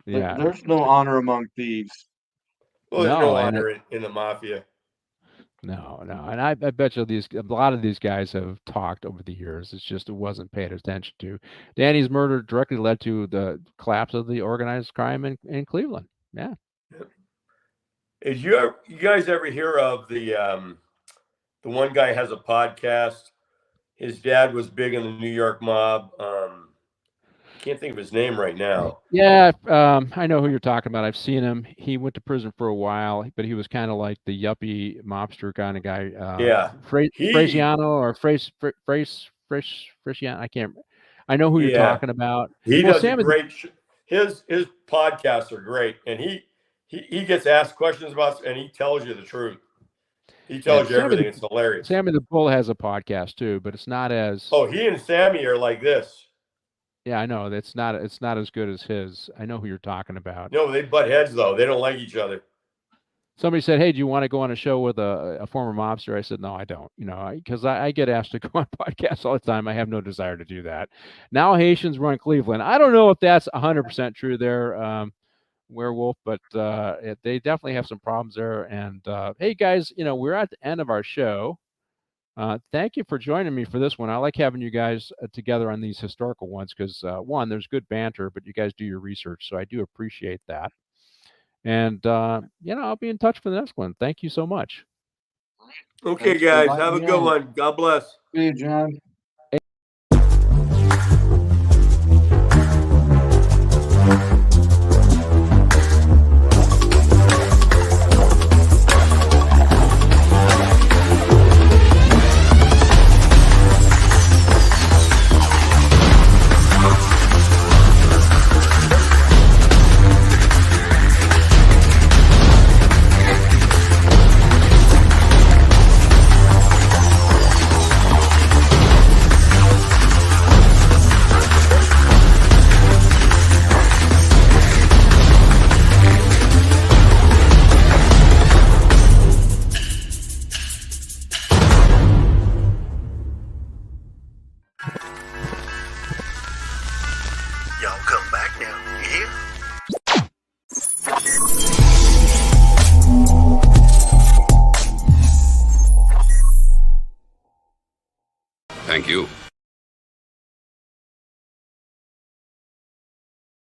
E: Yeah.
B: There's no honor among thieves.
A: Well, there's no honor in the mafia.
E: No. And I bet you a lot of these guys have talked over the years. It's just it wasn't paid attention to. Danny's murder directly led to the collapse of the organized crime in Cleveland. Yeah.
A: Did you guys ever hear of the one guy has a podcast? His dad was big in the New York mob. Can't think of his name right now.
E: Yeah, I know who you're talking about. I've seen him. He went to prison for a while, but he was kind of like the yuppie mobster kind of guy. Fraziano or Frasiano. I can't. I know who you're talking about.
A: He does a great. His podcasts are great, and he gets asked questions about, and he tells you the truth. He tells you everything. It's hilarious.
E: Sammy the Bull has a podcast too, but it's not as.
A: Oh, he and Sammy are like this.
E: Yeah, I know. It's not as good as his. I know who you're talking about.
A: No, they butt heads though. They don't like each other.
E: Somebody said, "Hey, do you want to go on a show with a former mobster?" I said, "No, I don't. Because I get asked to go on podcasts all the time. I have no desire to do that." Now Haitians run Cleveland. I don't know if that's 100% true there. Werewolf, but they definitely have some problems there. And hey guys, we're at the end of our show. Thank you for joining me for this one. I like having you guys together on these historical ones because one, there's good banter, but you guys do your research, so I do appreciate that. And I'll be in touch for the next one. Thank you so much.
A: Okay, guys, have a good one. God bless.
B: See you, John.
C: Y'all come back now, you hear?
H: Thank you.